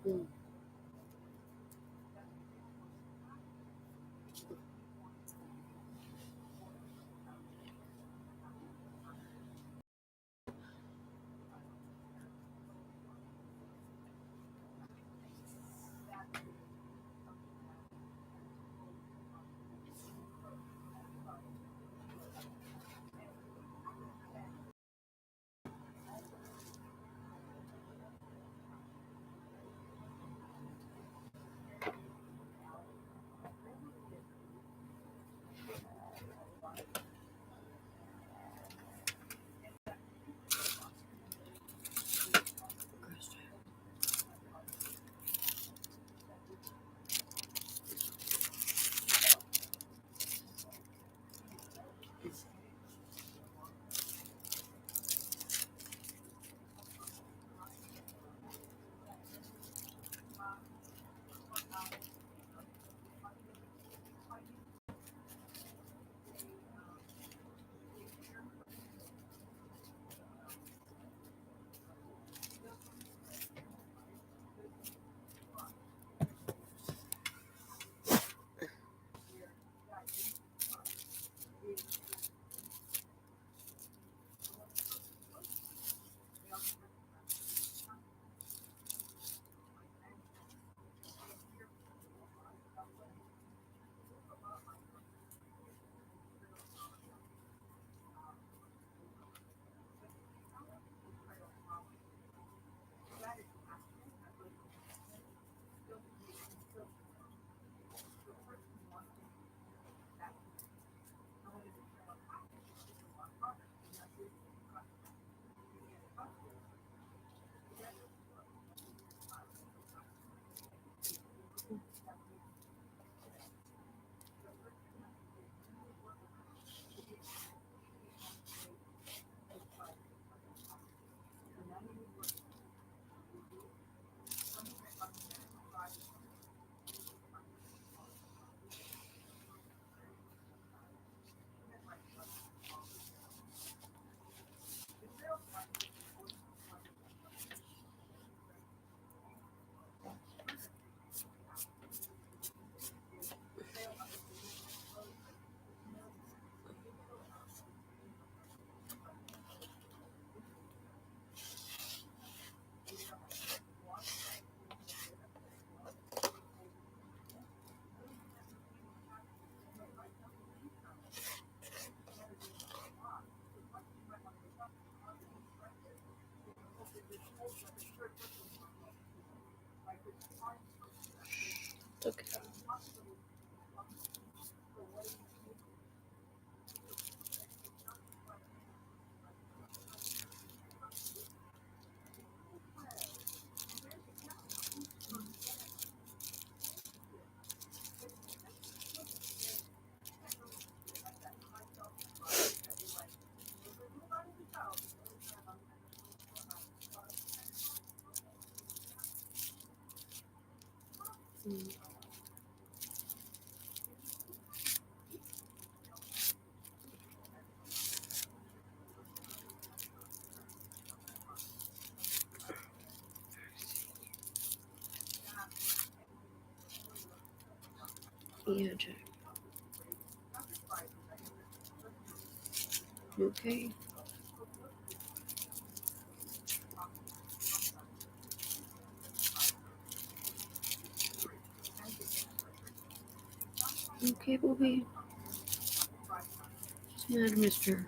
Mm. Okay. Mm. Yeah, Jack. Okay. Okay, Bobby. What's the matter, mister?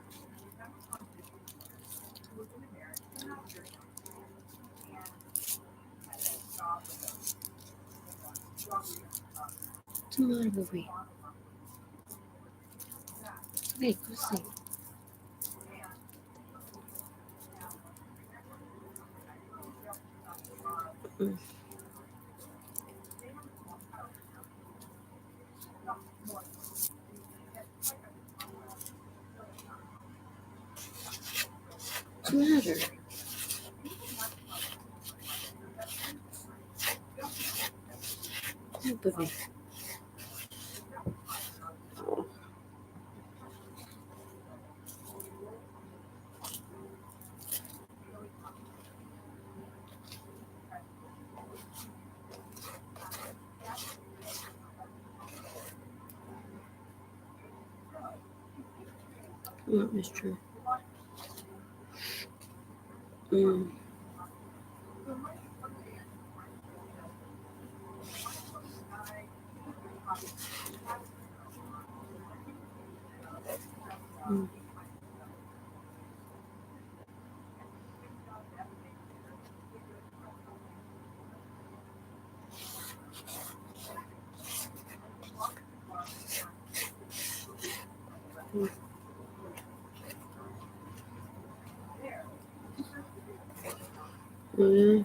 What's the matter, Bobby? Hey, go sleep. Mm. What's the matter? Hey, Bobby. Oh. That's true. Mm. Mm. Mm. Yeah.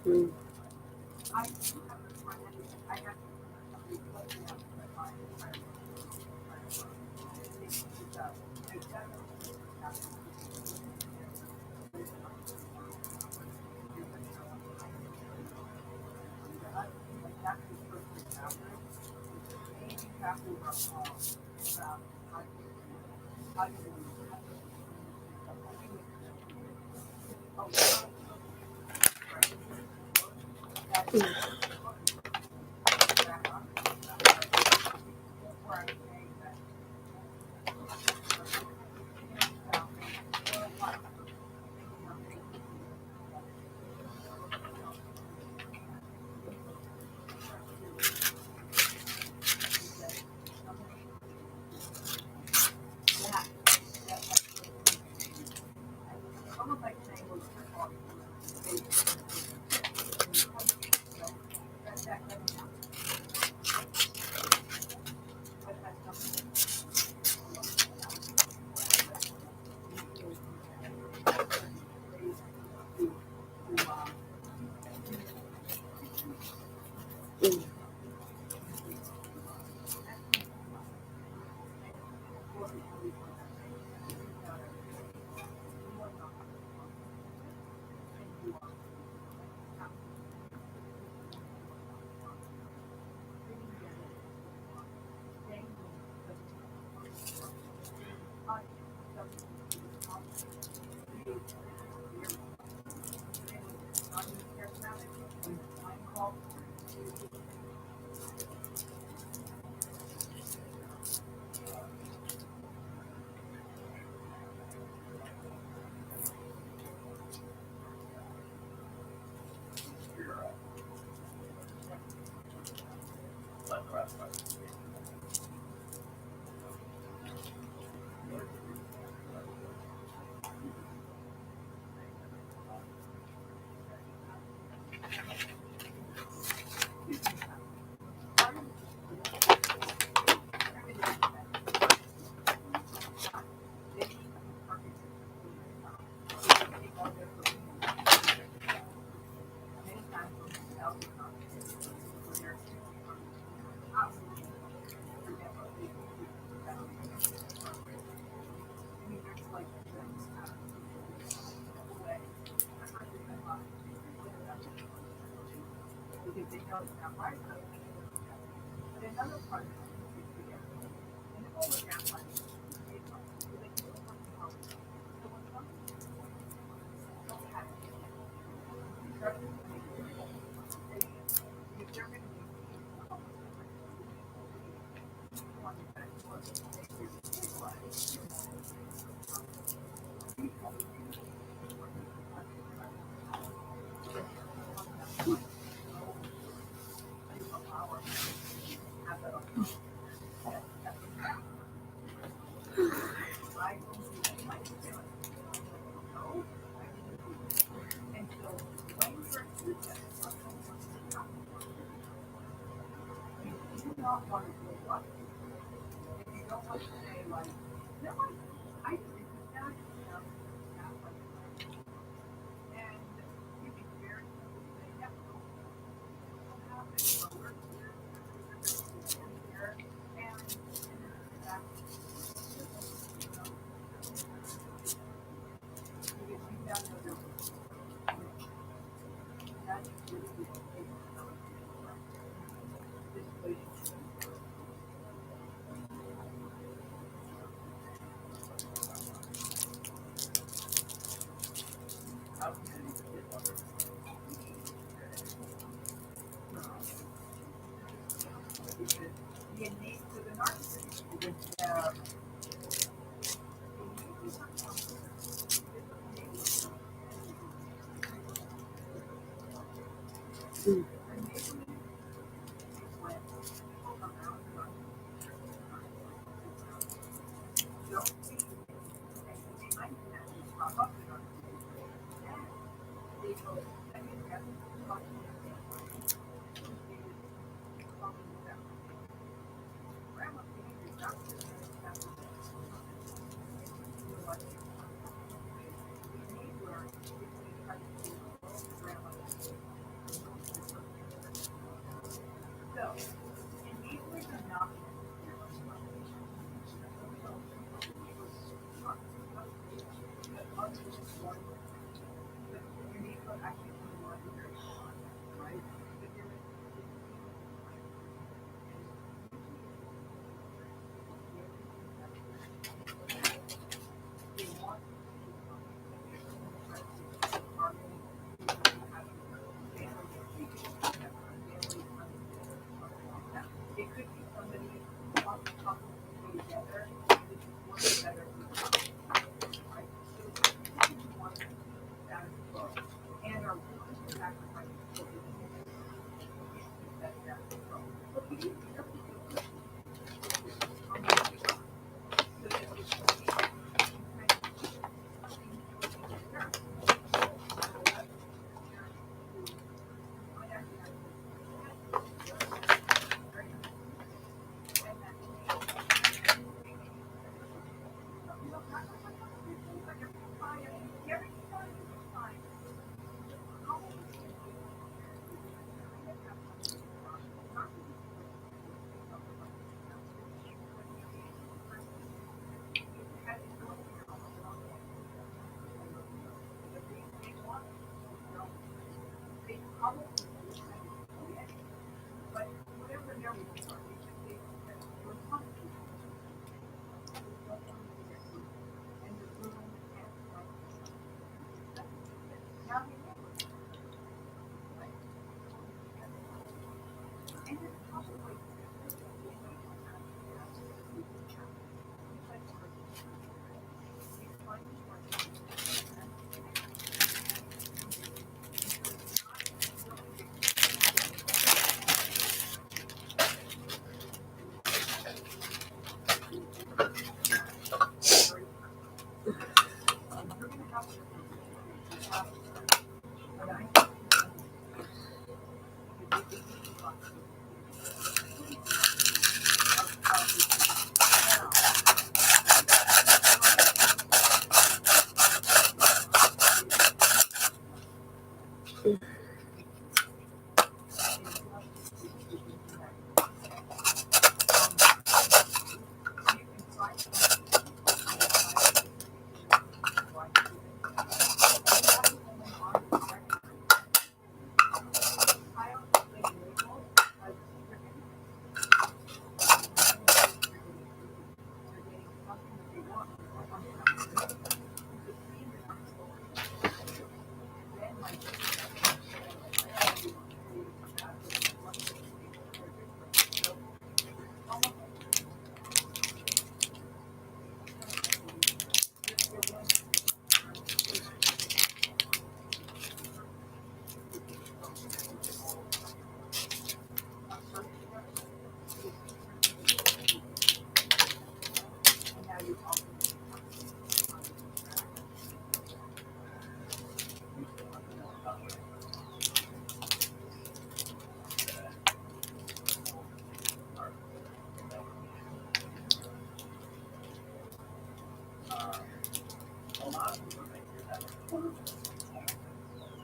Mm. Mm.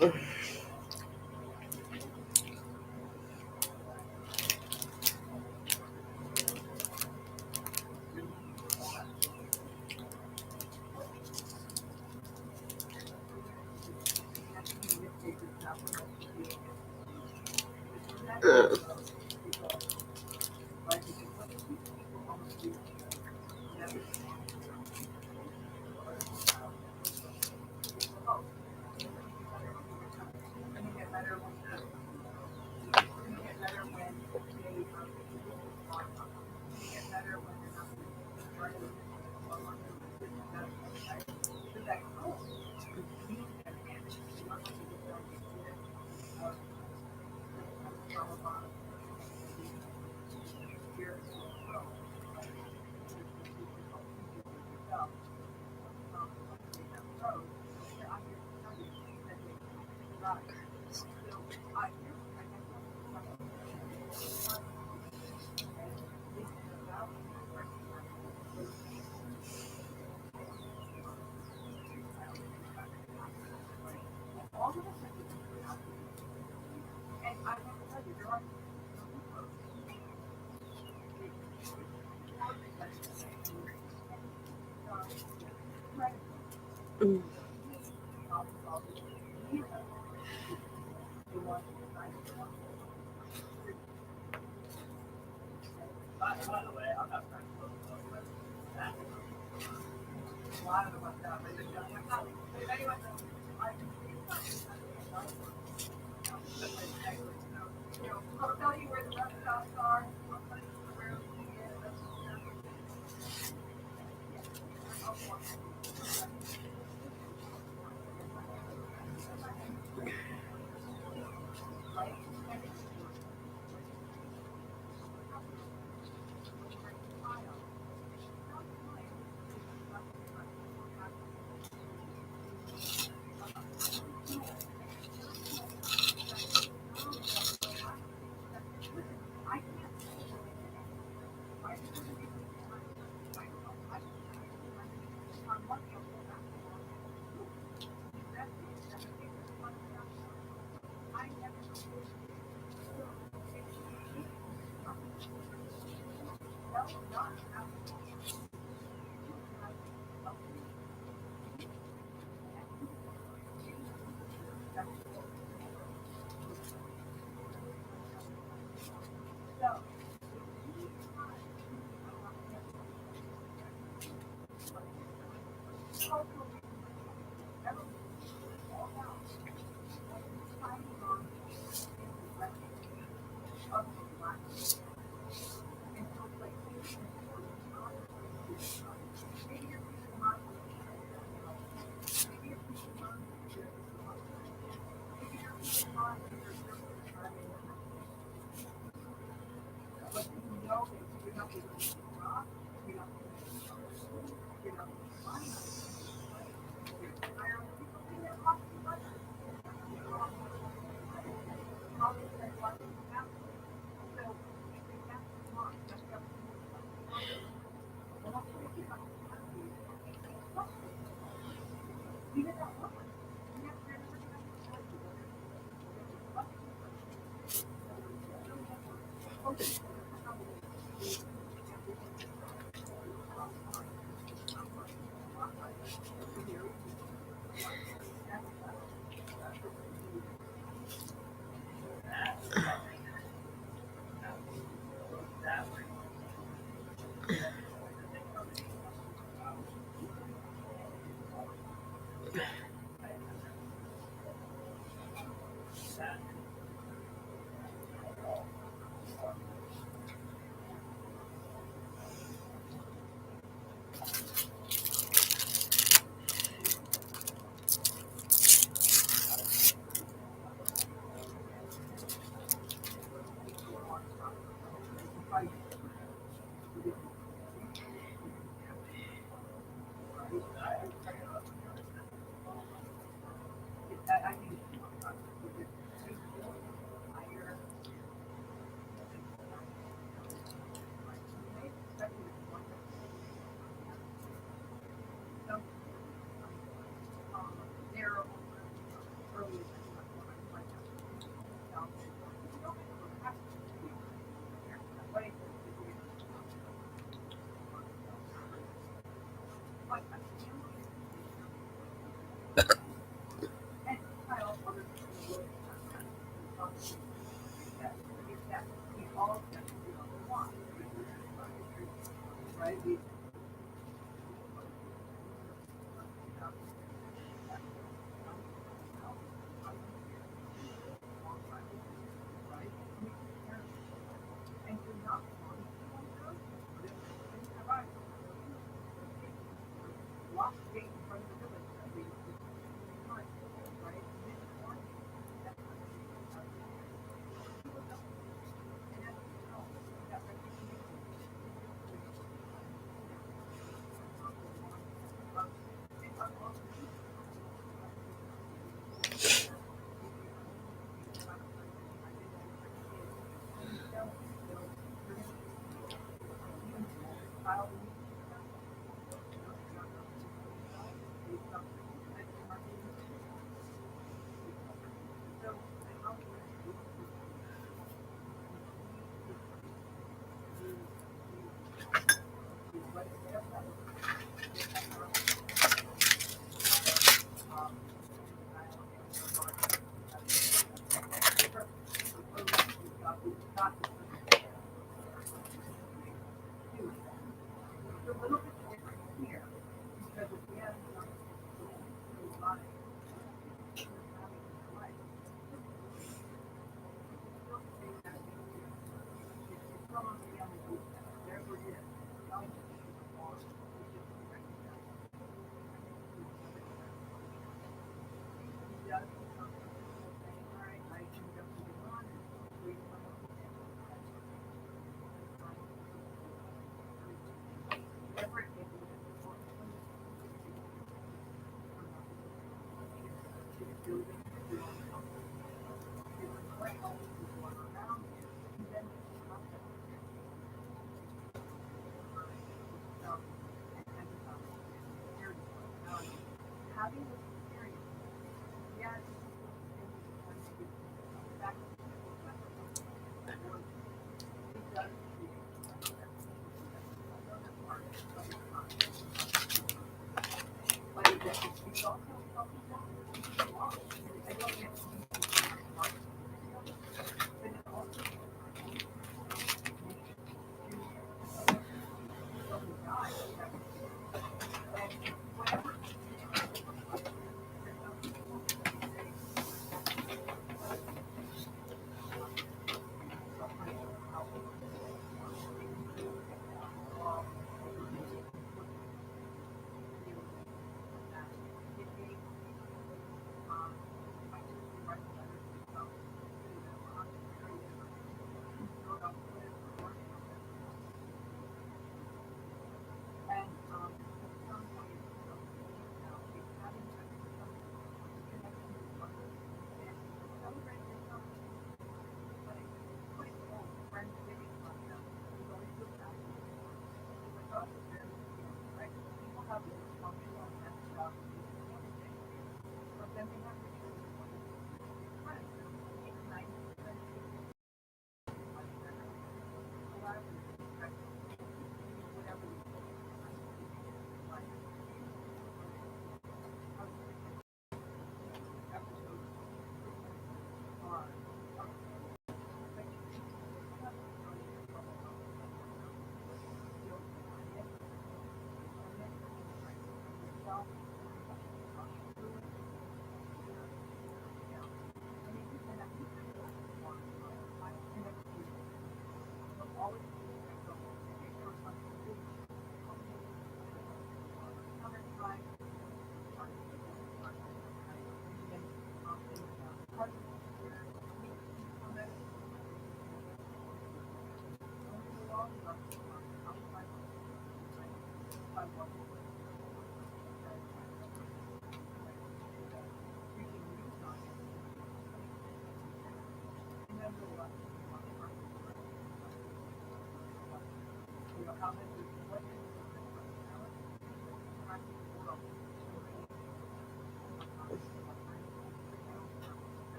mm, mm,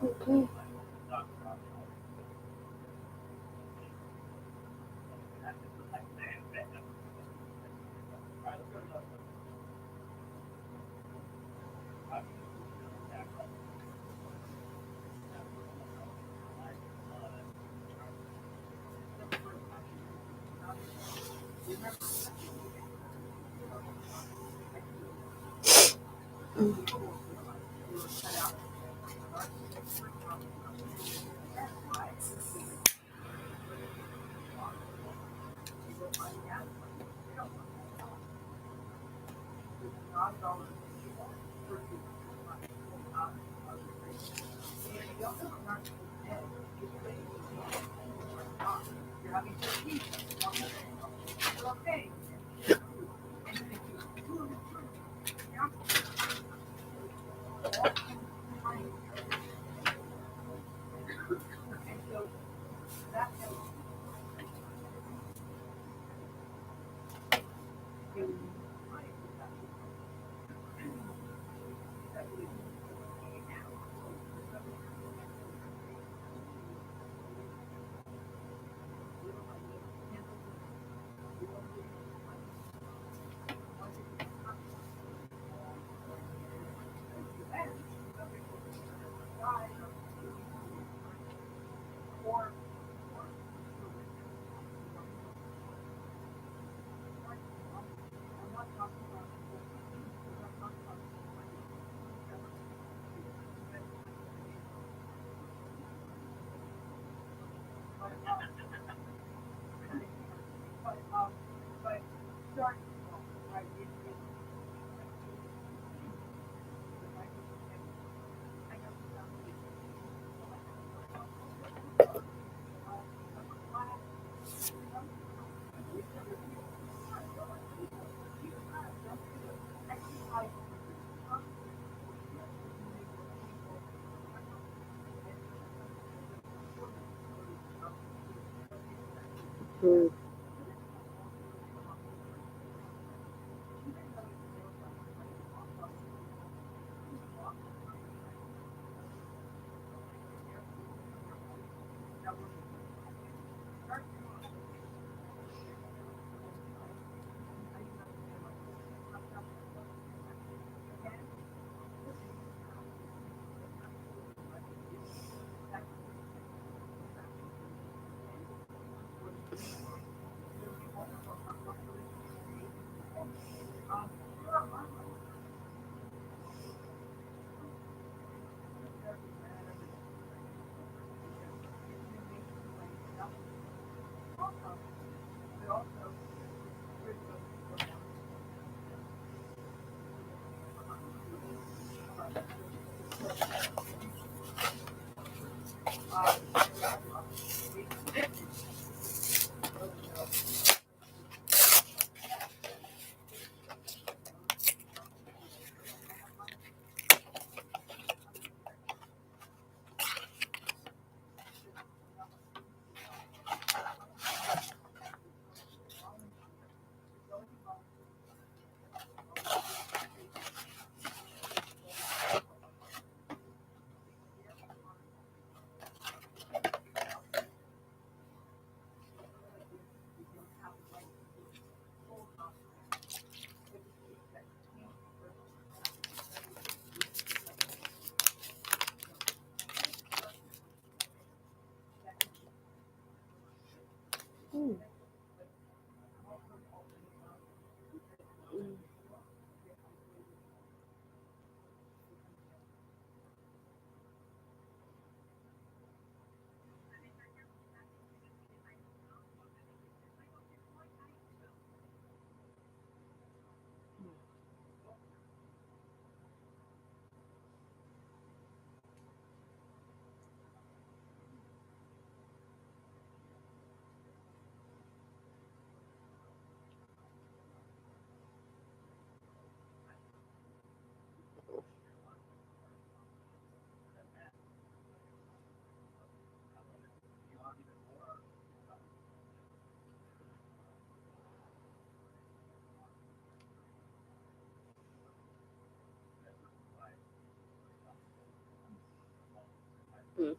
Okay. Mm. Mm. Mm. Mm.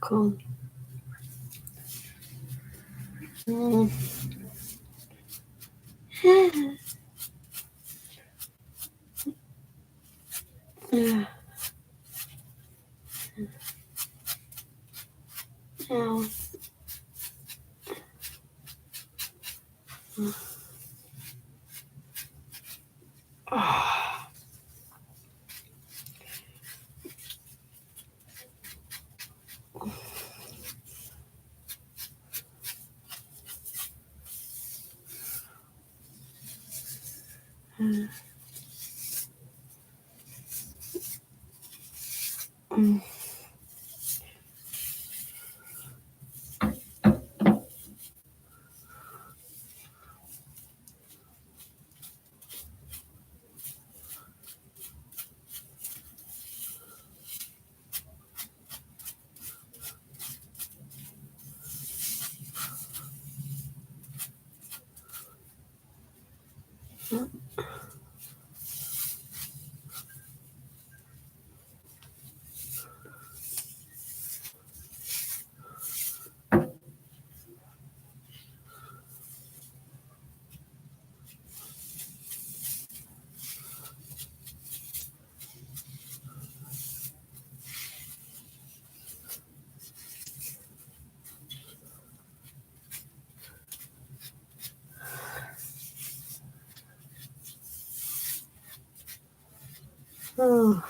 Cool. Oh.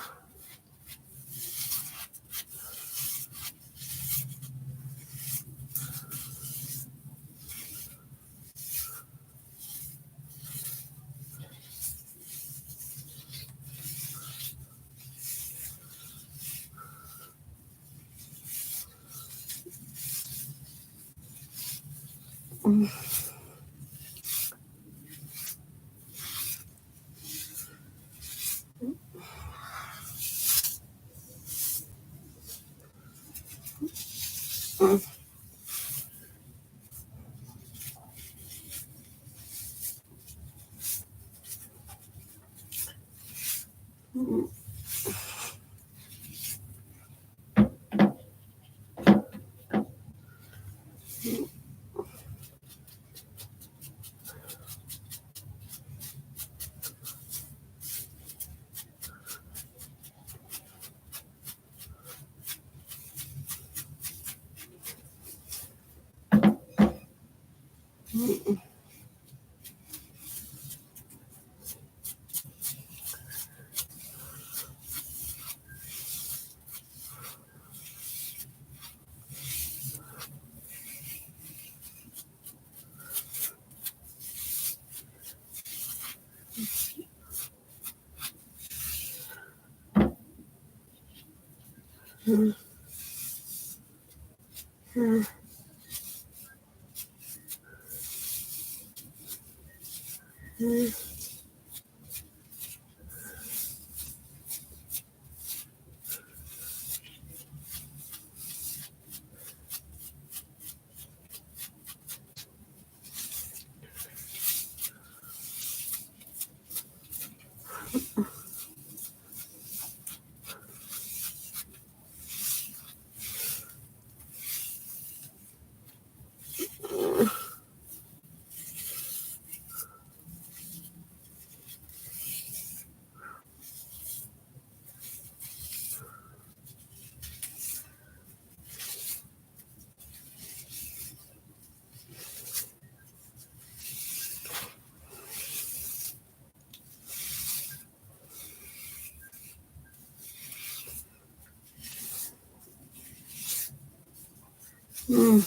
Mm.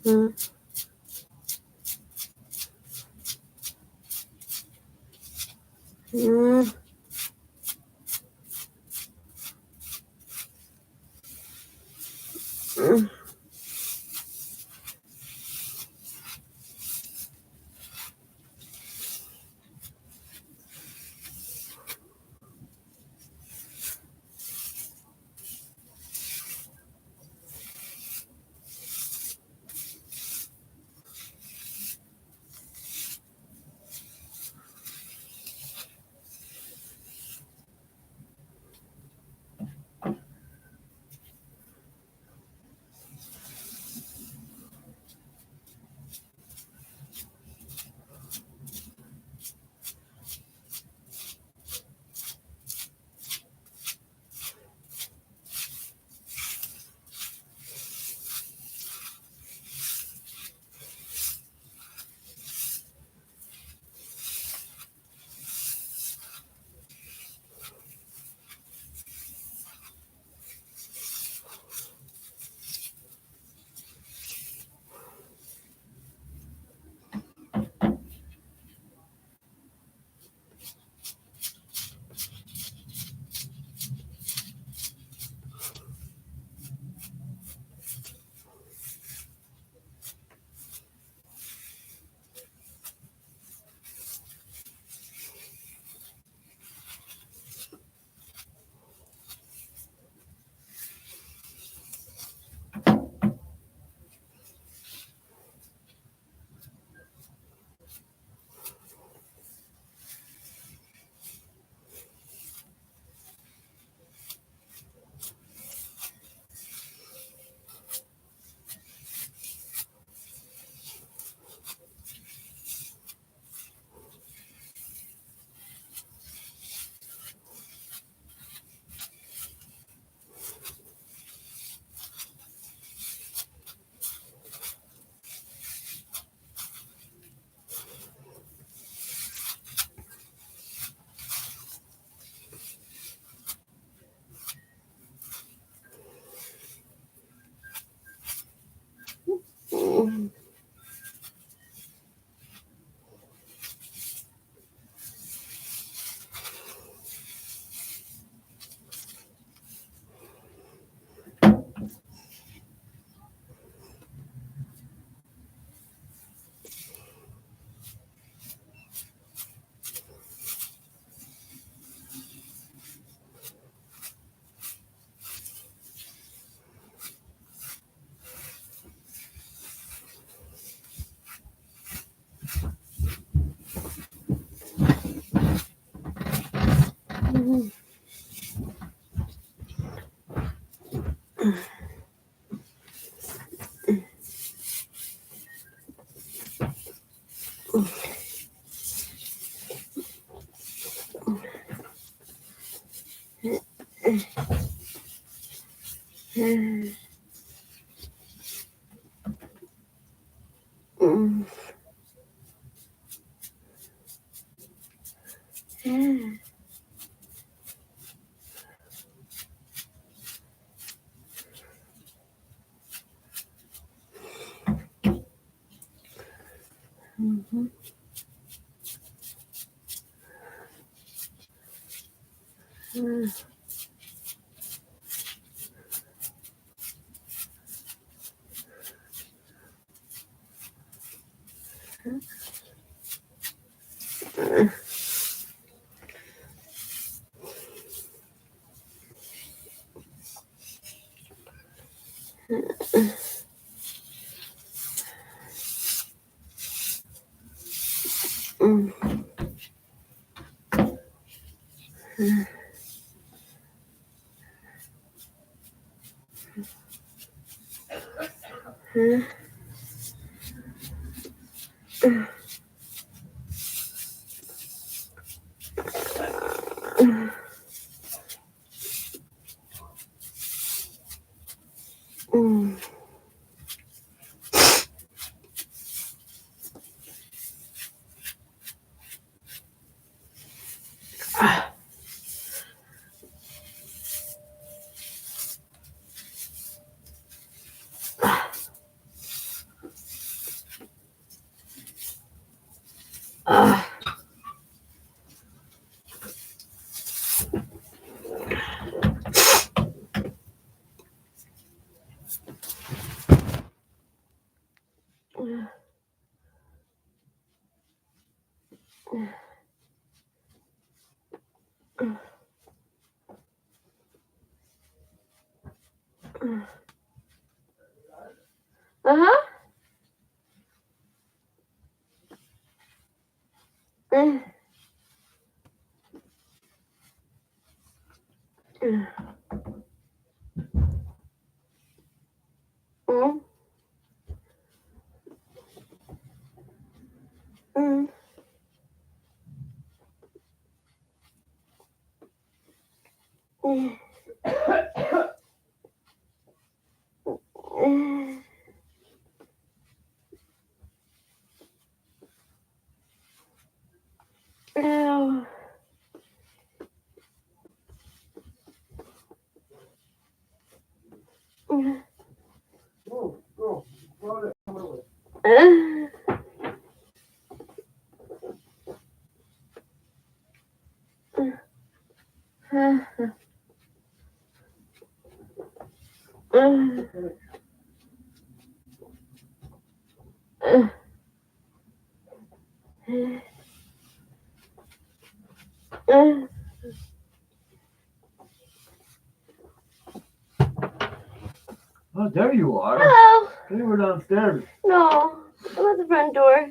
Mm. Mm. Mm. Mm. Mm. Mhm. Mm. Mm. Mm. Uh-huh. Mm. Mm. Mm. Mm. Mm. Ew. Go. Go there. Come over. Oh, there you are. Hello. You were downstairs. No, I'm at the front door.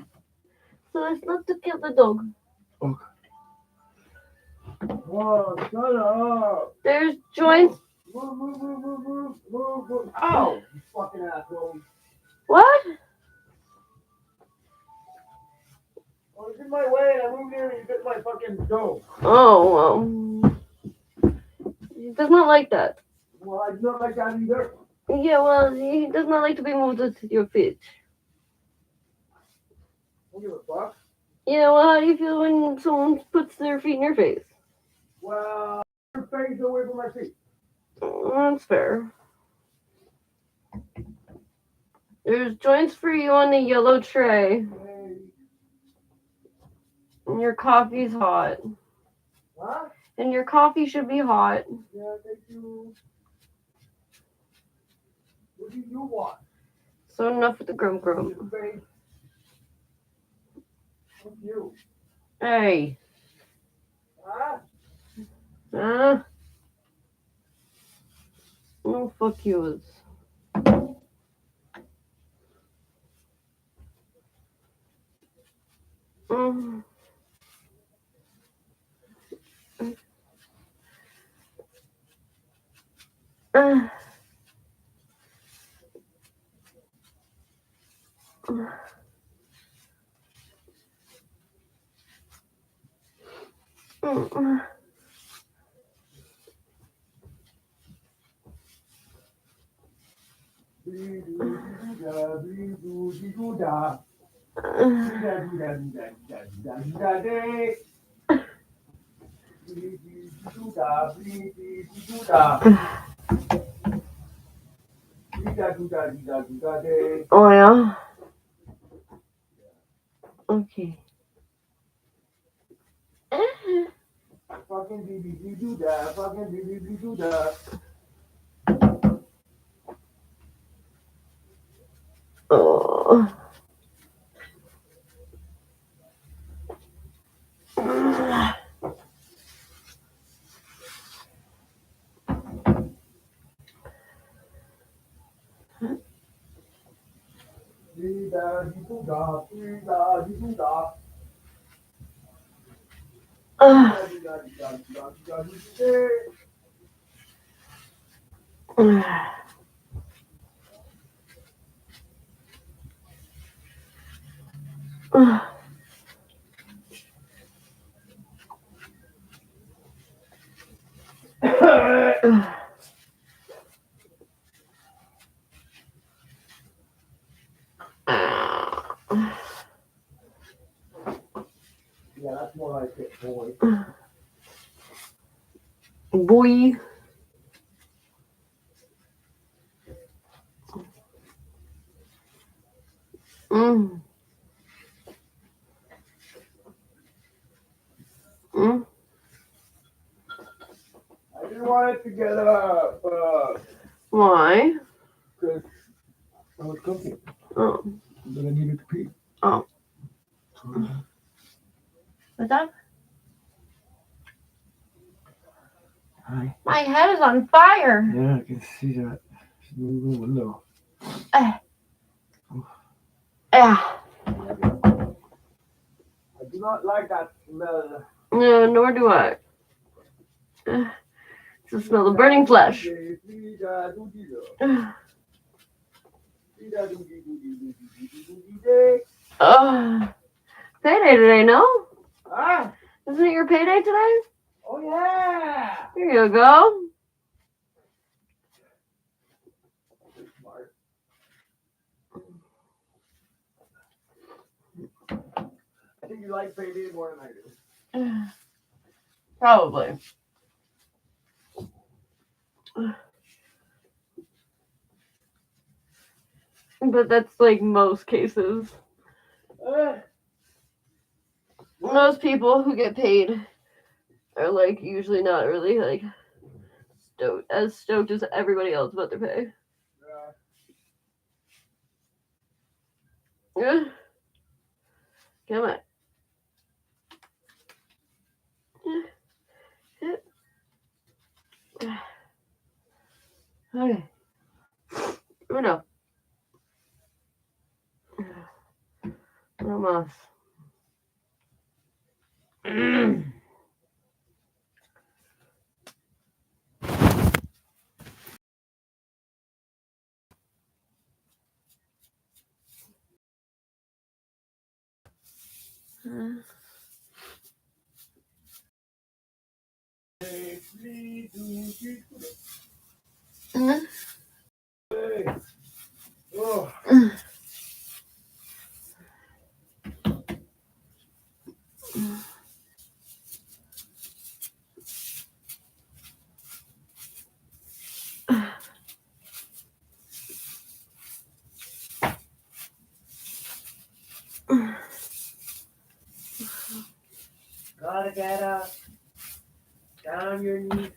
So it's not to kill the dog. Okay. Oh, shut up. There's joints. Move. Ow! You fucking asshole. What? Well, it's in my way. I moved here and you bit my fucking toe. Oh, well. He does not like that. Well, I do not like that either. Yeah, well, he does not like to be moved with your feet. I don't give a fuck. Yeah, well, how do you feel when someone puts their feet in your face? Well, your face away from my feet. That's fair. There's joints for you on the yellow tray. Hey. And your coffee's hot. Huh? And your coffee should be hot. Yeah, thank you. What do you want? So enough with the grum. Your face. Fuck you. Hey. Huh? Oh, fuck you. Mm. Uh. Mm. Oh, yeah? Okay. Fucking BB do that. Fucking BB do that. Oh. Yeah, that's more like it, boy. Boy. Mm. Mm. I didn't want it to get up. Why? Because I was cooking. Oh. But I needed to pee. Oh. What's that? Hi. My head is on fire. Yeah, I can see that. Move the window. Yeah. I do not like that smell. No, nor do I. It's the smell of burning flesh. Payday today, no? Ah, Isn't it your payday today? oh yeah. Here you go. Smart. I think you like payday more than I do. Probably. But that's like most cases. Most people who get paid are like usually not really like stoked as everybody else about their pay. Yeah. Come on. Okay. Uno. Uno más. Oh. Gotta get up, down on your knees.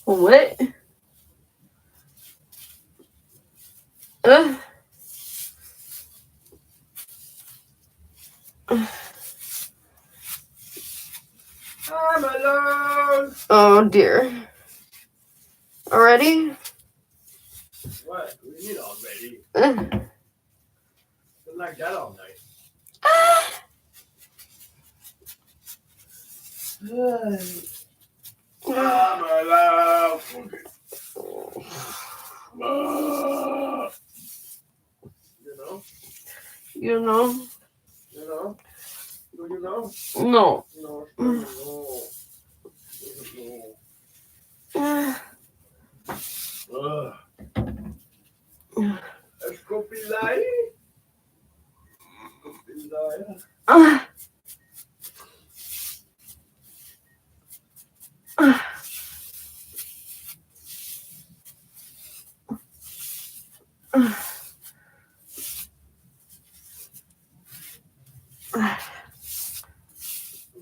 What? I'm alone. Oh dear. Already? What? We need already. Been like that all night. I'm alone. You know? You know? You know? Do you know? No. No. Escopilai. I'm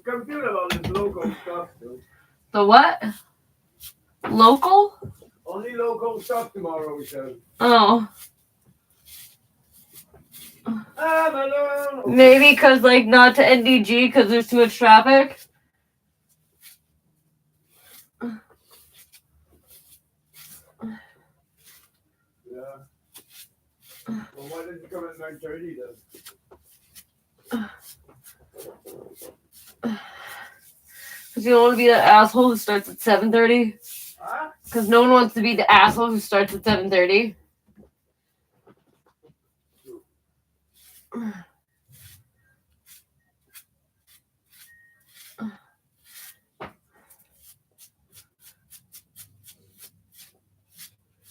confused about this local stuff, dude. The what? Local? Only local stuff tomorrow, we said. Oh. I'm alone. Maybe because, like, not to NDG because there's too much traffic. Yeah. Well, why didn't you come at 9:30 then? Because you don't want to be that asshole who starts at 7:30. Huh? Because no one wants to be the asshole who starts at 7:30.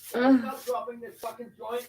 Stop dropping this fucking joint.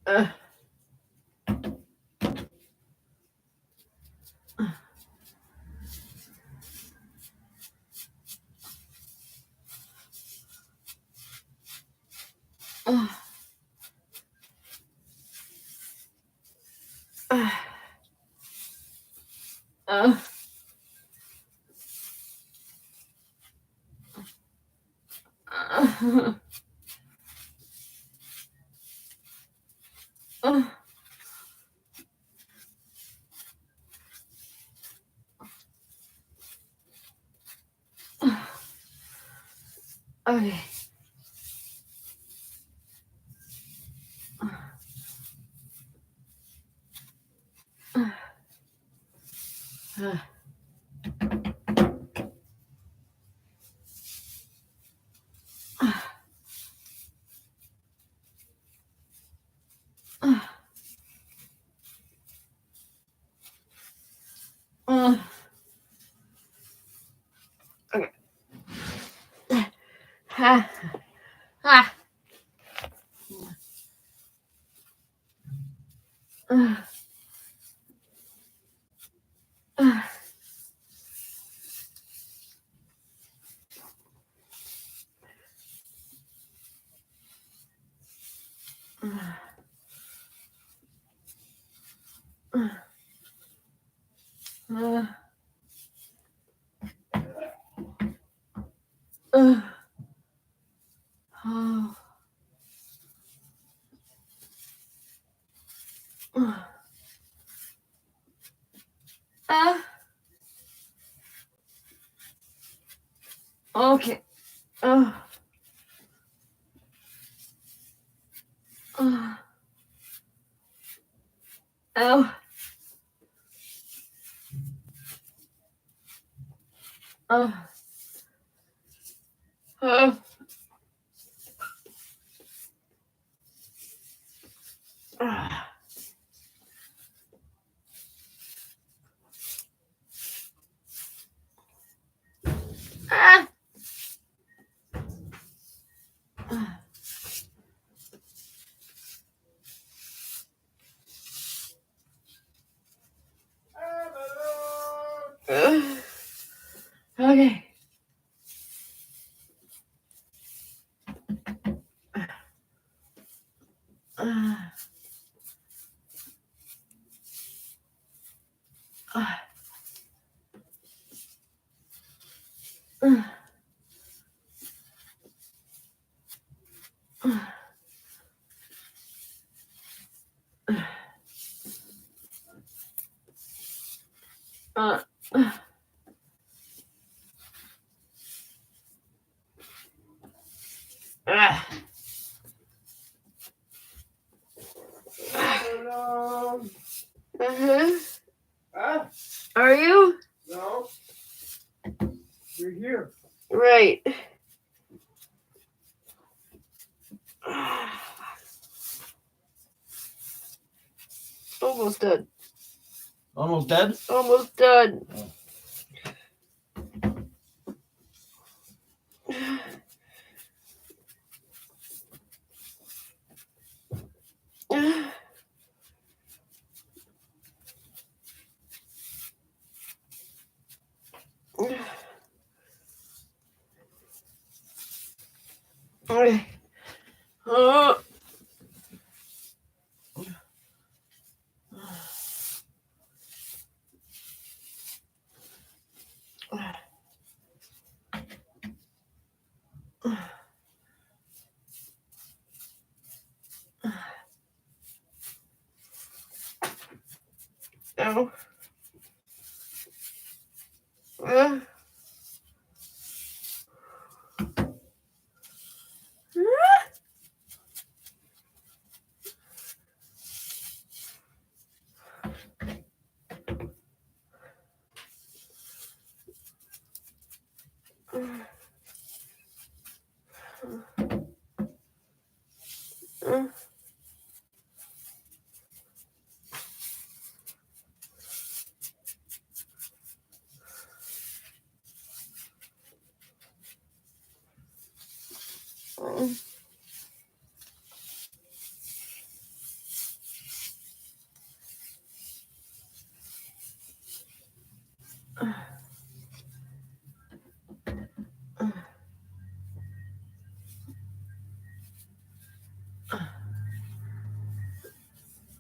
Okay. Okay. Ha. Ha. Okay. Ow. Okay. Huh? Are you? No. You're here. Right. Almost done. Almost dead? Almost done. Okay. Ow.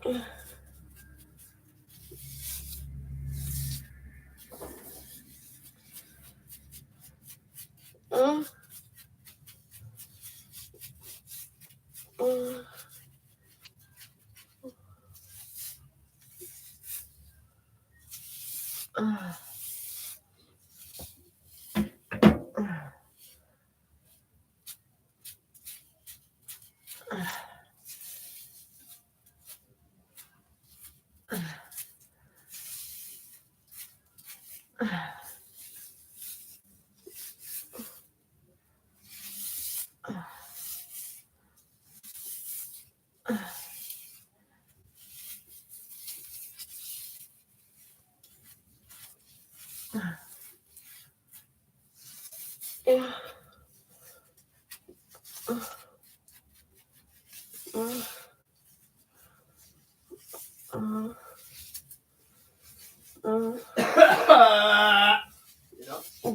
Yeah.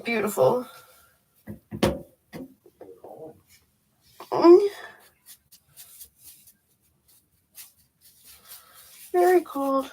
Beautiful. Very cold.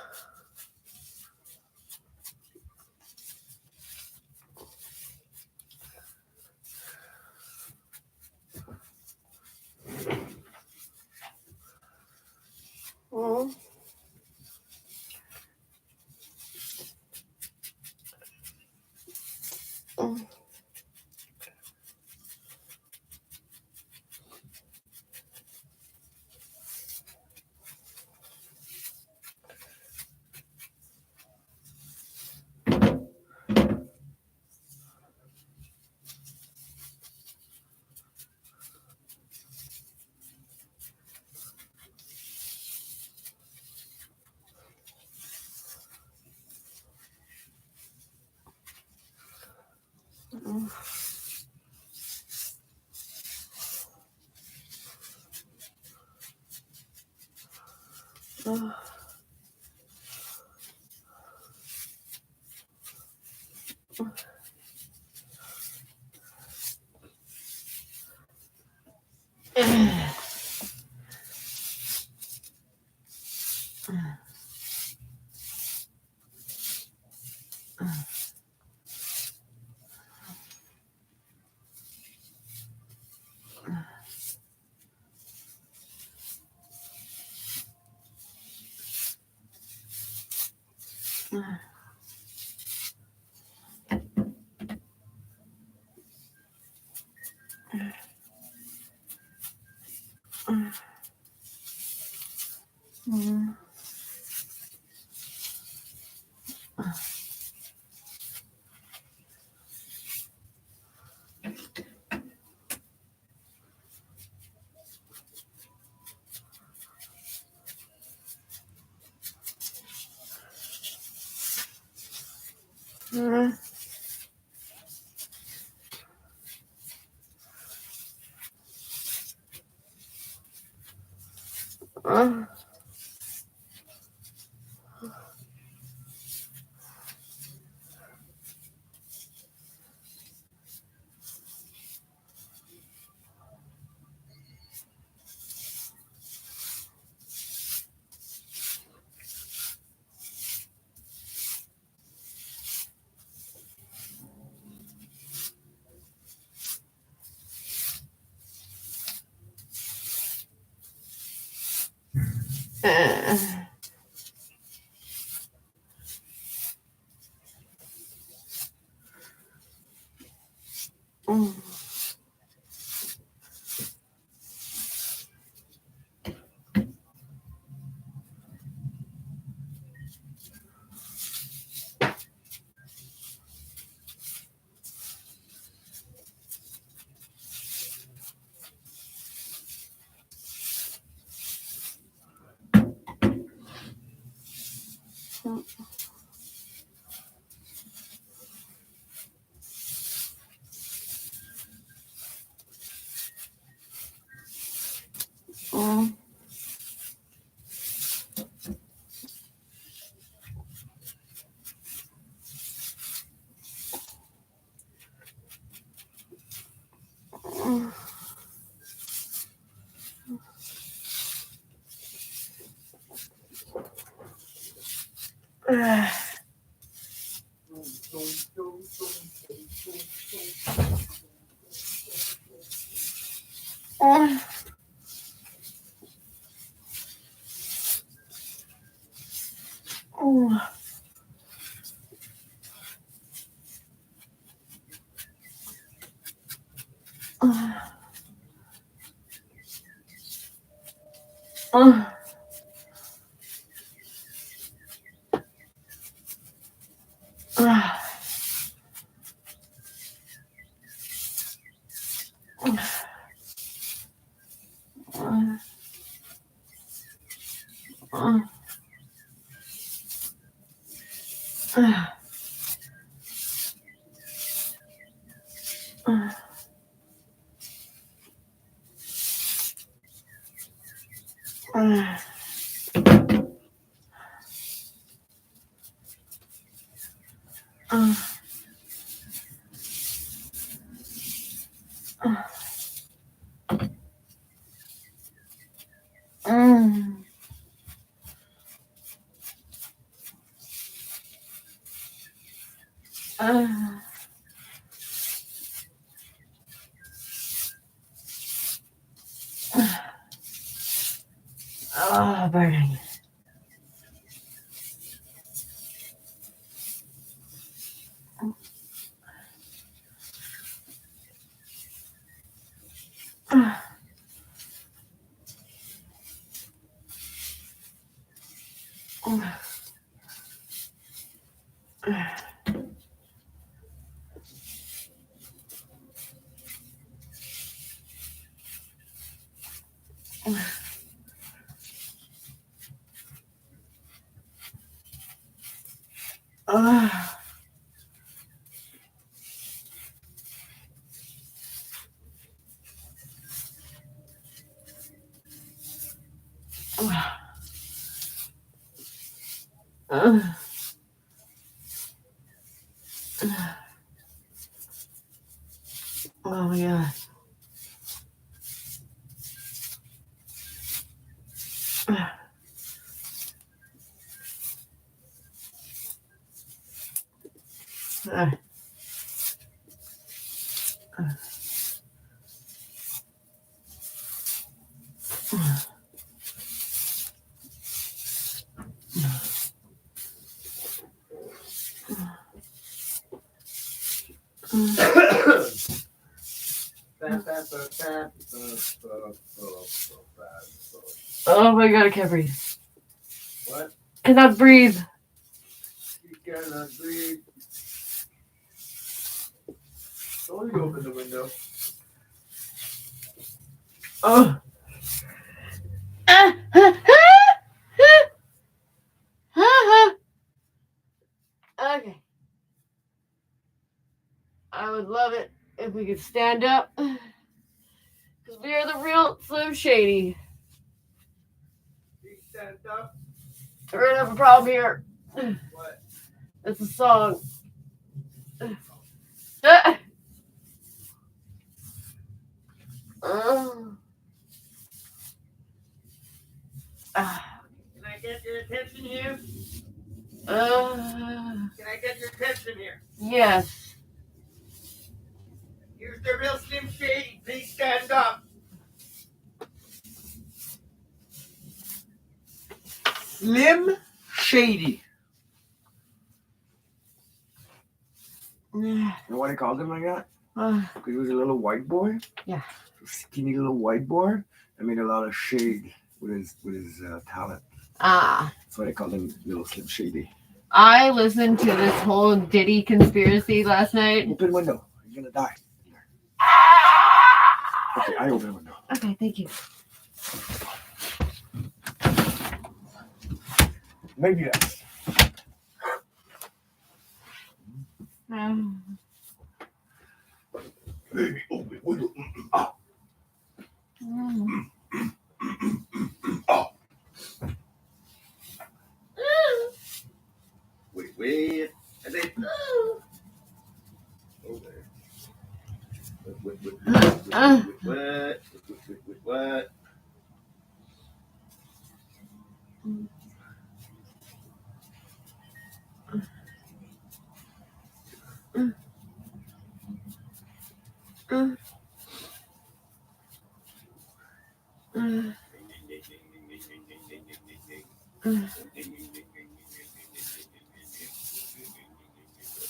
Burning. Oh my god. Oh my god, I can't breathe. What? Cannot breathe. You cannot breathe. So you open the window. Oh. Okay. I would love it if we could stand up. Because we are the real Slim Shady. You stand up. We're gonna have a problem here. What? It's a song. Can I get your attention here? Can I get your attention here? Yes. Here's the real Slim Shady. Please stand up. Slim Shady. You know why they called him like that? Because he was a little white boy. Yeah. A skinny little white boy. That made a lot of shade with his talent. That's why they called him Little Slim Shady. I listened to this whole Diddy conspiracy last night. Open the window. You're gonna die. Okay, I open the window. Okay, thank you. Maybe that's. Baby, open the window. Oh. Oh. Wait. And then. Okay. What?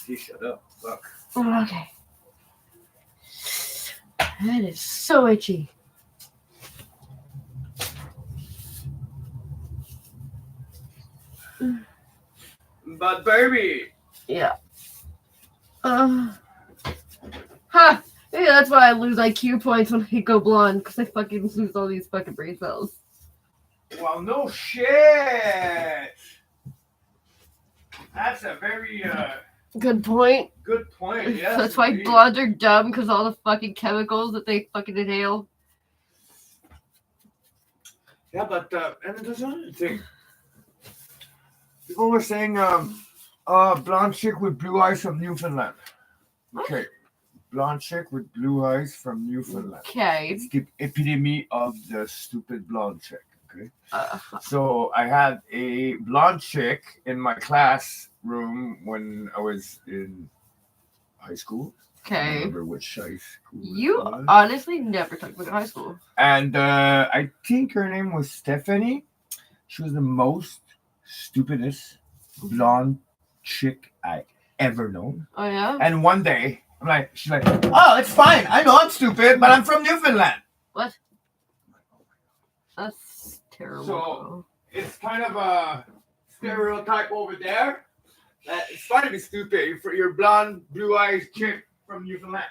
He shut up. Fuck. Okay. That is so itchy. But baby. Yeah. Ha! Maybe that's why I lose IQ points when I go blonde, because I fucking lose all these fucking brain cells. Well, no shit. That's a very good point. Good point. Yes. That's why blondes are dumb, because all the fucking chemicals that they fucking inhale. Yeah, but and there's another thing. People were saying blonde chick with blue eyes from Newfoundland. Okay. Blonde chick with blue eyes from Newfoundland. Okay. It's the epitome of the stupid blonde chick. Okay. So I had a blonde chick in my classroom when I was in high school. Okay. I don't remember which high school. You honestly never talked about high school. And I think her name was Stephanie. She was the most stupidest blonde chick I ever known. Oh yeah. And one day, she's like, oh, it's fine. I know I'm stupid, but I'm from Newfoundland. What? That's terrible. So it's kind of a stereotype over there. That it's fine to be stupid for your blonde, blue-eyed chick from Newfoundland.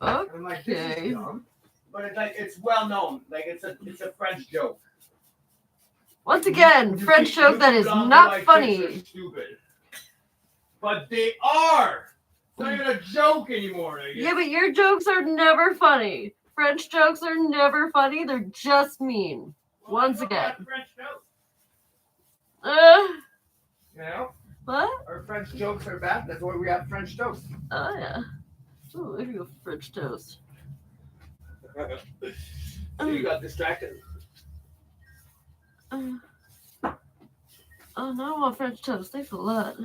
Okay. I'm like, this is dumb, but it's well known. Like it's a French joke. Once again, French joke that is not funny. Stupid. But they are. It's not even a joke anymore. Yeah, but your jokes are never funny. French jokes are never funny. They're just mean. Well, once again. French jokes. You know? What? Our French jokes are bad. That's why we have French toast. Oh, yeah. Oh, there you go, French toast. So you got distracted. Oh, no, I want French toast. Thanks a lot.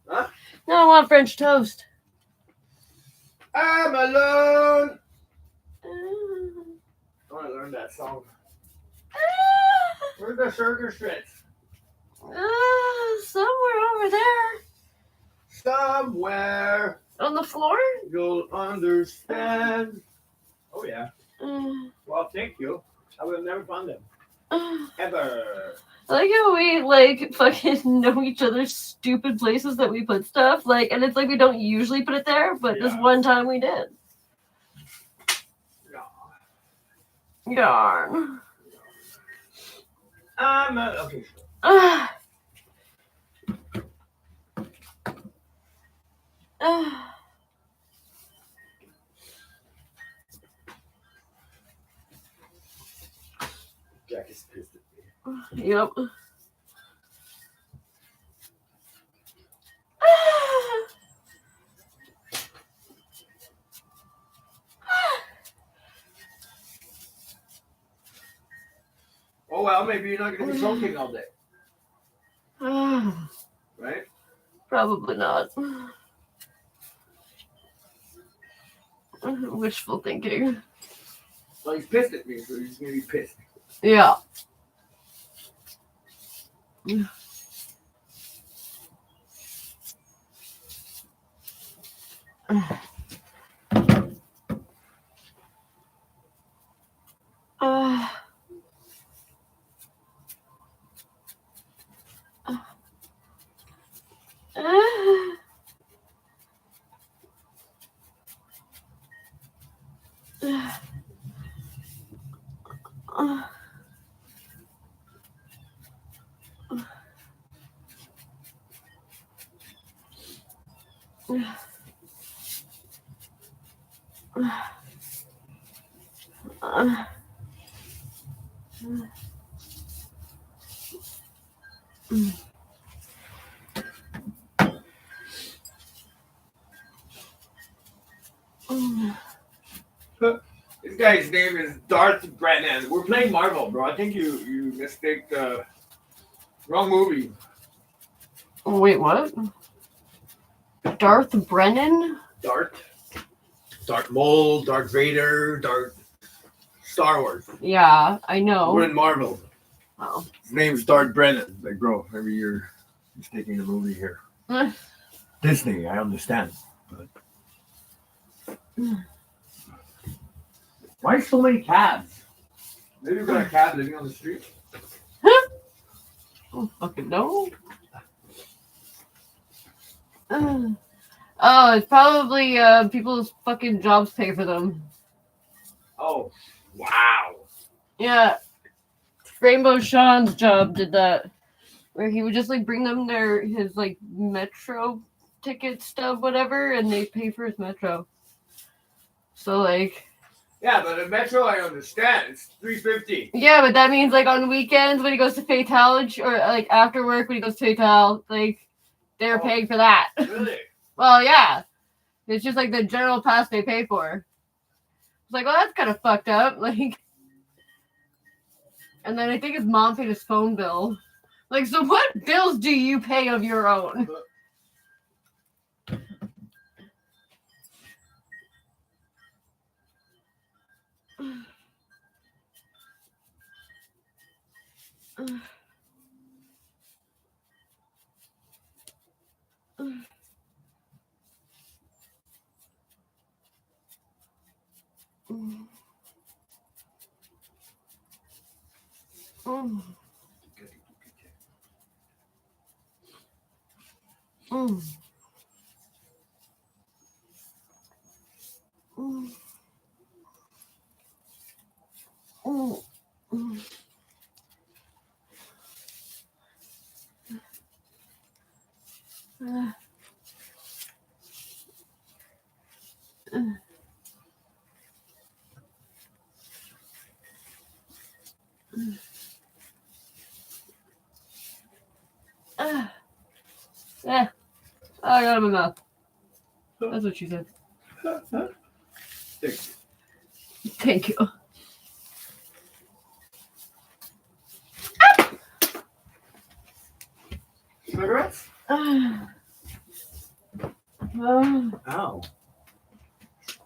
Huh? No, I want French toast. I'm alone. I want to learn that song. Where's the sugar strips? Somewhere over there. Somewhere. On the floor? You'll understand. Oh, yeah. Well, thank you. I would have never found them. Ever. I like how we, fucking know each other's stupid places that we put stuff. And it's like we don't usually put it there, but this one time we did. Yarn. Okay, sure. Jack is pissed at me. Yep. Oh well, maybe you're not going to be sulking all day. Right? Probably not. Wishful thinking. Well, he's pissed at me, so he's going to be pissed. Yeah. This guy's name is Darth Brennan. We're playing Marvel, bro. I think you mistake the wrong movie. Wait, what? Darth Brennan? Darth Maul, Darth Vader, Star Wars. Yeah, I know. We're in Marvel. Oh. His name's Darth Brennan. Like, bro, every year he's taking a movie here. Disney, I understand. But why so many cabs? Maybe you've got a cab living on the street. Oh, fucking no. Oh, it's probably people's fucking jobs pay for them. Oh, wow. Yeah. Rainbow Sean's job did that. Where he would just like bring them his like metro ticket stub, whatever, and they pay for his metro. So like Yeah, but the metro I understand. It's $3.50. yeah, but that means like on weekends when he goes to Fatal or like after work when he goes to Fatal, like they're paying for that. Really? Well, yeah. It's just like the general pass they pay for. It's like, well, that's kind of fucked up. Like, and then I think his mom paid his phone bill. Like, so what bills do you pay of your own? Yeah. Oh, I got it in my mouth. That's what she said. Thank you. Cigarettes? Ow.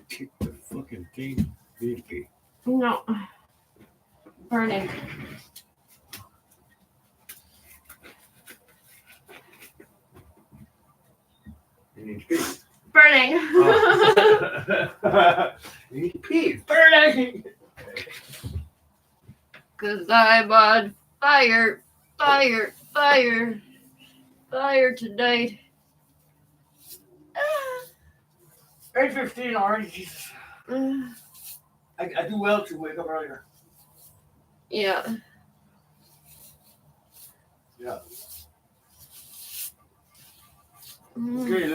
Kick the fucking thing, baby. No. Burning. You need to pee. Burning. Oh. You need to pee. Burning. Cause I'm on fire, fire, fire, fire tonight. 8:15 already, Jesus. I do well to wake up earlier. Yeah. Yeah. Okay,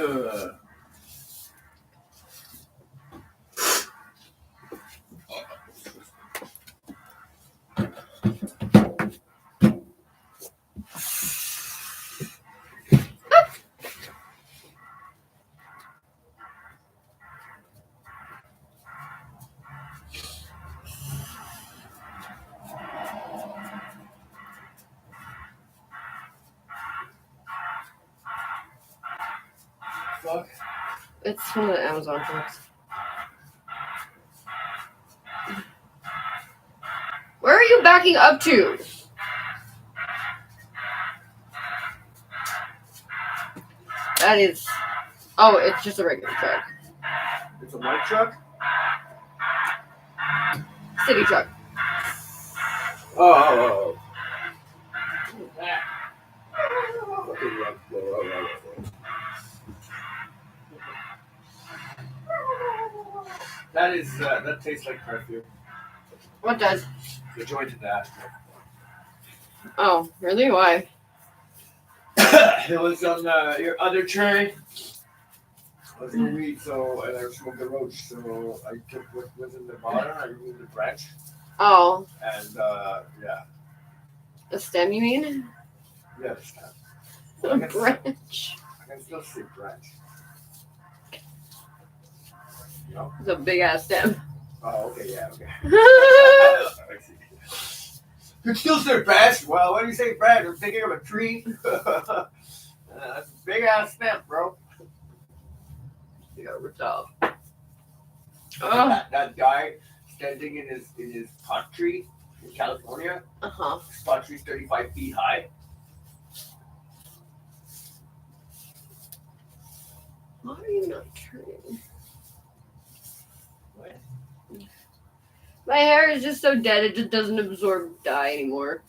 fuck. It's one of the Amazon books. Where are you backing up to? That is... Oh, it's just a regular truck. It's a white truck? City truck. Oh. That tastes like perfume. What does? The joint in that. Oh, really? Why? It was on your other tray. I was in weed, and I smoked the roach, so I took what was in the bottom, I removed the branch, Oh, and yeah. a stem, you mean? Yeah, the stem. A branch. I can still see branch. You know? It's a big ass stem. Oh, okay, yeah, okay. I see. You can still see branch? Well, when you say branch, I'm thinking of a tree. That's a big ass stem, bro. You got ripped off. That guy standing in his pot tree, in California. Uh-huh. Spot tree's 35 feet high. Why are you not turning? What? My hair is just so dead, it just doesn't absorb dye anymore.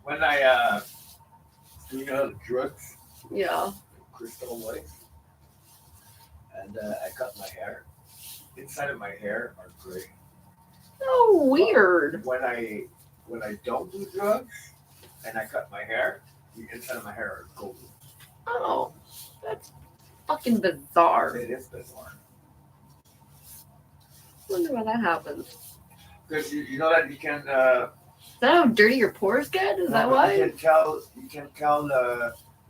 When I doing drugs, Yeah. crystal lights, and I cut my hair. Inside of my hair are gray. Oh, weird. When I don't do drugs and I cut my hair, the inside of my hair are golden. Oh, that's fucking bizarre. It is bizarre. Wonder why that happens. Because you know that you can. Is that how dirty your pores get? Is that why? You can tell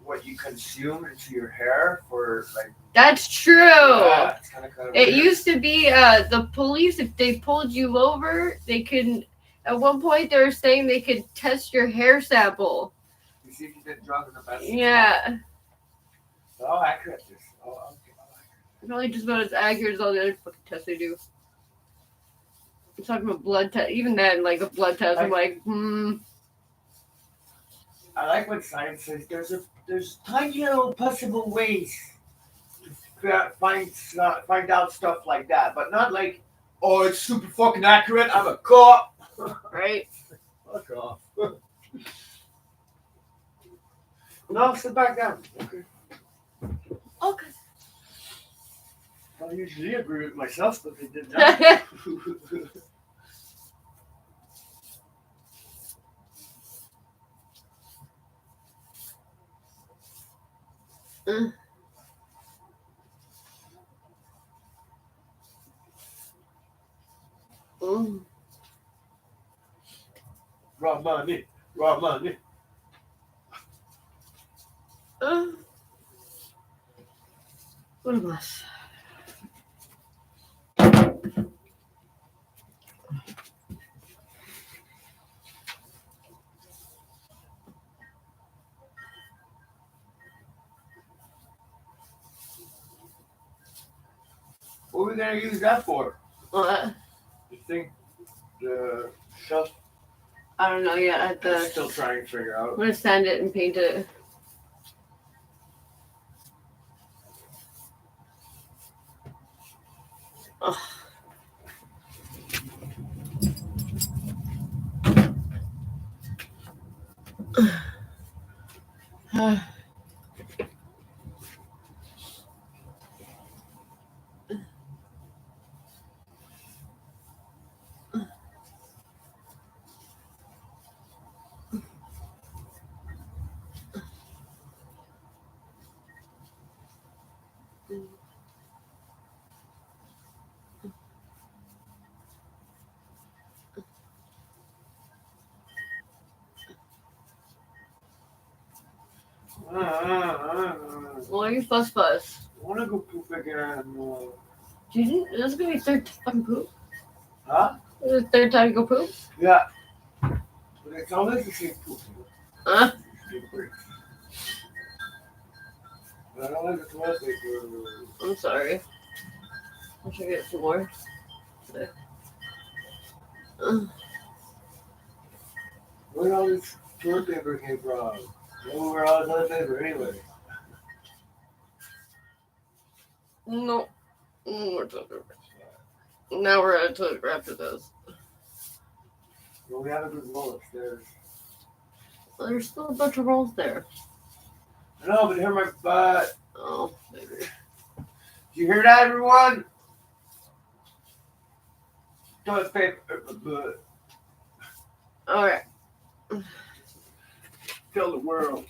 what you consume into your hair for like. That's true. Yeah, it's kind of It weird. used to be the police, if they pulled you over, they could. At one point, they were saying they could test your hair sample. You see if you did drugs in the past. Yeah. Oh, accurate. Oh, okay. Probably just about as accurate as all the other fucking tests they do. I'm talking about blood test. Even then, like a blood test, I'm like, I like when science says there's tiny little possible ways to find out stuff like that, but not like, oh, it's super fucking accurate. I'm a cop. right? Fuck off. No, sit back down. Okay. Okay. I usually agree with myself, but they did not. Raw money. Raw money. What a mess. What are we gonna use that for? What? You think the shelf? I don't know yet. I'm still trying to figure I'm out. gonna sand it and paint it. Why are you fuss? I wanna go poop again. Do you think this is gonna be your third fucking poop? Huh? This is the third time you go poop? Yeah. But it's always the same poop. Huh? But I don't like the toilet paper. I'm sorry. I should get some more. Where all this toilet paper came from? Where all this toilet paper anyway? No. More toilet paper. Now we're at toilet paper after this. Well, we have a good roll upstairs. There's still a bunch of rolls there. I know, but hear my butt. Oh, maybe. Do you hear that, everyone? Toilet paper, butt. Alright. Tell the world.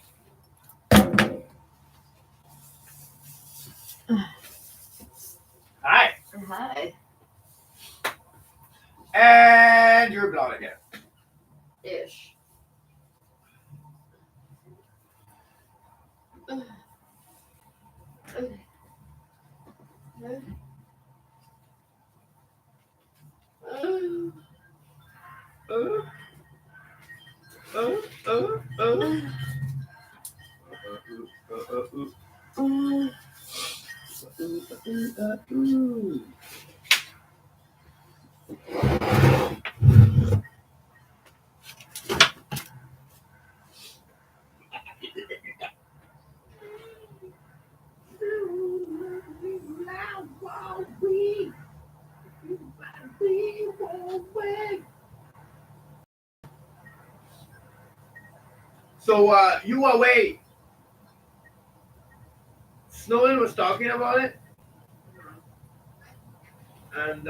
Hi. Hi. And you're blonde again. Ish. So you away. Snowden was talking about it, and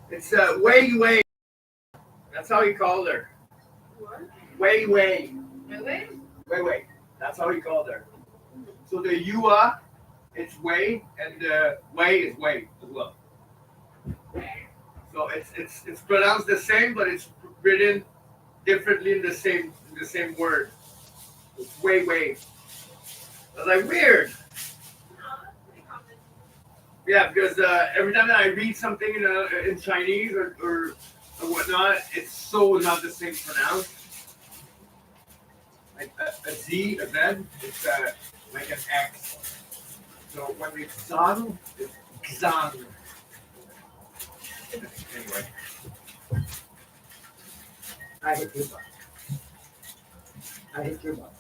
it's Wei Wei. That's how he called her. What? Wei Wei. Really? Wei Wei. That's how he called her. So the Yua, it's Wei, and the Wei is Wei as well. So it's pronounced the same, but it's written differently in the same word. It's Wei Wei. I was like, weird. Yeah, because every time that I read something in Chinese or whatnot, it's so not the same pronounced. Like a Z, a Z, it's like an X. So when it's Zang, it's Xang. Anyway, I hate your butt. I hate your butt.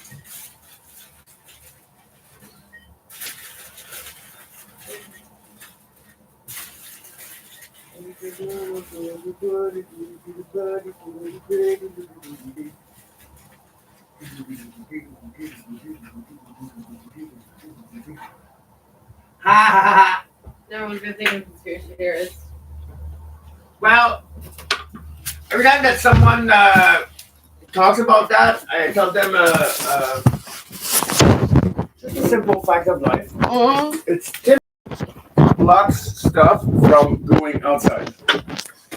Ha ha ha! Everyone's gonna think I'm conspiracy theorist. Well, every time that someone talks about that, I tell them just a simple fact of life. It's blocks stuff from going outside.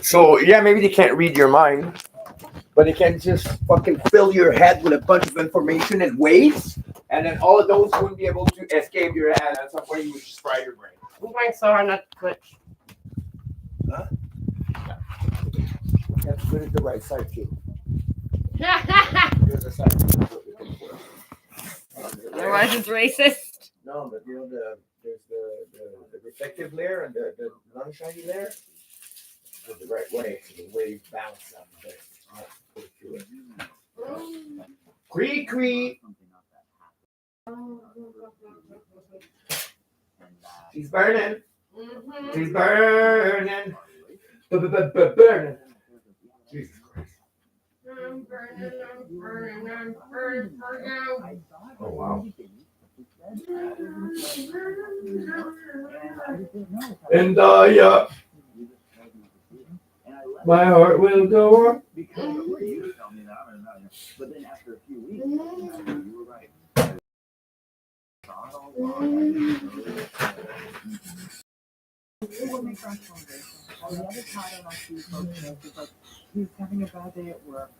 So yeah, maybe they can't read your mind, but they can just fucking fill your head with a bunch of information and waves, and then all of those wouldn't be able to escape your head. At some point, you would just fry your brain. I'm trying so hard not to twitch. Huh? You have to put it the right side too. There's a side. Otherwise, it's racist. No, but you know there's the reflective layer and the non-shiny layer. Go the right way, so the wave bounce up there. Put it through it. Cree cree. She's burning. She's burning. Burning. Jesus Christ. I'm burning. Oh wow. And yeah. My heart will go on. But then after a few weeks, you were right. It makes our foundation. On the other side, I see folks is like he's having a bad day at work.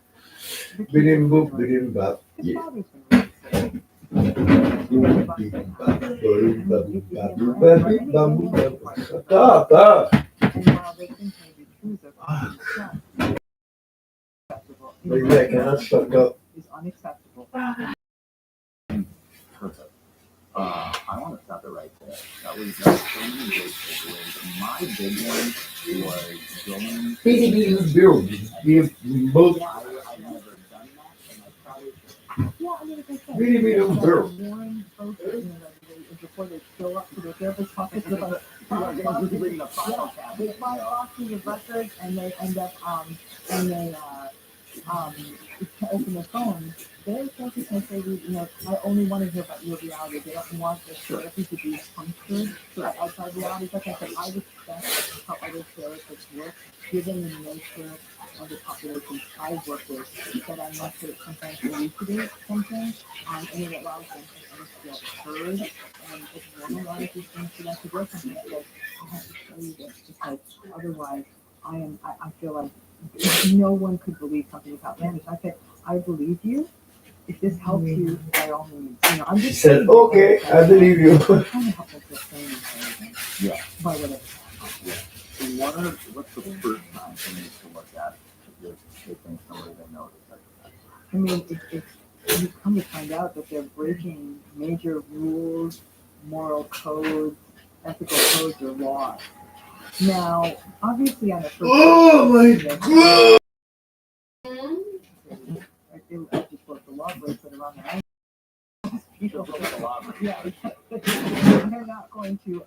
Bidim boop, bidim bop. His Yeah. father's been really sick. Stop. And while they think maybe choose it, Maybe I cannot shut up. is unacceptable. Perfect. I want to stop it right there. That was so many great takeaways. My big one was going. Both. Yeah, I've never done that, and I probably should. Yeah, I mean, like I said, warn folks, before they show up to their therapist's office with a they find boxes of records, and they end up open their phone. Their therapist may say, I only want to hear about your reality. They don't want the therapy to be punctured for outside reality. Like I said, I respect how other therapists work, given the nature of the population I work with, that I must sometimes elucidate something, and it allows them to feel heard, and it normalizes these things for them to work something like, I have to show you this, because otherwise I feel like no one could believe something without language. I said, I believe you. If this helps you, by all means. I'm just She said, okay, I believe you. I'm trying to help them feel sane and yeah. By whatever. Yeah. So what's the first time for me to look at if they think somebody they know is like that? I mean, you come to find out that they're breaking major rules, moral codes, ethical codes, or laws. Now, obviously, on the first. Oh my God! I just wrote the law bracelet around their ankles. People go with the law bracelet. Yeah, they're not going to.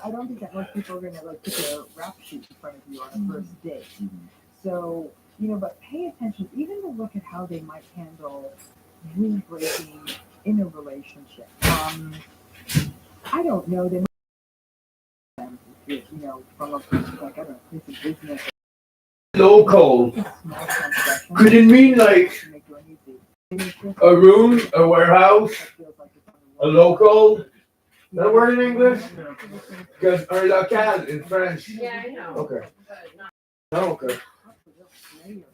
I don't think that most people are going to like put a rap sheet in front of you on a first date. So, but pay attention, even to look at how they might handle rule breaking in a relationship. I don't know. They might, from a like I don't know, place of business. Local. Small transgression. Could it mean like to make your needs easy. a room, a warehouse, a local? Is that a word in English? Because un local in French. Yeah, I know. Okay. But not. Oh, okay.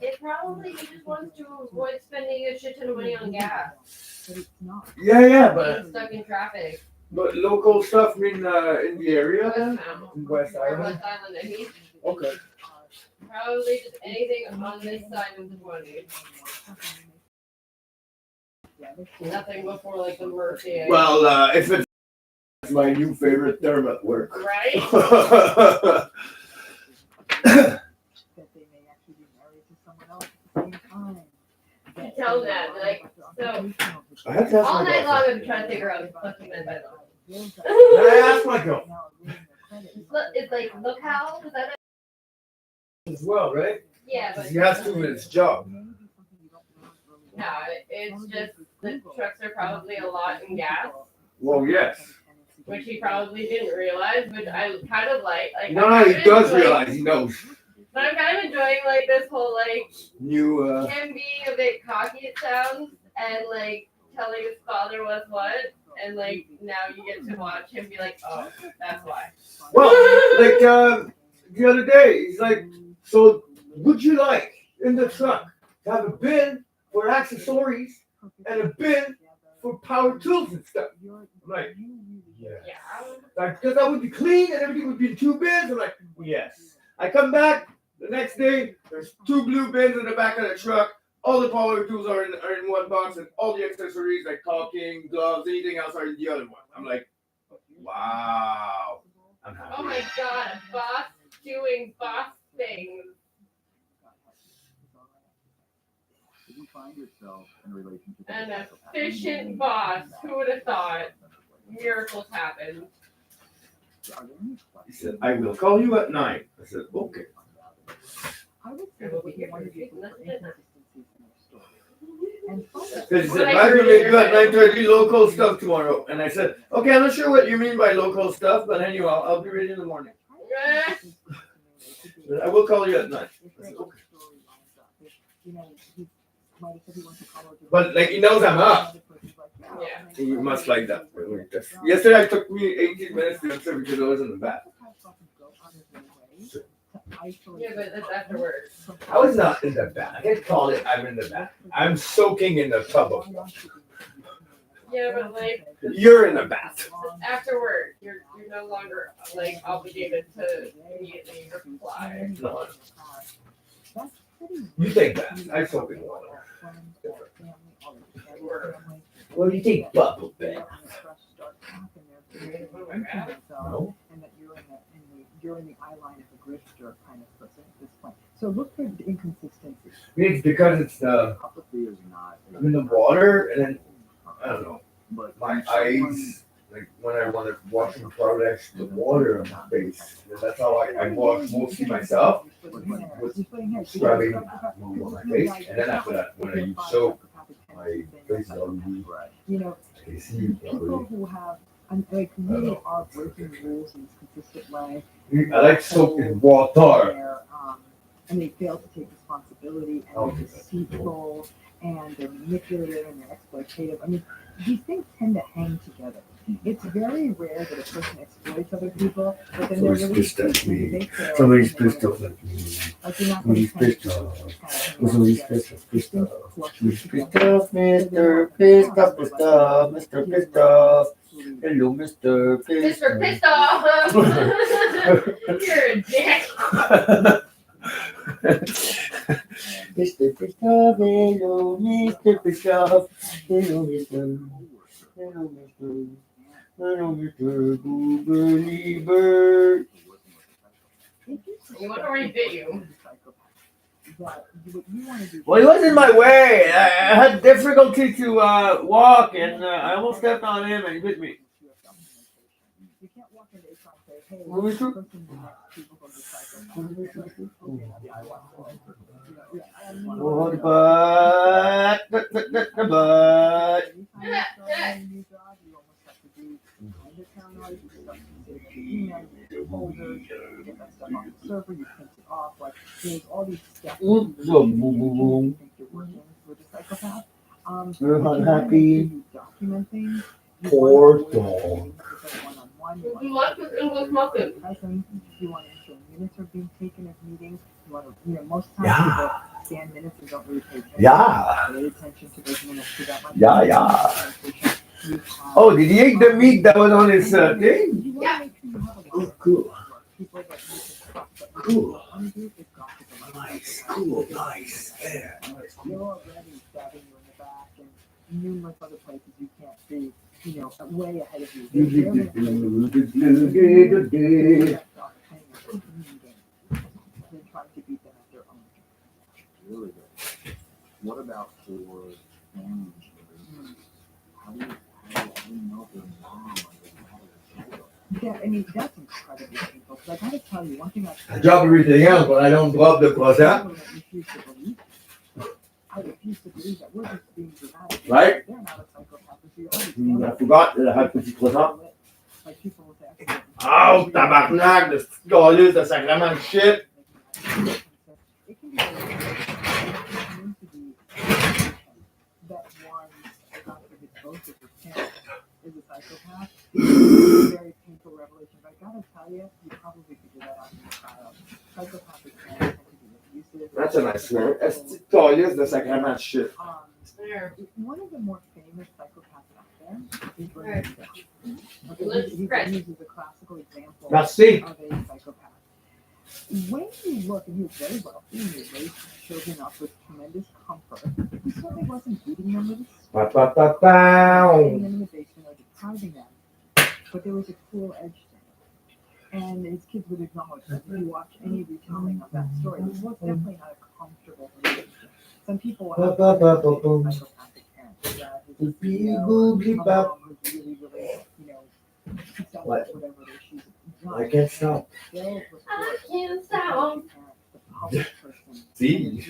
It probably he just wants to avoid spending a shit ton of money on gas. But it's not. Yeah, Being stuck in traffic. but local stuff mean in the area then? Westbound. In West Or Island? West Island, I mean. Okay. Probably just anything on this side of the 20. Nothing before like the Murphy. Well, if it's my new favorite term at work. Right? That they may actually be married to someone else at the same time. You tell them that, like, so I have to ask all my night long girlfriend. I've been trying to figure out what fucking meant by that. I asked my girlfriend It's like locale, is that it? as well, right? Yeah, but He has to with his job. no, it's just the trucks are probably a lot in gas, Well, yes. which he probably didn't realize, which I kind of like. No, I'm he kind of does enjoying- realize. He knows. But I'm kind of enjoying like this whole like New, him being a bit cocky it sounds, and like telling his father was what, and like now you get to watch him be like, oh, that's why. well, like, the other day, he's like, so would you like in the truck to have a bin for accessories and a bin for power tools and stuff? I'm like, yeah. Yeah. Like, because that would be clean and everything would be in two bins. I'm like, yes. I come back the next day, there's two blue bins in the back of the truck. All the power tools are in one box, and all the accessories like caulking, gloves, anything else are in the other one. I'm like, wow. I'm happy. Oh my god, a boss doing boss things. If you find yourself in a relationship, An efficient boss. Who would have thought? Miracles happen. He said, I will call you at 9. I said, okay. I would say that we wanted to look for inconsistencies in our story. And find out- He said, I'm going to be at 9:30 local stuff tomorrow. And I said, okay, I'm not sure what you mean by local stuff, but anyway, I'll be ready in the morning. But I will call you at 9. I said, okay. But like he knows I'm up. Yeah. He must like that. Yesterday it took me 18 minutes to answer because I was in the bath. Yeah, but that's afterwards. I was not in the bath. I can't call it I'm in the bath. I'm soaking in the tub of water. Yeah, but like You're in the bath. afterward, you're no longer like obligated to immediately reply. No. You take baths. I soak in water. Well, you take bubble bath. No. And that you're in the eye line of a grifter kind of person at this point. So look for the inconsistencies. It's because it's Apathy is not. I'm in the water and then I don't know. But My eyes, like when I want to wash my products, the water on my face. And that's how I wash mostly myself. Scrubbing on my face, and then after that, when I use soap, my face is already tasty. People who have like really are breaking rules in this consistent way. I like soap in water. They're, and they fail to take responsibility, and they're deceitful, and they're manipulative, and they're exploitative. I mean, these things tend to hang together. It's very rare that a person exploits other people, but then they're Somebody's really pissed at sweet and me. they fail. Somebody's pissed off at me. Like you're not Somebody's gonna pissed kind of off. hang out Somebody's together. pissed off. Things Mr. fluctuate Pissed off, Mr. Pissed off, pissed off, Mr. Pissed off. Hello, Mr. Pissed Mr. Pissed off. You're a dick. Mr. Christoph, hello, Mr. Christoph. Hello, Mr. Hello, Mr. Hello, Mr. Googly Bird. He would already bit you. What you want to do? Well, he was in my way. I had difficulty to walk, and I almost stepped on him, and he bit me. You can't walk into HR and say, hey, What was the it? person who next people go to psychopath. Oh, the butt, the butt. Anytime you start a new job, you almost have to do kind of paranoid. You start considering emails, you get folders, you get that stuff off the server, you print it off. Like, there's all these steps that you really think you're working with a psychopath. You're if you unhappy. you document things. Poor dog. You like this English muffin? You want to ensure minutes are being taken of meetings. You want to, most times Yeah. people scan minutes and don't really pay attention. Yeah. Pay attention to those minutes to that much. Yeah, yeah. Oh, did he eat the meat that was on his thing? Yeah. Oh, cool. People that you can trust, but Cool. nice, cool, nice. They're already stabbing you in the back and numerous other places you can't see, way ahead of you. They're trying to beat them at their own. Really good. What about for family members? How do you know their mom or their dad? Yeah, I mean, that's incredibly painful. Because I gotta tell you, one thing I drop everything else, but I don't drop the closet. I refuse to believe that. We're just being dramatic. Right? They're not a psychopath. If you I forgot that I had to put the closet. like people will say, Oh, tabarnak, the scollus, the sacrament shit. it can be very meant to be that one after his both of his parents is a psychopath. It's a very painful revelation. But I gotta tell you, you probably figure that out in your child. Psychopathic parents tend to be abusive. That's a nice word. It's scollus, the sacrament shit. There. One of the more famous psychopaths out there is Right. Bernard He uses a classical example Merci. of a psychopath. When you look, and he was very wealthy, and he raised his children up with tremendous comfort, he certainly wasn't beating them with a stick, Pa, pa, pa, pow. putting them in the basement or depriving them. But there was a cruel edge to it. And his kids would acknowledge that if you watch any retelling of that story, this was definitely not a comfortable relationship. Some people have psychopathic parents. That is, a mom who's really, What? whatever their shoes. I can't stop. I can't stop. See?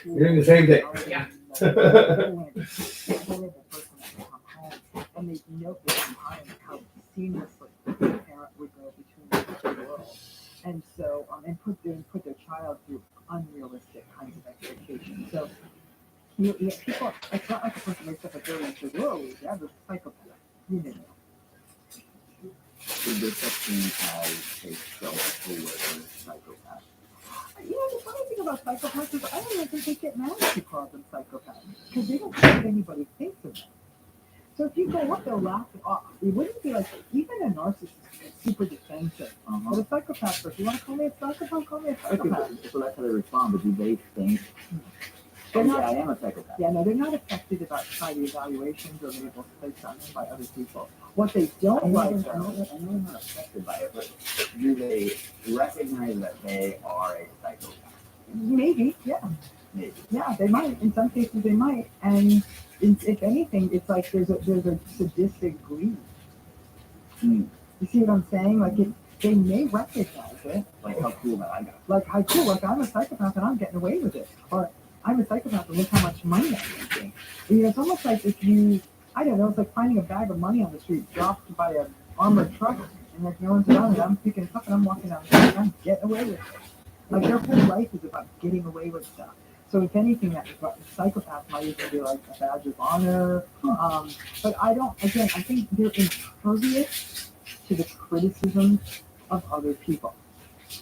You're doing the same thing. Yeah. Horrible person that will come home, and they note this behind how seamlessly the parent would go between the two worlds, and so and put their child through unrealistic kinds of expectations. So people, it's not like a person wakes up at 30 and says, "Whoa, yeah, the psychopath." Is there such thing as a self-aware psychopath? The funny thing about psychopaths is I don't even think they get mad if you call them psychopaths because they don't care what anybody thinks of them. So if you go up, they'll laugh it off. It wouldn't be like even a narcissist is super defensive. But a psychopath, if you want to call me a psychopath, call me a psychopath. So that's how they respond, but do they think, They're not, I am a psychopath? yeah, no, they're not affected by the evaluations or labels placed on them by other people. What they don't like, I know they're not affected by it, but do they recognize that they are a psychopath? maybe, yeah. Maybe. Yeah, they might. In some cases, they might. And if anything, it's like there's a sadistic greed. Mm. You see what I'm saying? Like they may recognize it. Like how cool that I got. Like how cool. Like I'm a psychopath and I'm getting away with it. Or I'm a psychopath and look how much money I'm making. It's almost like if you, I don't know, it's like finding a bag of money on the street dropped by an armored truck, and like no one's around, and I'm picking it up and I'm walking down the street and I'm getting away with it. Like their whole life is about getting away with stuff. So if anything, that psychopath might even be like a badge of honor. But I think they're impervious to the criticism of other people.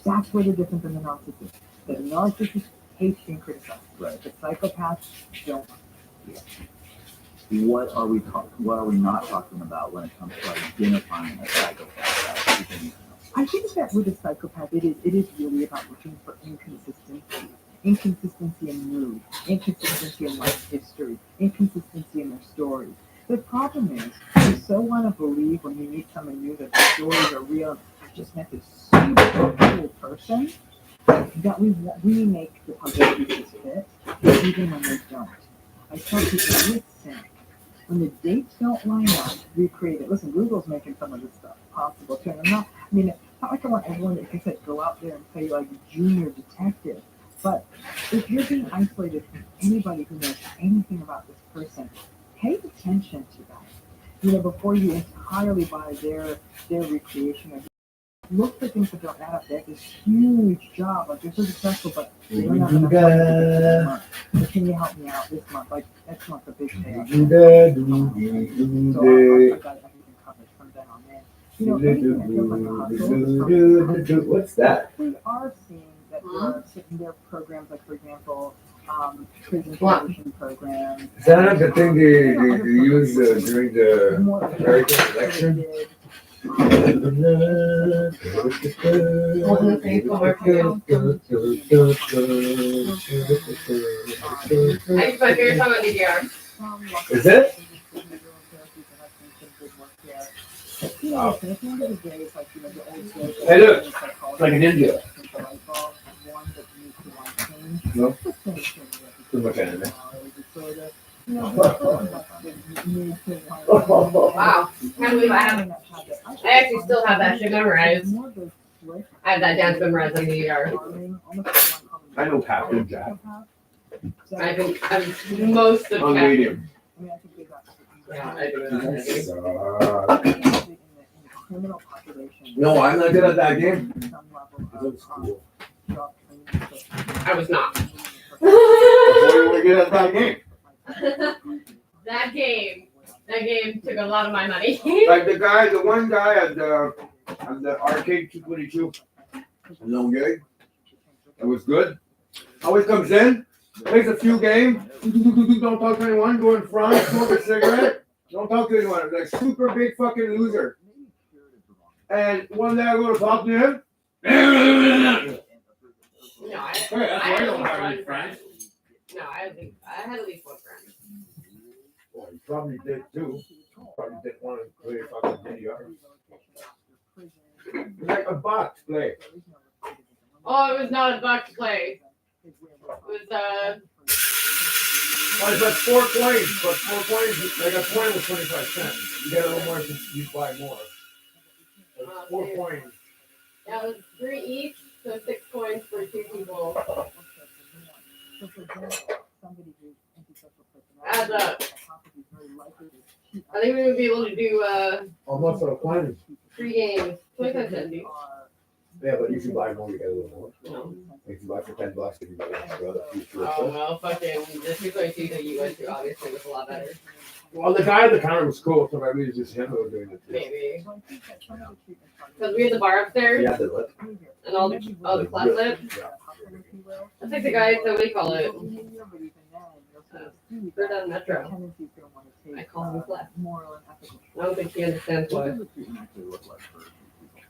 That's where they're different than the narcissist. The narcissist hates being criticized. Right. The psychopaths don't. What are we not talking about when it comes to identifying a psychopath? I think that with a psychopath, it is really about looking for inconsistency inconsistency in mood, inconsistency in life history, inconsistency in their stories. The problem is, we so want to believe when we meet someone new that the stories are real. I just met this super cool person that we make the puzzle pieces fit, even when they don't. I tell people, listen, when the dates don't line up, recreate it. Listen, Google's making some of this stuff possible too. And I mean, it's not like I want everyone to, like I said, go out there and play like junior detective. But if you're being isolated from anybody who knows anything about this person, pay attention to that. You know, before you entirely buy their recreation of, look for things that don't add up. They have this huge job, like they're so successful, but they don't have enough money to get this month. So can you help me out this month? Like next month, a big payout. So I've got everything covered from then on in. You know, anything that feels like a hustle. What's that? We are seeing that there are certain programs, like for example, presentation programs. Is that the thing they use during the American election? Is it? Wow. Hey, look, it's like in India. No? Too much anime. Wow. Can't believe I actually still have that shit memorized. I have that dance memorized on the ER. I know Captain Jack. I think most of On Captain. medium. Yeah, I do. No, I'm not good at that game. It looks cool. I was not. Before you were good at that game. That game took a lot of my money. Like the one guy at the arcade 222. No gig. It was good. Always comes in, plays a few games. Don't talk to anyone. Go in front, smoke a cigarette. Don't talk to anyone. Like super big fucking loser. And one day I go to talk to him. No, I Hey, that's why I don't have any friends. No, I had at least one friend. Well, you probably did too. Probably didn't want to play fucking video. Like a box play. Oh, it was not a box play. It was Oh, it's like 4 coins, but 4 coins, like a coin was 25 cents. You get a little more, you buy more. It's 4 coins. Yeah, it was 3 each, so 6 coins for 2 people. Adds up. I think we would be able to do Almost for a coin. 3 games, 25 cents each. Yeah, but if you buy more, you get a little more. No. If you buy for $10, then you get extra. Oh well, fucking the 2.2 that you went to obviously was a lot better. Well, the guy at the counter was cool, so maybe it's just him who was doing it. Maybe. Because we had the bar upstairs Yeah, the lip. and all the class lit. That's like the guy, so what do you call it? Third on Metro. I call him Flex. I don't think he understands why.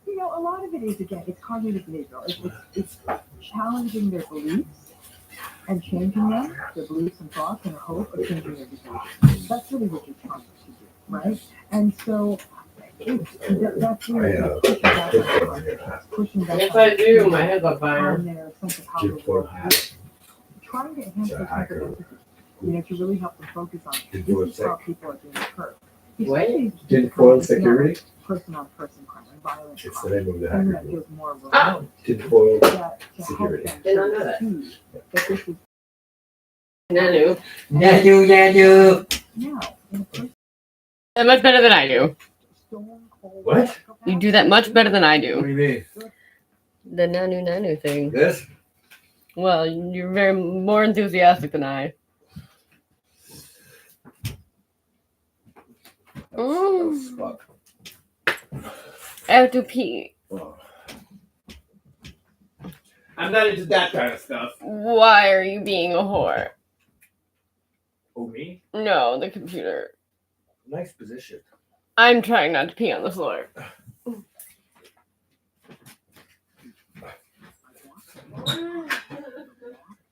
You know, a lot of it is, again, it's cognitive behavioral. It's challenging their beliefs and changing them, their beliefs and thoughts, and hope of changing their behavior. That's really what you're trying to do, right? And so that's really pushing back. Yes, I do. My head's on fire. On their sense of how they work. Trying to enhance their sense of empathy. You know, to really help them focus on this is how people are being hurt. What? Tinfoil security? Person-on-person crime and violence. It's the name of the Something hacker. that feels more remote. Tinfoil To help security. them Did not know that. see that this is Nanu. now in a person That much better than I do. stone cold. What? You do that much better than I What do. do you mean? The Nanu thing. This? Well, you're very more enthusiastic than I. That was fuck. I have to pee. Oh. I'm not into that kind of stuff. Why are you being a whore? Oh, me? No, the computer. Nice position. I'm trying not to pee on the floor.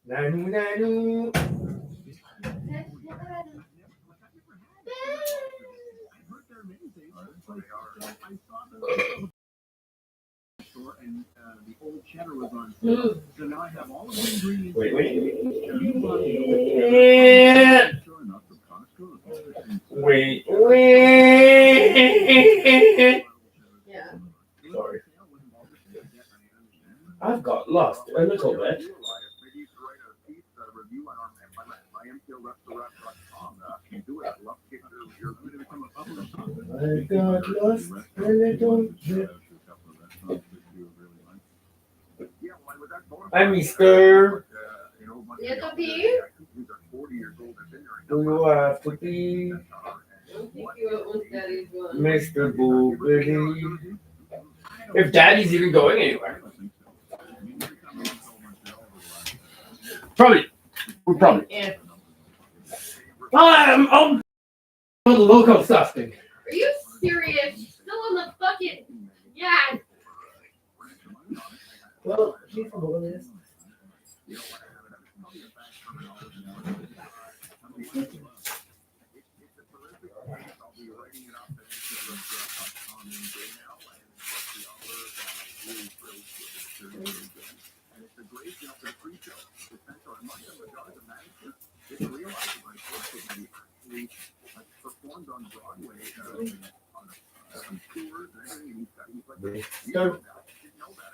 Nanu. And the old cheddar was on sale. So now I have all of the ingredients. Wait. Sure enough, from Costco. Wait. Yeah. Sorry. I've got lost a little bit. I got lost a little bit. Hi, mister. You have to pee? Do you have to pee? I don't think you want Daddy's one. Mr. Boobity. If Daddy's even going anywhere. Probably. We're probably. Yeah. I'm the local stuff thing. Are you serious? Still in the fucking. Yeah. Well, she's from over this.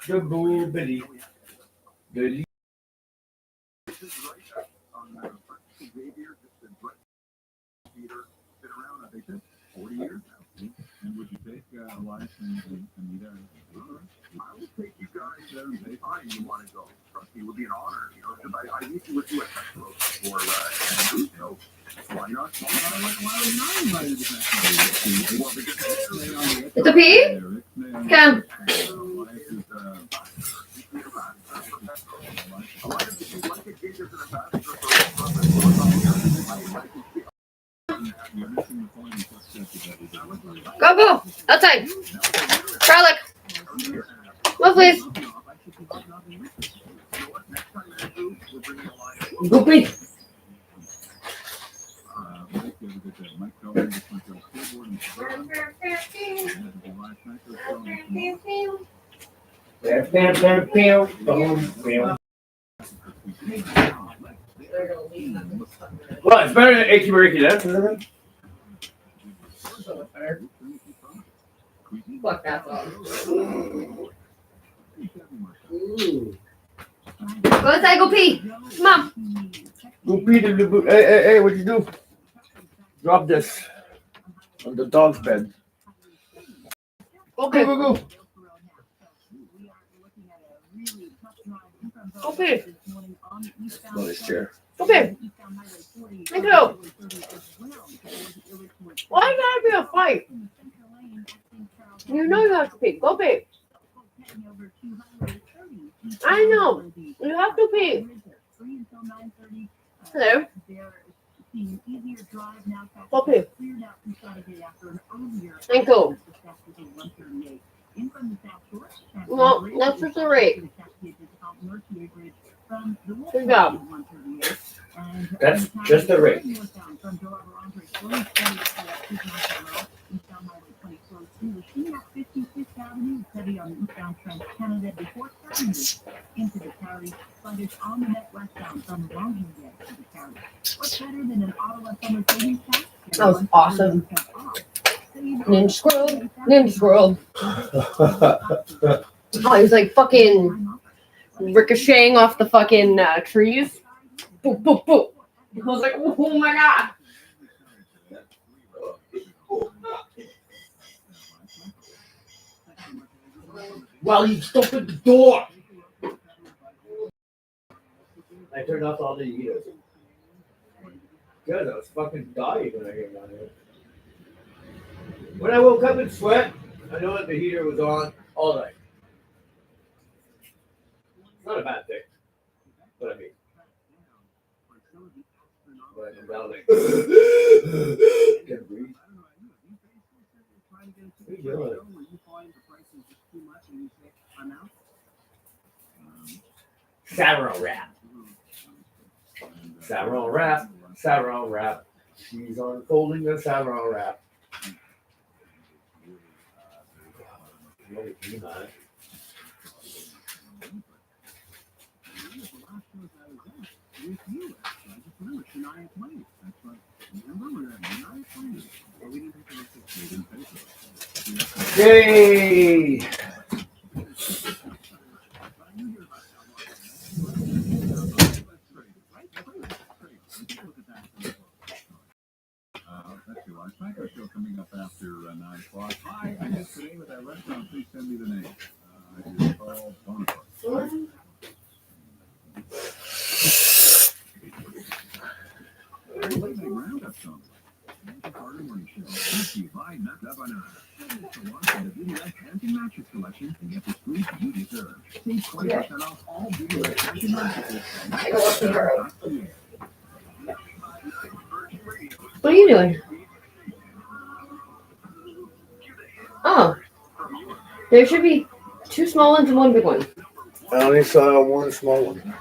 The boobity. The Would you take Elias and Anita? I will take you guys anytime you want to go. Trust me, it would be an honor. You know, because I used to do a festival for Andrew, so why not? Why was I invited to that? It's a pee? Come. Go. Outside. Frolic. Move, please. Go pee. Well, it's better than Achy Breaky, that's isn't it? Fuck that dog. Go inside, go pee. Come on. Go pee to the boot. Hey, what'd you do? Drop this on the dog's bed. Okay. Go. Okay. Go this chair. Okay. Thank you. Why gotta be a fight? You know you have to pee. Go pee. I know. You have to pee. Hello. Go pee. Thank you. Well, that's just the rate. Good job. That's just the rate. That was awesome. Ninja squirrel. Oh, he was like fucking ricocheting off the fucking trees. Boop, boop, boop. I was like, oh my god. Well, you opened the door. I turned off all the heaters. Good, I was fucking dying when I came down here. When I woke up in sweat, I know that the heater was on all night. It's not a bad thing. But I mean, when I come down like, can't breathe. What are you yelling at? Sarah rap. Saron wrap. Saron wrap. She's unfolding the Saron wrap. Yay! That's your lunch taco show coming up after 9 o'clock. Hi, I just today with that restaurant. Please send me the name. It's called Bonaparte. Late night roundup song. Harder morning show. Thank you. Bye. Not that banana. To launch the Video Pants and Mattress collection and get the squeeze you deserve. Save 20% off all Video Pants and Mattresses. What are you doing? Oh, there should be 2 small ones and 1 big one. I only saw 1 small one.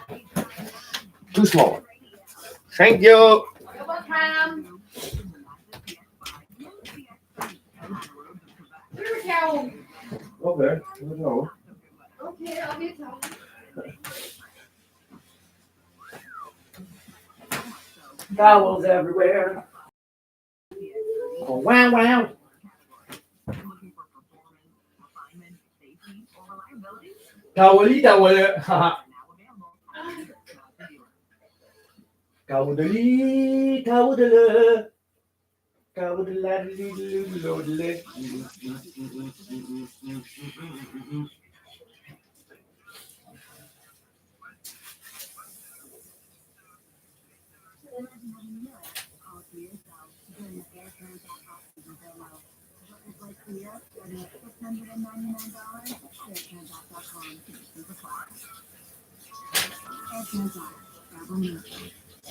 2 small ones. Thank you. You're welcome. Here's a towel. Okay. No. Okay, I'll get a towel. Towels everywhere. Oh, wow, wow. Towel, towel. Cowdly, cowdly.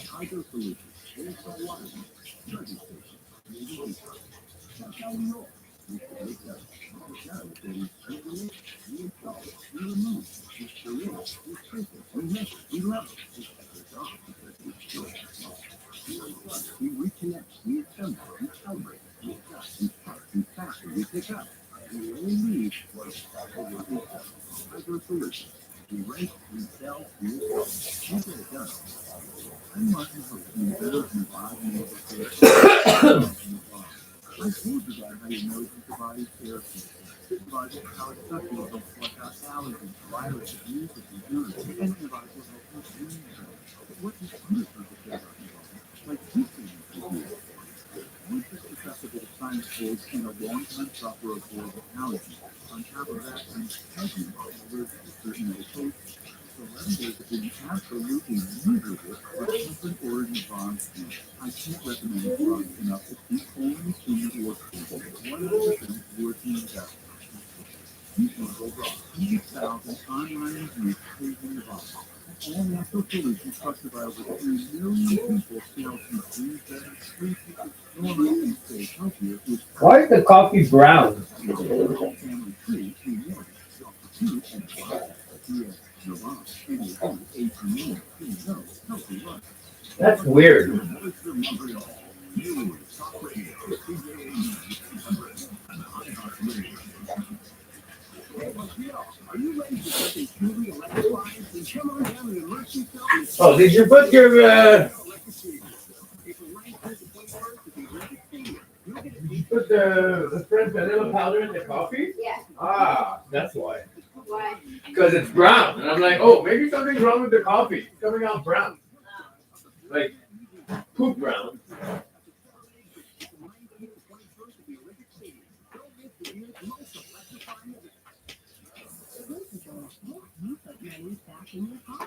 Hydro Solutions. There's the water. Charging station. That's how we roll. We take that. We install. We remove. We create. We trace it. We measure. We level. We set it off. We unplug. We reconnect. We assemble. We calibrate. We adjust. We park. We factor. We pick up. We only need what is Hydro Solutions. We rent. We sell. We install. We get it done. I'm Martin Hook. You better than 5 minutes of care. I told you about how your nose is the body's care. Supervisor, how it's such will help flush out allergens, viruses, mucus, and germs. And antibiotics will help you clean yourself. But what does other people care about you? Like you can do. We're just susceptible to sinus colds and a long-time sufferer of horrible allergies. On top of that, I'm pregnant and allergic to certain medications. So 11 days of being absolutely miserable with different origin bonds. I can't recommend it strongly enough. It's the only thing that works for me. 100% working best. You can go wrong. 8,000 online reviews praising the body. All natural solutions trusted by over 3 million people sales from green better, free people, normally and stay healthier with Why is the coffee brown? family free, rewarding, self-food, and yeah. That's weird. Oh, did you put your put the French vanilla powder in the coffee? Yeah. Ah, that's why. Why? Because it's brown. And I'm like, oh, maybe something's wrong with the coffee. It's coming out brown. Like poop brown.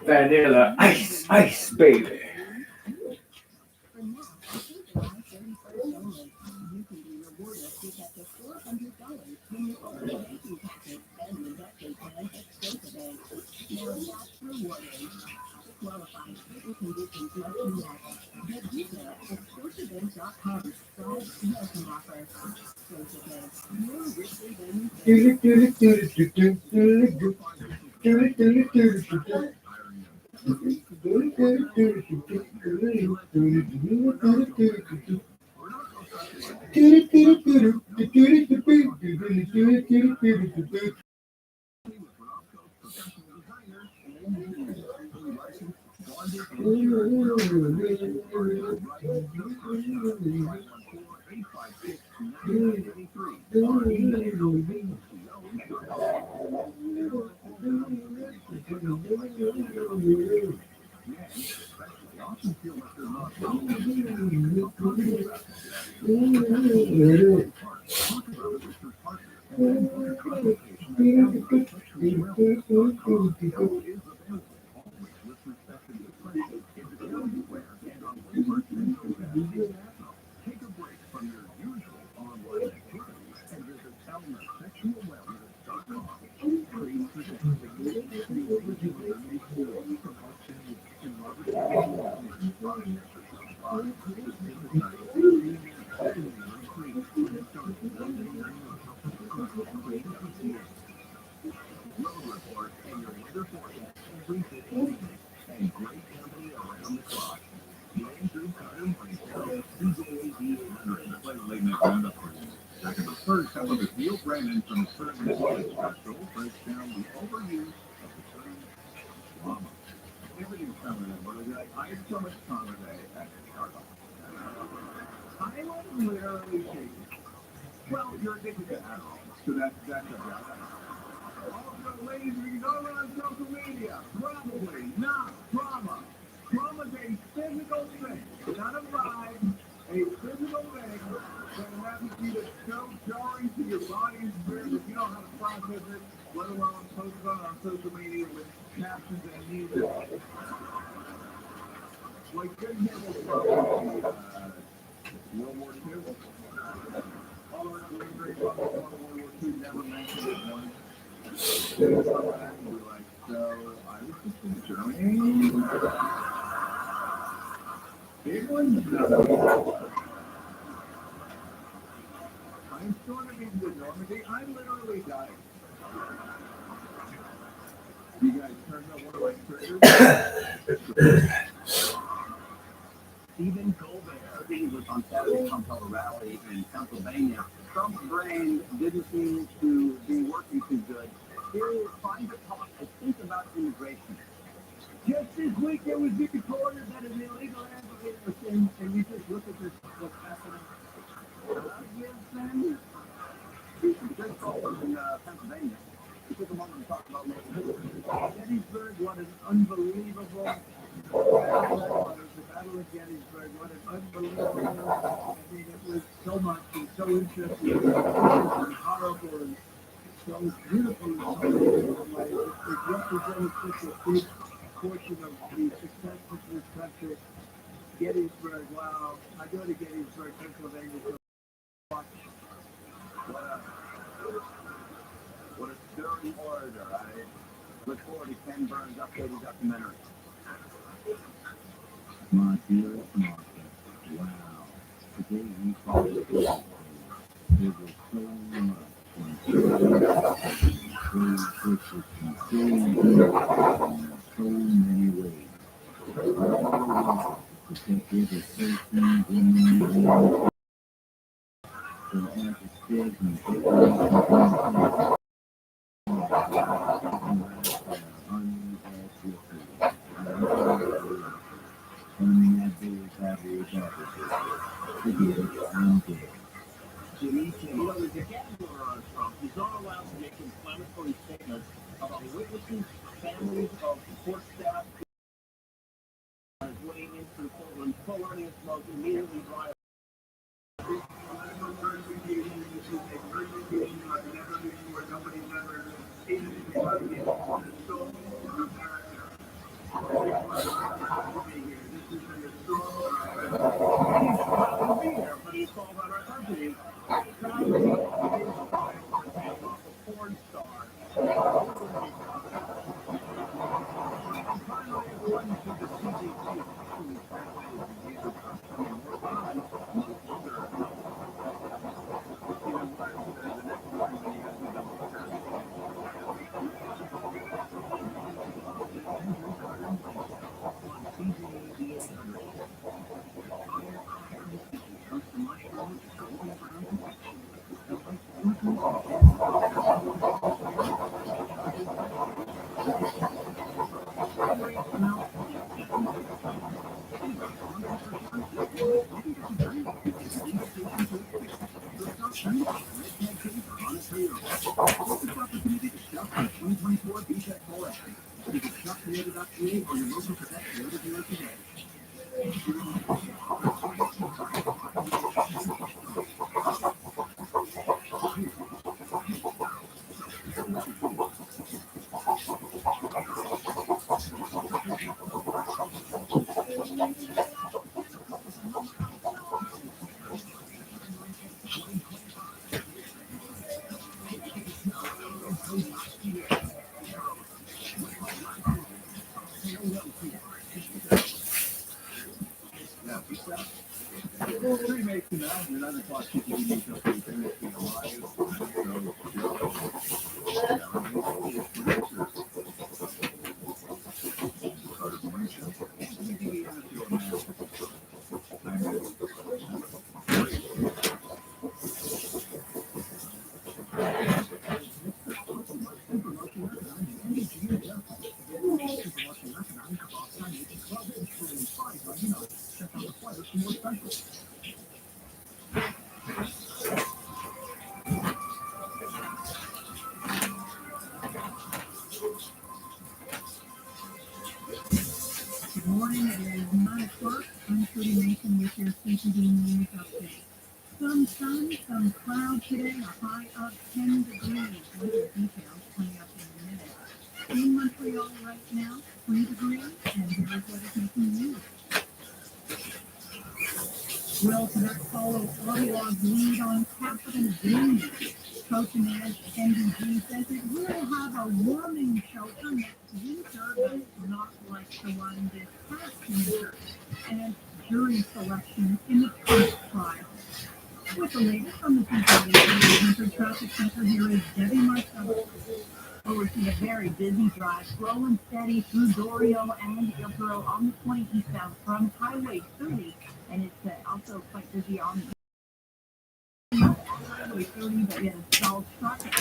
Vanilla ice, baby. Take a break from your usual online activities and visit TheYSeeMeRollin.com. Please present the original remedy serum promotion in Road report and your weather forecast every 15 minutes and great company around the clock. Blame through Carter Retail, CJAD 800. Play the late night roundup for you. Second to third, how about this Neil Brennan from the Certain Special breaks down the overuse of the term trauma. Everything's coming in. What is it? I have so much trauma today at Starbucks. I was literally shaking. Well, you're addicted to Adderall, so that's a job. Also, ladies, if you go around social media, probably not trauma. Trauma's a physical thing, not a vibe, a physical thing that happens to you that's so jarring to your body's spirit that you don't know how to process it, let alone post it on social media with captions and music. Like, good example from World War II. All around the country, World War II never mentioned it once. We're like, so I was just in Germany. It was I'm sort of into Normandy. I literally died. You guys turned up one of my triggers? Stephen Colbert, he was on Saturday Trump held a rally in Pennsylvania. Trump's brain didn't seem to be working too good. Here he was trying to talk, I think, about immigration. Just this week it was reported that an illegal immigrant was in, and you just look at this, what's happening. Just called in Pennsylvania. He took a moment to talk about Gettysburg, what an unbelievable battle. The Battle of Gettysburg, what an unbelievable. I mean, it was so much and so interesting and horrible and so beautiful in so many different ways. It represented such a big portion of the success of this country. Gettysburg, wow. I go to Gettysburg, Pennsylvania to watch. What a stirring orator. I look forward to Ken Burns' updated documentary. My dear Martha, wow. Today we called it. There was so much and so perfect and so good in so many ways. Because there's a person in the understood and He's not allowed to make inflammatory statements about witnesses, families of support staff weighing into the courtroom, co-learning smoke immediately via. But it's all about our country. Porn star. Good morning, it is 9 o'clock. I'm Trudy Mason with your CTV News Update. Some sun, some cloud today, a high of 10 degrees. Weather details coming up in a minute. In Montreal right now, 3 degrees, and here's what is making news. Will Quebec follow Ottawa's lead on capital gains? Coach and NBG says it will have a warming shelter next winter, but not like the one this past winter. And jury selection in the Trump trial. With the latest from the THEY Traffic Center, here is Debbie Marcel. Over to a very busy drive, slow and steady through Dorio and Hillsborough on the 20 eastbound from Highway 30, and it's also quite busy on Highway 30, but we have stalled traffic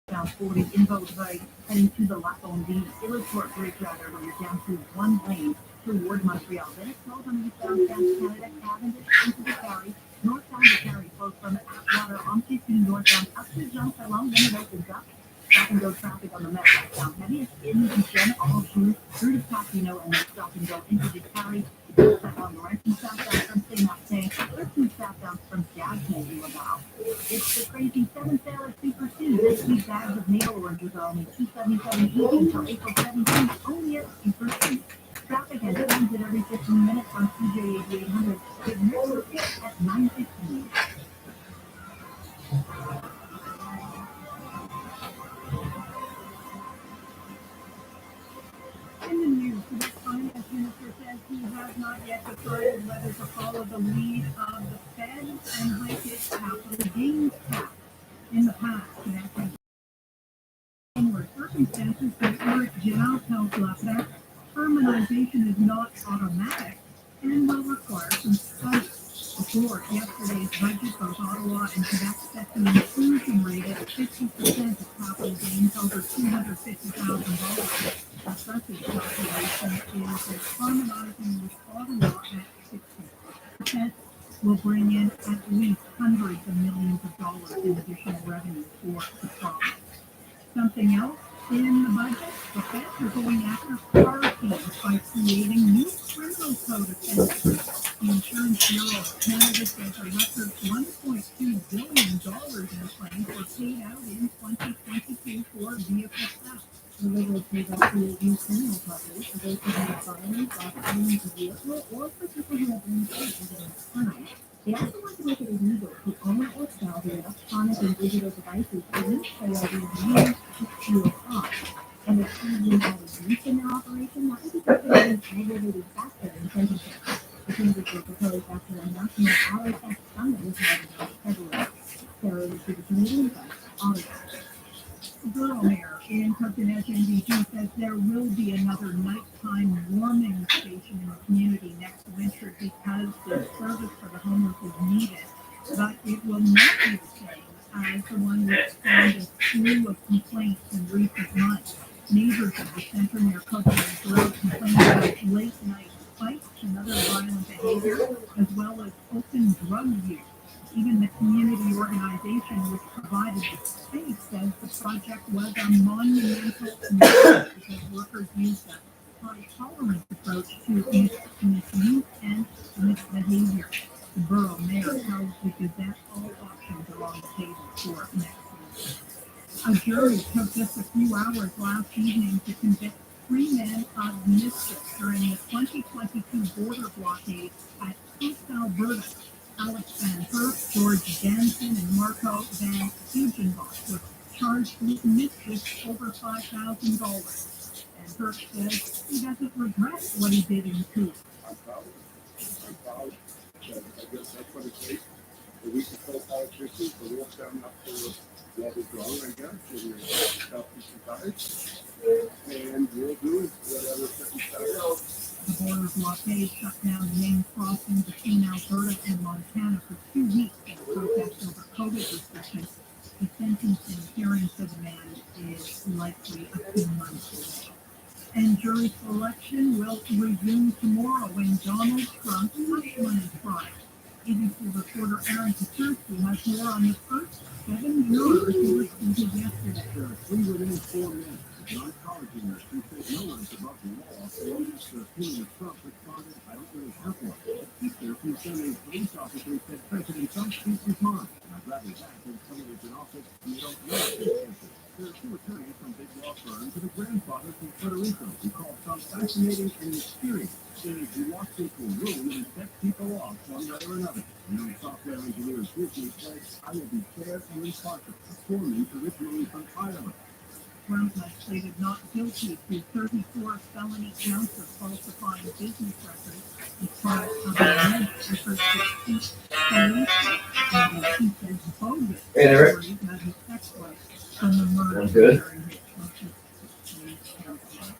down 40 in both ways, heading to the Lafontaine Airport Bridge, rather, where you're down to one lane toward Montreal. Then it slows on the eastbound Canada, Cavendish into the Carry, northbound the Carry flows from Atwater on 15 northbound up to Jean-Talon, then it opens up. Stop and go traffic on the Met southbound heaviest in the Gen all through to Papineau, and then stop and go into the Carry. On the right from southbound from Saint-Martin, or two southbound from Jasmine to Laval. It's the crazy 7 Sailor Super 2. This week's bags of nail oranges are only $2.77 each until April 17th, only at Super 2. Traffic has changed at every 15 minutes on CJ 8800. Get more at 9:15. In the news, the finance minister says he has not yet decided whether to follow the lead of the Fed and hike its capital gains tax. In the past, connected similar circumstances, but Eric Giroux tells Lafayette, harmonization is not automatic and will require some study. Before yesterday's budget, both Ottawa and Quebec set the inclusion rate at 50% of capital gains over $250,000. The Assessment calculation is that harmonizing with Ottawa at 60% will bring in at least hundreds of millions of dollars in additional revenue for the province. Something else in the budget, the Feds are going after car thieves by creating new criminal code offenses. The Insurance Bureau of Canada says a record $1.2 billion in claims were paid out in 2022 for vehicle theft. The Liberals made up create new criminal coverage for those who have violence off owning a vehicle or for people who have been evidence crime. They also want to make it illegal to own or sell the electronic and digital devices used by others used to steal cars. And if someone had a use in their operation, that would be considered an aggravated factor in sentencing. The changes were proposed after a national auto theft summit was held in February. Sarah to the Canadian Press, Ottawa. Borough Mayor in Coconut NBG says there will be another nighttime warming station in the community next winter because the service for the homeless is needed. But it will not be the same as the one which spawned a slew of complaints in recent months. Neighbors of the center near Coconut Grove complained about late-night fights and other violent behavior, as well as open drug use. Even the community organization which provided the space says the project was a monumental mistake because workers used a high-tolerance approach to misuse and misbehavior. The borough mayor tells the Gazette all options are on the table for next week. A jury took just a few hours last evening to convict 3 men of mischief during the 2022 border blockade at Coast, Alberta. Alex Van Herk, George Jansen, and Marco Van Hugenbach were charged with mischief over $5,000. And Herk says he doesn't regret what he did in Coos. I'm proud. I'm proud. I guess that's what it takes. The weak and so politicians, the real stand up for what is wrong, I guess, and your self-sympathize. And we'll do whatever circumstances. The border blockade shut down the main crossing between Alberta and Montana for 2 weeks in protest over COVID restrictions. The sentencing hearing for the man is likely a few months away. And jury selection will resume tomorrow when Donald Trump's hush money trial. ABC reporter Aaron Kaczynski has more on the first 7 jurors who were seated yesterday. There are 3 women, 4 men. Non-college who said no one's above the law. So the opinion of Trump responded, I don't really have one. A teacher from Sunday's police officer said President Trump speaks his mind. I'd rather that than someone who's in office and you don't know the answer. There are 2 attorneys from big law firms and a grandfather from Puerto Rico who called Trump fascinating and mysterious, saying he walks into a room and sets people off one way or another. A young software engineer at Disney says, I will be fair and impartial, a foreman originally from Ireland. Trump has pleaded not guilty to 34 felony counts of falsifying business records as part of an alleged effort to keep police and he says bogus stories about his sex life from the murder during his 2016 campaign.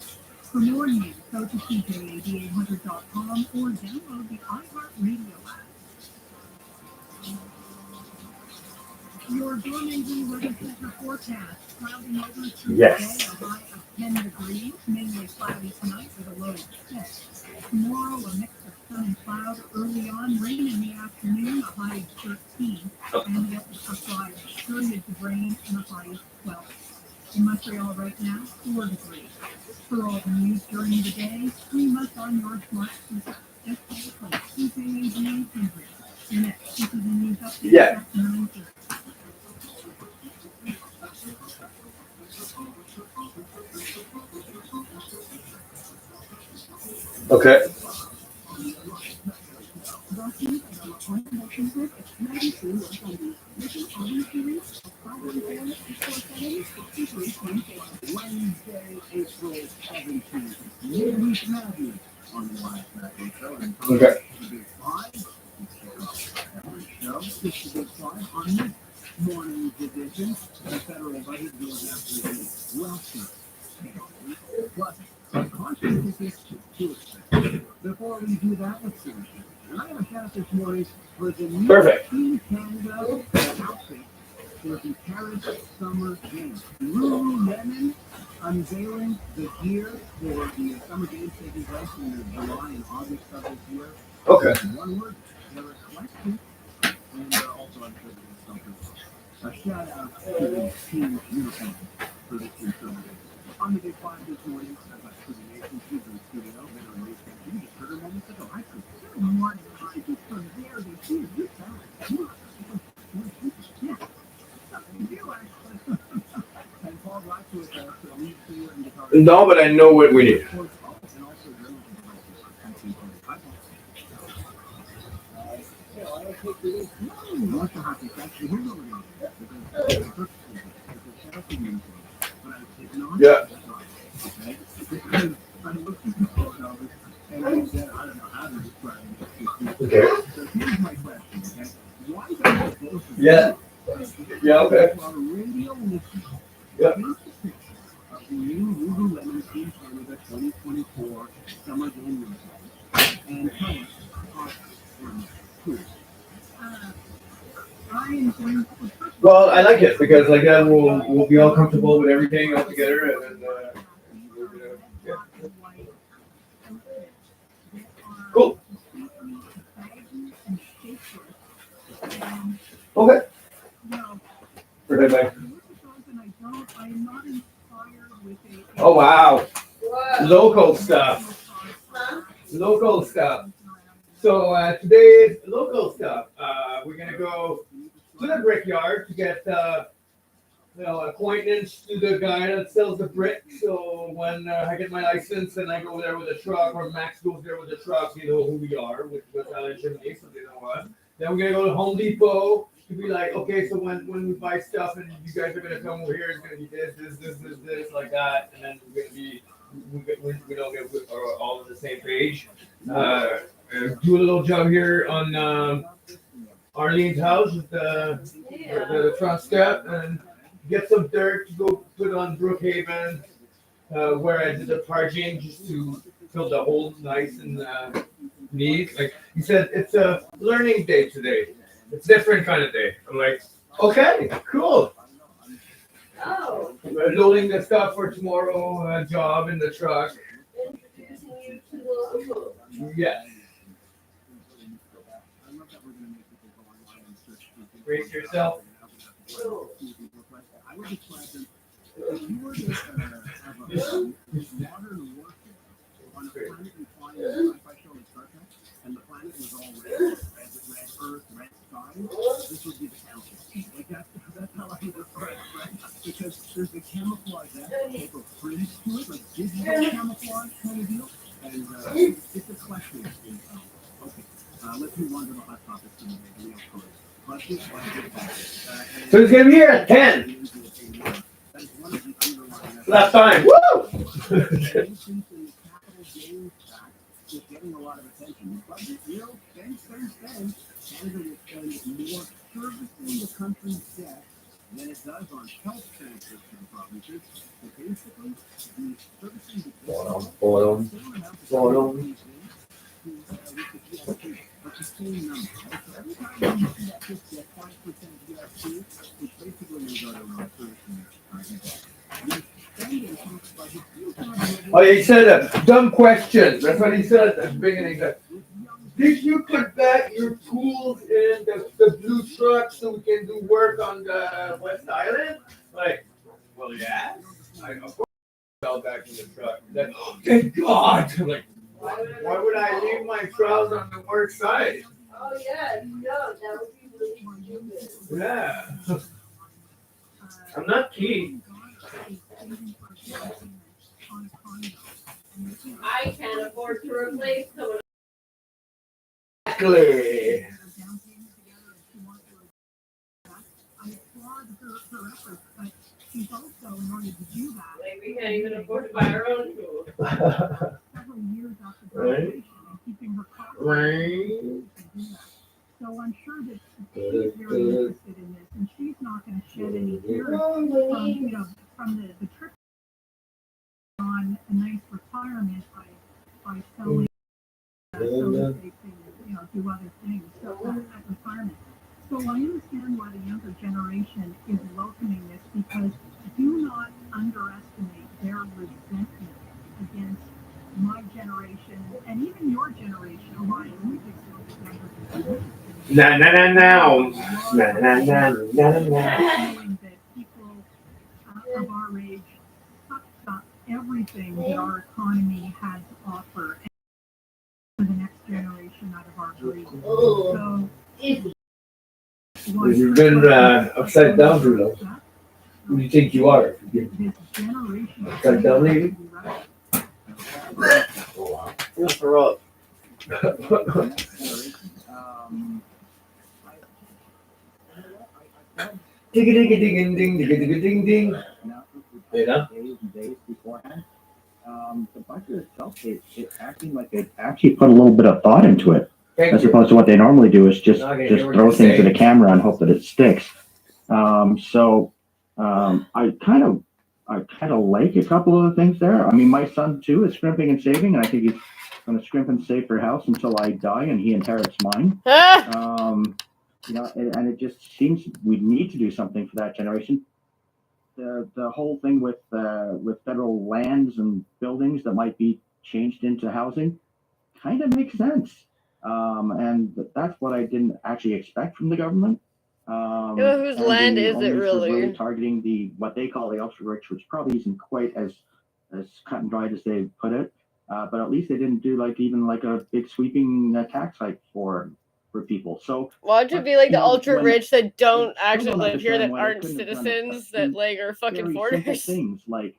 For more news, go to TJAD800.com or download the iHeartRadio app. Your gourmet weather center forecast. Cloudy over through the day, a high of 10 degrees, mainly cloudy tonight with a low of 6. Tomorrow, a mix of sun and cloud early on, rain in the afternoon, a high of 13, and yet a Friday, periods of rain and a high of 12. In Montreal right now, 4 degrees. For all the news during the day, stream us on your smart speaker. Just from TJAD 800. Next, this is a news update at 9:30. Okay. Wednesday, April 17th. Midweek Madness on the Live Macro Show. And Okay. the Big Five. We kick off every show. It's the Big Five on this morning's edition. The federal budget goes after the welfare. Plus, consciousness to expect. Before we do that, let's see. And I have a shout this morning for the new Team Canada outfit for the Paris Summer Games. Lululemon unveiling the gear for the Summer Games taking place in July and August of this year. Okay. One word, they're eclectic. And also, I'm sure there's something. A shout out to the team uniform for this year's Summer Games. On the Big Five this morning, as I put the nation, she's in the studio, better than you just heard her moments ago. I could so much time from there to here. You sound like you. Yeah. Something to do, actually. And Paul Blackwood, the lead singer and guitarist. No, but I know what we need. And also, relevant devices. I don't take this. No, not the hockey. Actually, here's what we're going to do. Because it's a healthy uniform. Yeah. Okay. I'm looking at the photo, and I said, I don't know how to describe it. Okay. So here's my question, okay? Why don't you both of you? Yeah, okay. While radio listeners, Yeah. here's the picture of the new Lululemon Team Canada 2024 Summer Game Uniform. And tell us, cool. Well, I like it because like that we'll be all comfortable with everything all together, and then we're gonna, yeah. Cool. Okay. Okay, bye. Oh wow, local stuff. Local stuff. So today's local stuff. We're gonna go to the brickyard to get appointments to the guy that sells the brick. So when I get my license and I go there with a truck, or Max goes there with a truck, you know who we are with Allen Chimney, so they know us. Then we're gonna go to Home Depot to be like, okay, so when we buy stuff and you guys are gonna come over here, it's gonna be this, like that, and then we're gonna be we don't get we're all on the same page. Do a little job here on Arlene's house with the front step, and get some dirt to go put on Brookhaven, where I did the parging just to fill the holes nice and neat. Like he said, it's a learning day today. It's a different kind of day. I'm like, okay, cool. Oh. We're loading the stuff for tomorrow job in the truck. Introducing you to the local. Yes. Brace yourself. Oh. I would describe them. If you were to have a modern warfare on a planet you find in a sci-fi show in Star Trek, and the planet was all red Earth, red sky, this would be the council. Like that's how I would describe it, right? Because there's the camouflage aspect of fringe to it, like digital camouflage kind of deal, and it's a collection of things. Okay, let's move on to the hot topics in the real story. So he's gonna be here at 10. Last time. Woo! Getting a lot of attention. But spend. Canada will spend more servicing the country's debt than it does on health transfers to the provinces. So basically, the servicing the but the same number. Right? So every time you see that 50 at 5% of GSP, which basically means around 13. Oh, he said a dumb question. That's what he said at the beginning. Did you put back your tools in the blue truck so we can do work on the West Island? Like, well, yeah. Of course, I fell back in the truck. Then, oh, thank God. I'm like, why would I leave my trowels on the work side? Oh yeah, no, that would be really stupid. Yeah. I'm not keen. I can't afford to replace someone. Exactly. Like we can't even afford to buy our own tools. Right. Right. So I'm sure that she's very interested in this, and she's not going to shed any tears from the trip on a nice retirement by selling so that they can do other things at retirement. So I understand why the younger generation is welcoming this, because do not underestimate their resentment against my generation and even your generation. Ryan, Now. feeling that people of our age sucked up everything that our economy has to offer for the next generation out of our breed. So You've been upside down, Bruno. Who do you think you are? Upside down, lady? You're for up. Ding. Days beforehand. The budget itself, it acting like it actually put a little bit of thought into it, as opposed to what they normally do is just throw things to the camera and hope that it sticks. I kind of like a couple of the things there. I mean, my son too is scrimping and saving, and I think he's going to scrimp and save for a house until I die and he inherits mine. And it just seems we need to do something for that generation. The whole thing with federal lands and buildings that might be changed into housing kind of makes sense. And that's what I didn't actually expect from the government. Whose land is it really? Targeting what they call the ultra rich, which probably isn't quite as cut and dried as they put it. But at least they didn't do even a big sweeping tax hike for people. So why would it be like the ultra rich that don't I actually don't live here, that understand why they aren't couldn't have done citizens, a that are fucking very simple foreigners? things like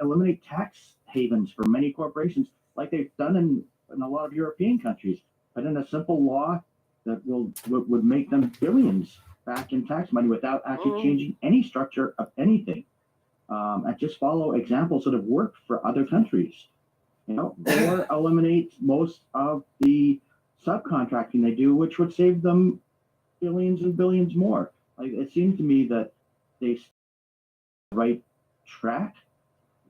eliminate tax havens for many corporations, like they've done in a lot of European countries, but in a simple law that would make them billions back in tax money without actually changing any structure of anything. And just follow examples that have worked for other countries, or eliminate most of the subcontracting they do, which would save them billions and billions more. Like, it seems to me that they the right track.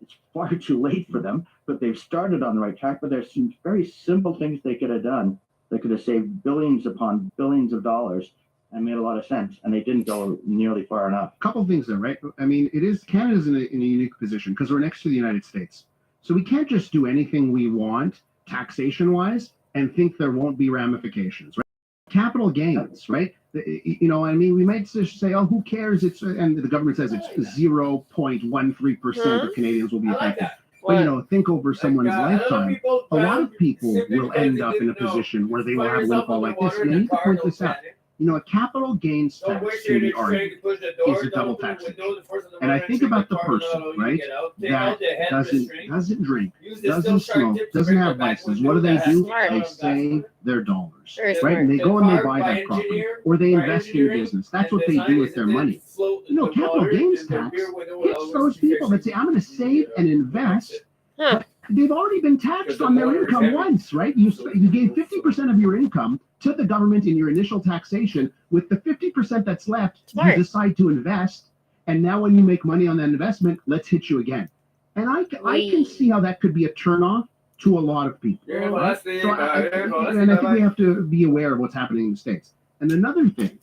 It's far too late for them, but they've started on the right track. But there's some very simple things they could have done that could have saved billions upon billions of dollars and made a lot of sense, and they didn't go nearly far enough. A couple of things, though, right? I mean, Canada's in a unique position because we're next to the United States, so we can't just do anything we want taxation-wise and think there won't be ramifications, right? Capital gains, right? We might just say, oh, who cares? And the government says it's 0.13% of Canadians will be affected. But think over someone's lifetime, a lot of people will end up in a position where they will have a windfall like this. And I need to point this out. A capital gains tax can be argued is a double taxation. And I think about the person, right, that doesn't drink, doesn't smoke, doesn't have vices. What do? They save their dollars, right? And they go and they buy that property, or they invest in business. That's what they do with their money. Capital gains tax hits those people that say, I'm going to save and invest. But they've already been taxed on their income once, right? You gave 50% of your income to the government in your initial taxation. With the 50% that's left, you decide to invest. And now when you make money on that investment, let's hit you again. And I can see how that could be a turnoff to a lot of people. Right? And I think we have to be aware of what's happening in the States. And another thing,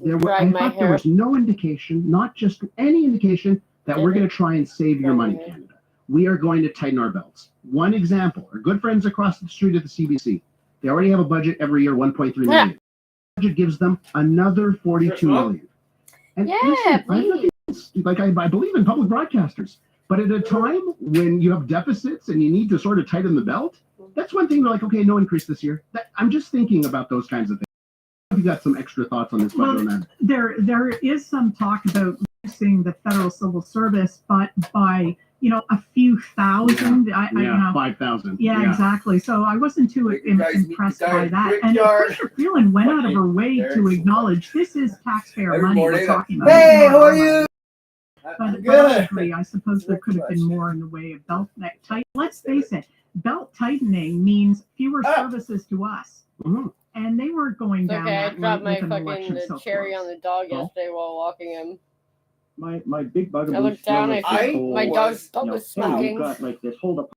there was no indication, not just any indication, that we're going to try and save your money, Canada. We are going to tighten our belts. One example, our good friends across the street at the CBC, they already have a budget every year, 1.3 million. The budget gives them another 42 million. And listen, I believe in public broadcasters, but at a time when you have deficits and you need to sort of tighten the belt, that's one thing. They're like, okay, no increase this year. I'm just thinking about those kinds of things. You got some extra thoughts on this budget? On that? There is some talk about reducing the federal civil service, but by a few thousand. 5,000. Yeah, exactly. So I wasn't too impressed by that. And Christopher Freeland went out of her way to acknowledge this is taxpayer money we're talking about. Hey, how are you? But I agree. I suppose there could have been more in the way of belt tight. Let's face it, belt tightening means fewer services to us. Mm-hmm. And they weren't going down. Okay, I dropped my fucking the cherry on the dog yesterday while walking him. My big bugaboo. I looked down. My dog's stomach was smoking. We've got this hold up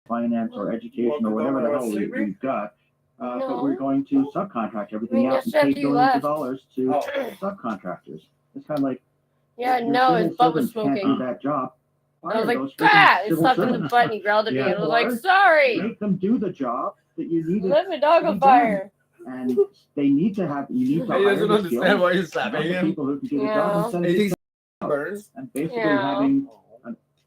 finance or education or whatever the hell we've got, but we're going to subcontract everything out and pay billions of dollars to subcontractors. It's kind of like his butt was smoking. Can't do that job. I was like, it slapped in the butt and he growled at me. I was like, sorry. Make them do the job that you need. Let my dog on fire. And they need to have. You need to hire. He doesn't understand why you're slapping him. People who can do the job and basically having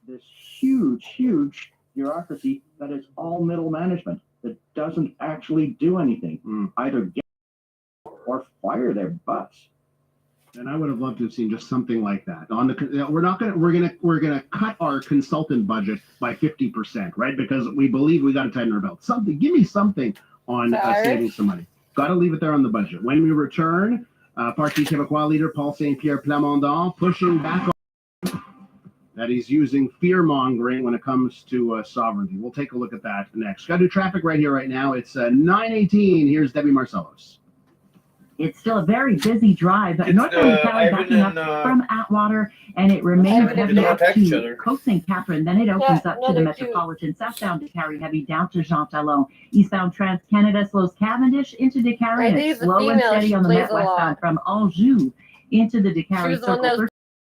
this huge bureaucracy that is all middle management that doesn't actually do anything, either get or fire their butts. And I would have loved to have seen just something like that. We're gonna cut our consultant budget by 50%, right? Because we believe we got to tighten our belt. Give me something on saving some money. Got to leave it there on the budget. When we return, Parti Québécois leader Paul Saint-Pierre Plamondon pushing back on that he's using fear-mongering when it comes to sovereignty. We'll take a look at that next. Got to do traffic right here, right now. It's 9:18. Here's Debbie Marcellos. It's still a very busy drive. It's Northbound Cali Ivan backing up and, from Atwater, and it remains Ivan heavy and up Tex each to other. Côte St. Catherine. Then it opens Yeah, up no, to the they're cute. Metropolitan. Southbound to carry heavy down to Jean Talon. Eastbound Trans-Canada slows Cavendish into I Descaries. think And it's it's a slow and female. steady She on the plays Met a lot. westbound from Anjou into the She Descaries was the one that Circle. was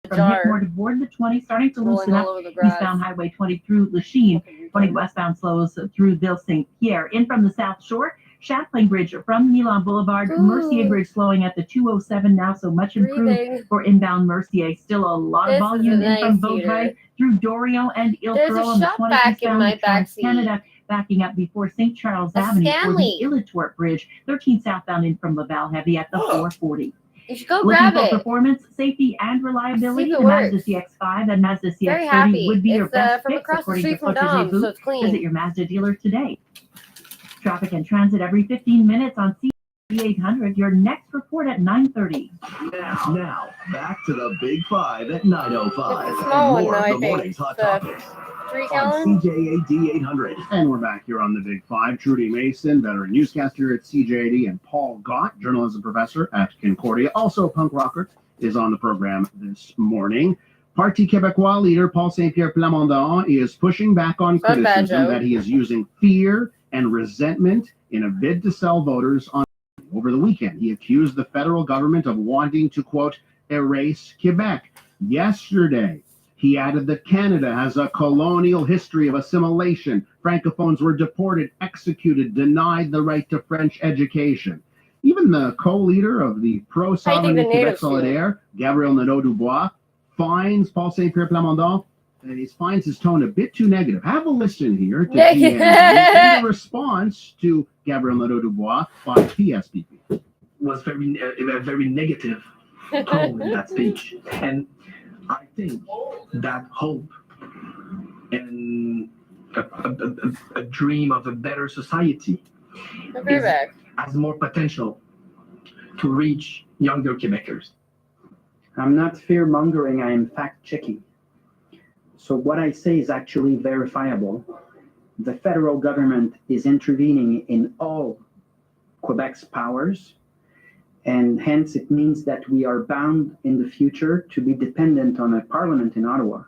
From jar Whitmore toward the 20, starting to rolling loosen all up. over the grass. Eastbound Highway 20 through Lachine. 20 westbound slows through Ville St. Pierre. In from the South Shore, Champlain Bridge from Milan Boulevard. Ooh. Mercier Bridge slowing at the 207 now, so much improved Breathing. for inbound Mercier. Still a lot This of is volume a in from nice Vaudreuil heater. through Dorion and There's Ilfreux a on the shop 20 back in eastbound my to Trans-Canada, backseat. backing up before St. Charles A Avenue for Stanley. the Illitort Bridge. 13 southbound in from Laval heavy at the 440. You should go Looking grab for it. performance, safety, and reliability, See if the it Mazda works. CX-5 and Mazda Very CX-30 happy. would be your It's best from picks, across the according street to from Protégé Dom, so Booth. it's clean. Visit your Mazda dealer today. Traffic and transit every 15 minutes on C800. Your next report at 9:30. Now, back to the Big Five at 9:05. It's a small and one, more though, of I the think. morning's hot It's a topics 3 on gallon. CJAD 800. And we're back here on the Big Five. Trudy Mason, veteran newscaster at CJAD, and Paul Gott, journalism professor at Concordia, also a punk rocker, is on the program this morning. Parti Québécois leader Paul Saint-Pierre Plamondon is pushing back on Not bad, criticism Joe. that he is using fear and resentment in a bid to sell voters on. Over the weekend, he accused the federal government of wanting to, quote, erase Quebec. Yesterday, he added that Canada has a colonial history of assimilation. Francophones were deported, executed, denied the right to French education. Even the co-leader of the pro-sovereignty the Quebec natives feel? Solidaire, Gabriel Nadeau-Dubois, finds Paul Saint-Pierre Plamondon, and he finds his tone a bit too negative. Have a listen here to Negative. and a response to Gabriel Nadeau-Dubois by PSPP. Was very negative tone in that speech, and I think that hope and a dream of a better society I'll be right back. has more potential to reach younger Quebecers. I'm not fear mongering, I am fact checking. So what I say is actually verifiable. The federal government is intervening in all Quebec's powers, and hence it means that we are bound in the future to be dependent on a parliament in Ottawa,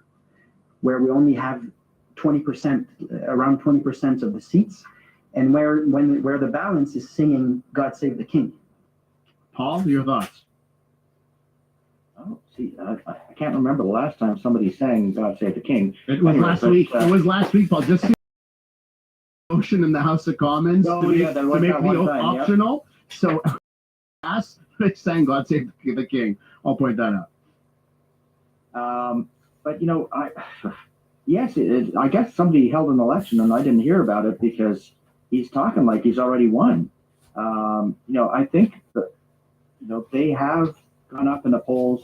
where we only have 20%, around 20% of the seats, and where the balance is singing "God Save the King." Paul, your thoughts? Oh, see, I can't remember the last time somebody sang "God Save the King." It was Anyway, last but, week. It was last week, Paul. Just motion in the House of Commons Oh, to make, yeah, there was to make that the one oath time, yeah. optional. So, ask they sang "God Save the King." I'll point that out. But yes, I guess somebody held an election and I didn't hear about it because he's talking like he's already won. I think that they have gone up in the polls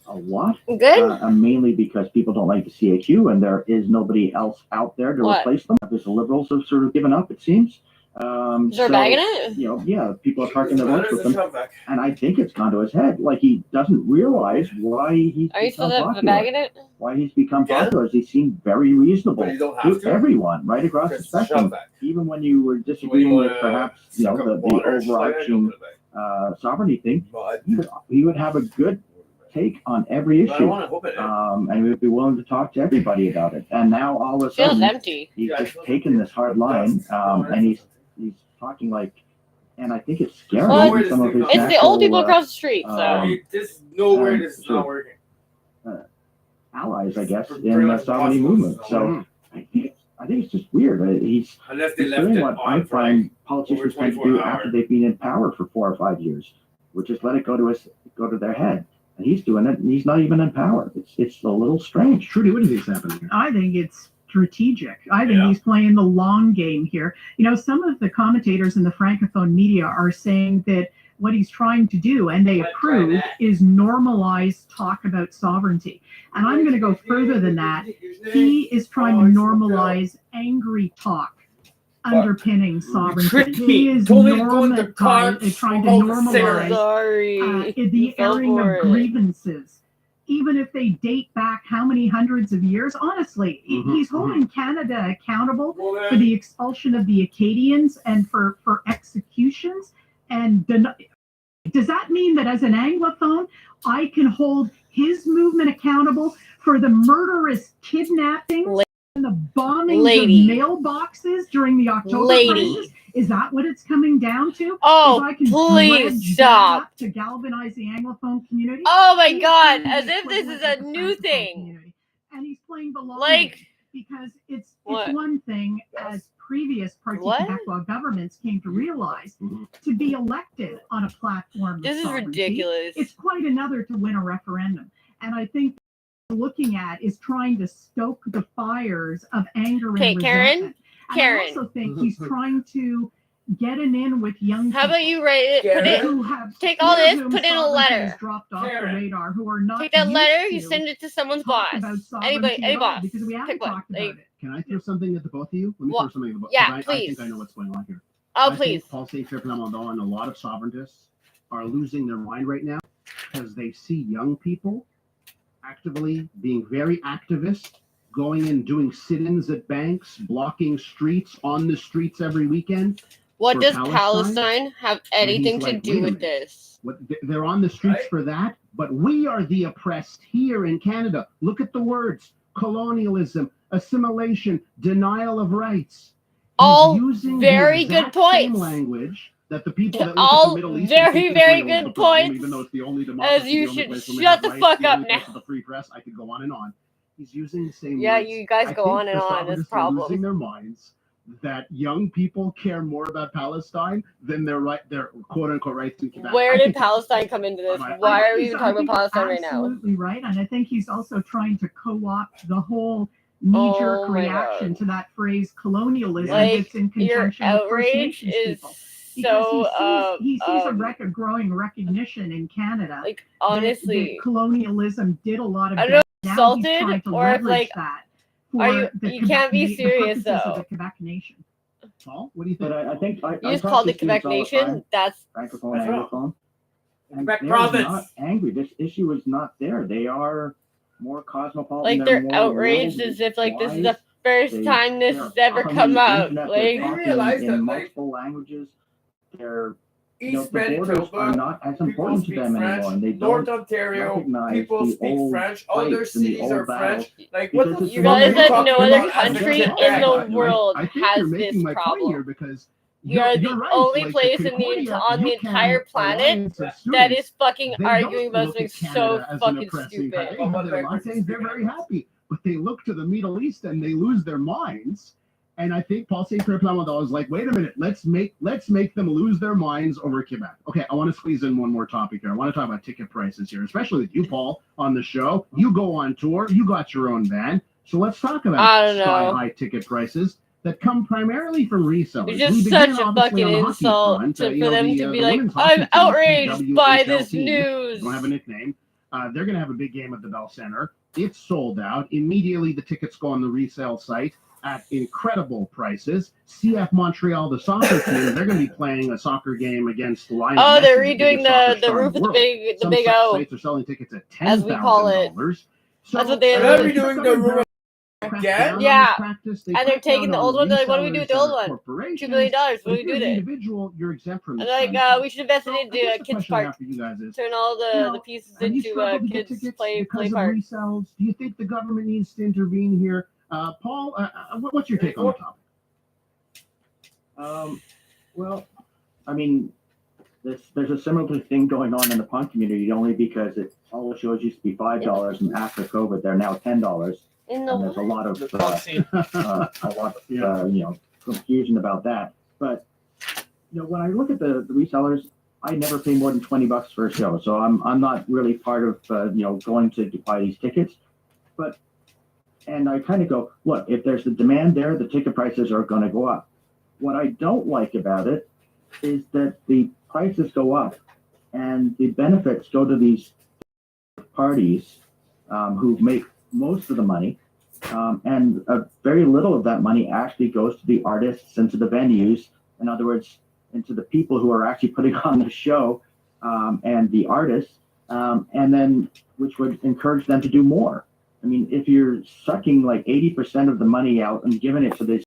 a lot. Good. Mainly because people don't like the CHU and there is nobody else out there to What? replace them. The liberals have sort of given up, it seems. Is there a bag in it? Yeah, people are parking their votes with them. And I think it's gone to his head. Like he doesn't realize why he's Are you become supposed to have a popular. bag in it? Why he's become popular is he seemed very reasonable But you don't have to to. everyone right across the It's a shove spectrum. back. Even when you were When you disagreeing with wanna perhaps suck up the water, slide it overarching over the bag. sovereignty thing, But he would have a good take on every I issue. want to hope it. And he would be willing to talk to everybody about it. And now all of a Feels sudden empty. he's Yeah, just taken this hard line, and he's talking like, and I think it's scary. Well, in some of his It's the natural, old people across the street, so. There's nowhere this is not working. allies, I guess, For in pretty the much sovereignty impossible, movement. So I think it's just weird. He's Unless they He's left doing it what I on for find politicians over tend to 24 do hours. after they've been in power for 4 or 5 years, which is let it go to their head. And he's doing it, and he's not even in power. It's a little strange. Trudy, what do you think's happening here? I think it's strategic. I think Yeah. he's playing the long game here. Some of the commentators in the Francophone media are saying that what he's trying to do, and they approve, is normalize talk about sovereignty. And I'm going to go further than that. He is trying to normalize angry talk underpinning sovereignty. tricked me. He is Told me to go in the car, trying to smoke a cigarette. normalize Sorry. the Fell airing for of it. grievances, even if they date back how many hundreds of years. Honestly, he's holding Canada accountable for the expulsion of the Acadians and for executions and Does that mean that as an Anglophone, I can hold his movement accountable for the murderous kidnappings and the bombings of mailboxes during the October crisis? Is that what it's coming down to? Oh, I can please stop. to galvanize the Anglophone community? Oh my God, as if this is a new thing. And he's playing the long Like, game, because it's what? one thing, as previous Parti Québécois governments came to realize, to be elected on a platform. This is ridiculous. It's quite another to win a referendum. And I think what we're looking at is trying to stoke the fires of anger and resentment. Karen. I also think he's trying to get an in with young people. How about you write it? Take all this, put in a letter. Dropped off the radar, who are not take that letter, you send it to someone's boss. Anybody, any boss. Because we haven't talked about it. Can I throw something at the both of you? Let me throw something at the both. Yeah, please. I think I know what's going on here. Oh, please. Paul Saint-Pierre-Plamondon and a lot of sovereigntists are losing their mind right now because they see young people actively being very activist, going and doing sit-ins at banks, blocking streets on the streets every weekend. What does Palestine have anything to do with this? They're on the streets for that, but we are the oppressed here in Canada. Look at the words: colonialism, assimilation, denial of rights. All very good points. Language that the people that all live in the Middle East very good points. Even though it's the only democracy, as you should shut the fuck up now. The free press. I could go on and on. He's using the same. Yeah, words. you guys go on and on. It's problem. Losing their minds that young people care more about Palestine than their quote unquote rights in Quebec. Where did Palestine come into this? Why are we even talking about Palestine right now? Absolutely right, and I think he's also trying to co-opt the whole knee-jerk reaction to that phrase colonialism. Like, it's in your conjunction with First outrage Nations is people. So he sees a growing recognition in Canada. Like, honestly, that colonialism did a lot of. I don't know if insulted or if like that. You can't be serious though. The Quebec nation. Paul, what do you think? But I think you just called it Quebec nation. That's Francophone, Anglophone. Quebec province. Not angry. This issue is not there. They are more cosmopolitan. Like they're outraged as if like this is the first time this has ever come up. Like you realize that multiple languages, they're East the borders are not as important to them anymore, and they North don't Ontario recognize people the speak old French. All their fights and the cities old are battles. French. Like what the you realize that no other country in the world I think has you're making this my point problem. here because You are the you're right. only Like, place Concordia, on the entire planet that is fucking arguing about something so fucking stupid. They have their lattes, they're very happy, but they look to the Middle East and they lose their minds. And I think Paul Saint-Pierre-Plamondon is like, wait a minute, let's make them lose their minds over Quebec. Okay, I want to squeeze in one more topic here. I want to talk about ticket prices here, especially with you, Paul, on the show. You go on tour, you got your own van, so let's talk about sky-high ticket prices that come primarily from resellers. It's just such a fucking insult for them to be like, I'm outraged by this news. They don't have a nickname. They're going to have a big game at the Bell Center. It's sold out. Immediately, the tickets go on the resale site at incredible prices. CF Montreal, the soccer team, they're going to be playing a soccer game against Lionel Messi, they're redoing the roof of the big O. Sites are selling tickets at $10,000. As we call it. So, that's what they are redoing the roof again? Yeah. And they're taking the old one. They're like, what do we do with the old one? $2 million. What do we do with it? Individual, you're exempt from and like, we should invest it into a kids park. Turn all the pieces into kids play park. Resells? Do you think the government needs to intervene here? Paul, what's your take on the topic? Well, I mean, there's a similar thing going on in the punk community, only because all the shows used to be $5, and after COVID, they're now $10. And there's a lot of confusion about that. But when I look at the resellers, I never pay more than $20 for a show, so I'm not really part of going to buy these tickets. And I kind of go, look, if there's the demand there, the ticket prices are going to go up. What I don't like about it is that the prices go up and the benefits go to these parties who make most of the money. And very little of that money actually goes to the artists and to the venues. In other words, into the people who are actually putting on the show and the artists, and then which would encourage them to do more. I mean, if you're sucking like 80% of the money out and giving it to this,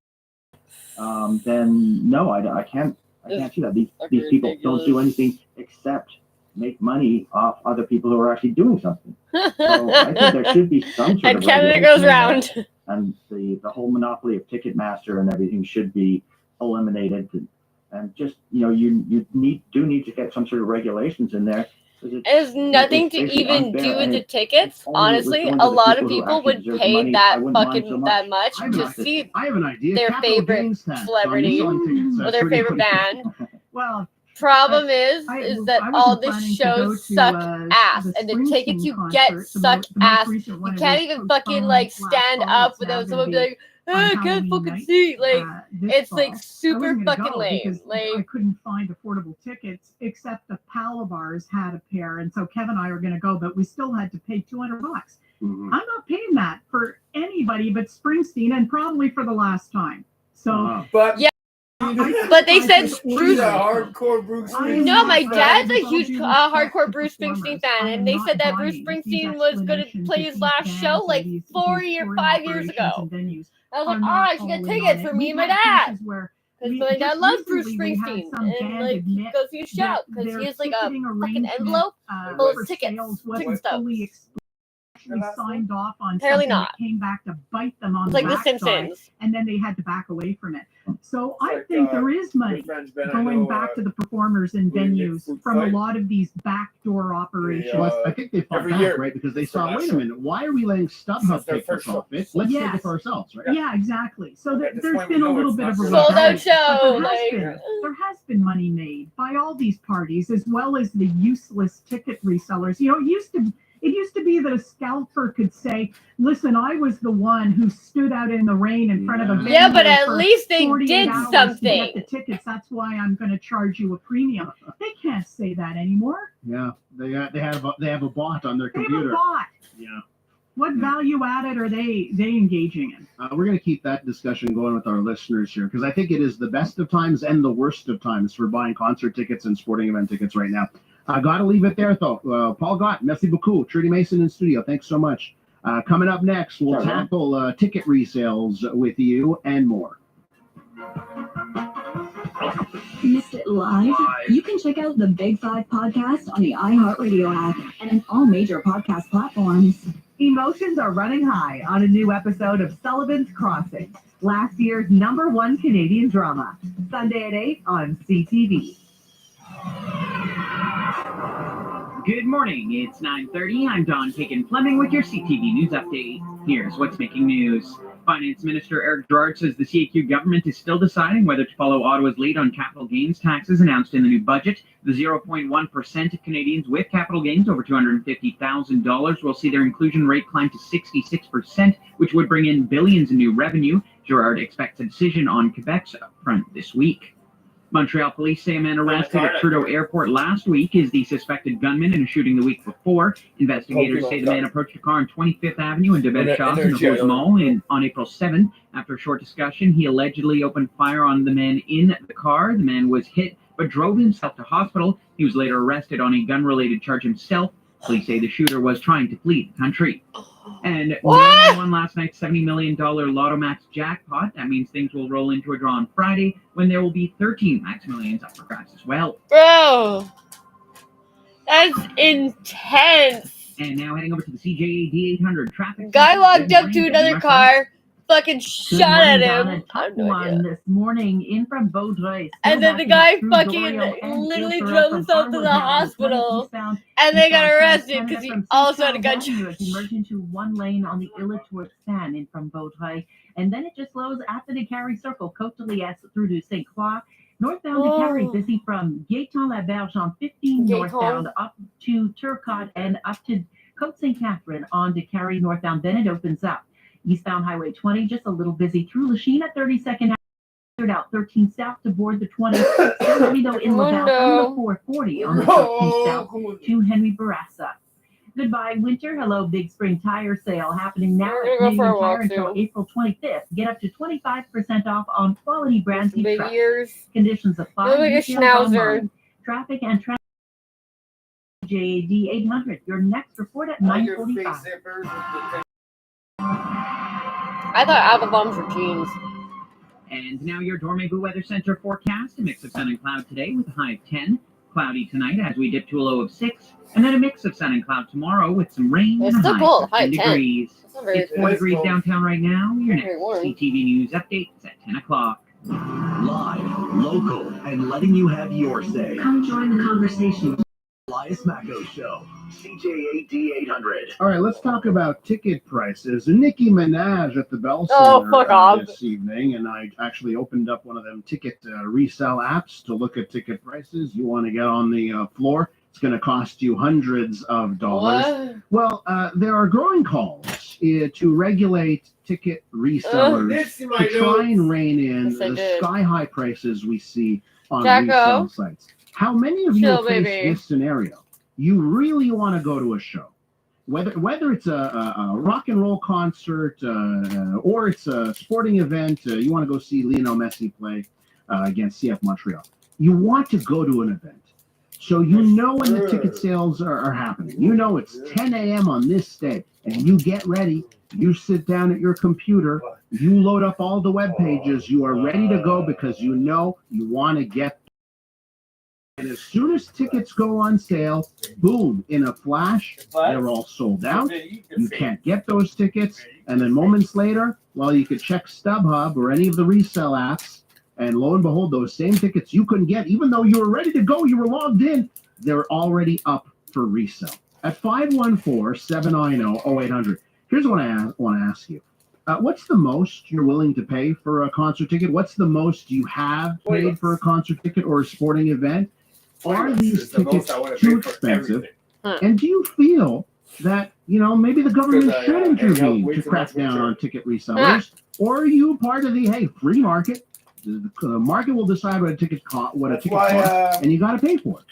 then no, I can't see that. These people don't do anything except make money off other people who are actually doing something. So I think there should be some sort And of Canada regulation goes there, round. and the whole monopoly of Ticketmaster and everything should be eliminated. And just, you know, you need to get some sort of regulations in there. It has nothing It's to basically even unfair, do with and the if tickets. only it was Honestly, going a to the lot of people who people actually would deserve the pay money, I that wouldn't mind fucking so that much. much to see I have an idea. their Capital favorite gains tax on celebrity selling tickets. or their favorite band. Well, Problem is that I all wasn't the planning to go shows to, suck ass, the and the tickets Springsteen you concert, get the suck most ass. recent one. You It can't was even fucking postponed like last stand fall. up It's now without gonna someone be being like, on I can't Halloween fucking night, see. Like, this it's fall. like I super wasn't gonna fucking go lame. because I Like, couldn't find affordable tickets, except the Palabars had a pair, and so Kevin and I were going to go, but we still had to pay $200. Mhm. I'm not paying that for anybody but Springsteen, and probably for the last time. So, But Yeah. But they said Bruce. a hardcore Bruce Springsteen. No, my fan. dad's a With all huge due respect hardcore to Bruce Springsteen performers, fan, I and am they not said that Bruce buying these Springsteen was going to explanations play that his these last bands show or like these 4 touring or 5 years operations ago. and venues I was are like, not I should get all in tickets on for it. me We've and my had dad. cases where Because my dad just loves Bruce recently we had Springsteen. some And band like, he admit goes to his show that because he their has like a ticketing fucking arrangement, envelope full of for tickets, sales ticket wasn't stubs. fully explained. Actually signed off on Apparently something not. that came back to bite them on It's the like The backside, Simpsons. and then they had to back away from it. So I like, think there is money Your friend's been, I going know, back to the performers and we did venues food from a fight. lot of these backdoor operations. Well, I think they fought every back, year. right? Because they It's their saw, last wait a show. minute, why are we letting That's StubHub their take the first show. profit? Let's take Yes. it for ourselves, right? Yeah, exactly. So Okay, at this there's point, we been a know little it's bit not of a their Sold out rebellion. show. But Like, there has been money made by all these parties, as well as the useless ticket resellers. You know, it used to be that a scalper could say, listen, I was the one who stood out in the rain in front of a venue yeah, but at for least they 48 did hours to something. get the tickets. That's why I'm going to charge you a premium. They can't say that anymore. Yeah, they have a bot on their They have a computer. bot. Yeah. What value added are they engaging in? We're going to keep that discussion going with our listeners here because I think it is the best of times and the worst of times for buying concert tickets and sporting event tickets right now. I got to leave it there, though. Paul Gott, merci beaucoup. Trudy Mason in studio. Thanks so much. Coming up next, we'll tackle ticket resales with you and more. Missed it live? You can check out the Big Five podcast on the iHeartRadio app and on all major podcast platforms. Emotions are running high on a new episode of Sullivan's Crossing, last year's #1 Canadian drama. Sunday at 8 on CTV. Good morning, it's 9:30. I'm Don Kagan-Fleming with your CTV News Update. Here's what's making news. Finance Minister Eric Girard says the CAQ government is still deciding whether to follow Ottawa's lead on capital gains taxes announced in the new budget. The 0.1% of Canadians with capital gains over $250,000 will see their inclusion rate climb to 66%, which would bring in billions in new revenue. Girard expects a decision on Quebec's upfront this week. Montreal police say a man arrested at Trudeau Airport last week is the suspected gunman in a shooting the week before. Investigators say the man approached a car on 25th Avenue and Debed Shops in the Rose Mall on April 7th. After a short discussion, he allegedly opened fire on the man in the car. The man was hit but drove himself to hospital. He was later arrested on a gun-related charge himself. Police say the shooter was trying to flee the country. And no one won last night's $70 million Lotto Max jackpot. That means things will roll into a draw on Friday when there will be 13 Max Millions up for grabs as well. Bro, that's intense. And now heading over to the CJAD 800 traffic. Guy walked up to another car, fucking shot at him. Donna, I have tough no one idea. this morning in from Vaudreuil. And then the guy fucking literally drove himself to the hospital, and they got arrested because he also had a gunshot. He merged into one lane on the Illitour Span in from Vaudreuil, and then it just flows after the Carry Circle, Côte de Liesse through to St. Croix. Northbound to Carry, busy from Gaétan-la-Berge on 15 northbound up to Turcotte and up to Côte St. Catherine on to Carry northbound. Then it opens up. Eastbound Highway 20, just a little busy through Lachine at 32nd out 13 south to board the 20. Still though in Laval on the 440 on the 13 south to Henry Bourassa. Goodbye, winter. Hello, Big Spring Tire Sale happening now at Canadian Tire until April 25th. Get up to 25% off on quality brands you trust. Conditions apply. Look like a schnauzer. Traffic and transit. JAD 800. Your next report at 9:45. I thought apple bombs were jeans. And now your Dormez-vous Weather Center forecast. A mix of sun and cloud today with a high of 10. Cloudy tonight as we dip to a low of 6, and then a mix of sun and cloud tomorrow with some rain It's and a still high cold, of high 10 10. degrees. It's not very It's 4 degrees cold. downtown right now. Your Very next warm. CTV News update is at 10 o'clock. Live, local, and letting you have your say. Come join the conversation. Elias Macco Show, CJAD 800. All right, let's talk about ticket prices. Nicki Minaj at the Bell Oh, Center fuck off. this evening, and I actually opened up one of them ticket resale apps to look at ticket prices. You want to get on the floor, it's going to cost you hundreds of dollars. What? Well, there are growing calls to regulate ticket resellers to try and rein in Yes, I the did. sky-high prices we see on Jacko. resale sites. How many of you Chill, face baby. this scenario? You really want to go to a show, whether it's a rock and roll concert or it's a sporting event. You want to go see Lionel Messi play against CF Montreal. You want to go to an event, so you know when the ticket sales are happening. You know it's 10 a.m. on this day, and you get ready. You sit down at your computer. You load up all the web pages. You are ready to go because you know you want to get. And as soon as tickets go on sale, boom, in a flash, they're all sold out. You can't get those tickets. And then moments later, well, you could check StubHub or any of the resale apps, and lo and behold, those same tickets you couldn't get, even though you were ready to go, you were logged in, they're already up for resale. At 514-790-0800, here's what I want to ask you. What's the most you're willing to pay for a concert ticket? What's the most you have paid for a concert ticket or a sporting event? Are these tickets too expensive? And do you feel that, maybe the government should intervene to crack down on ticket resellers? Or are you part of the, hey, free market? The market will decide what a ticket costs, and you got to pay for it.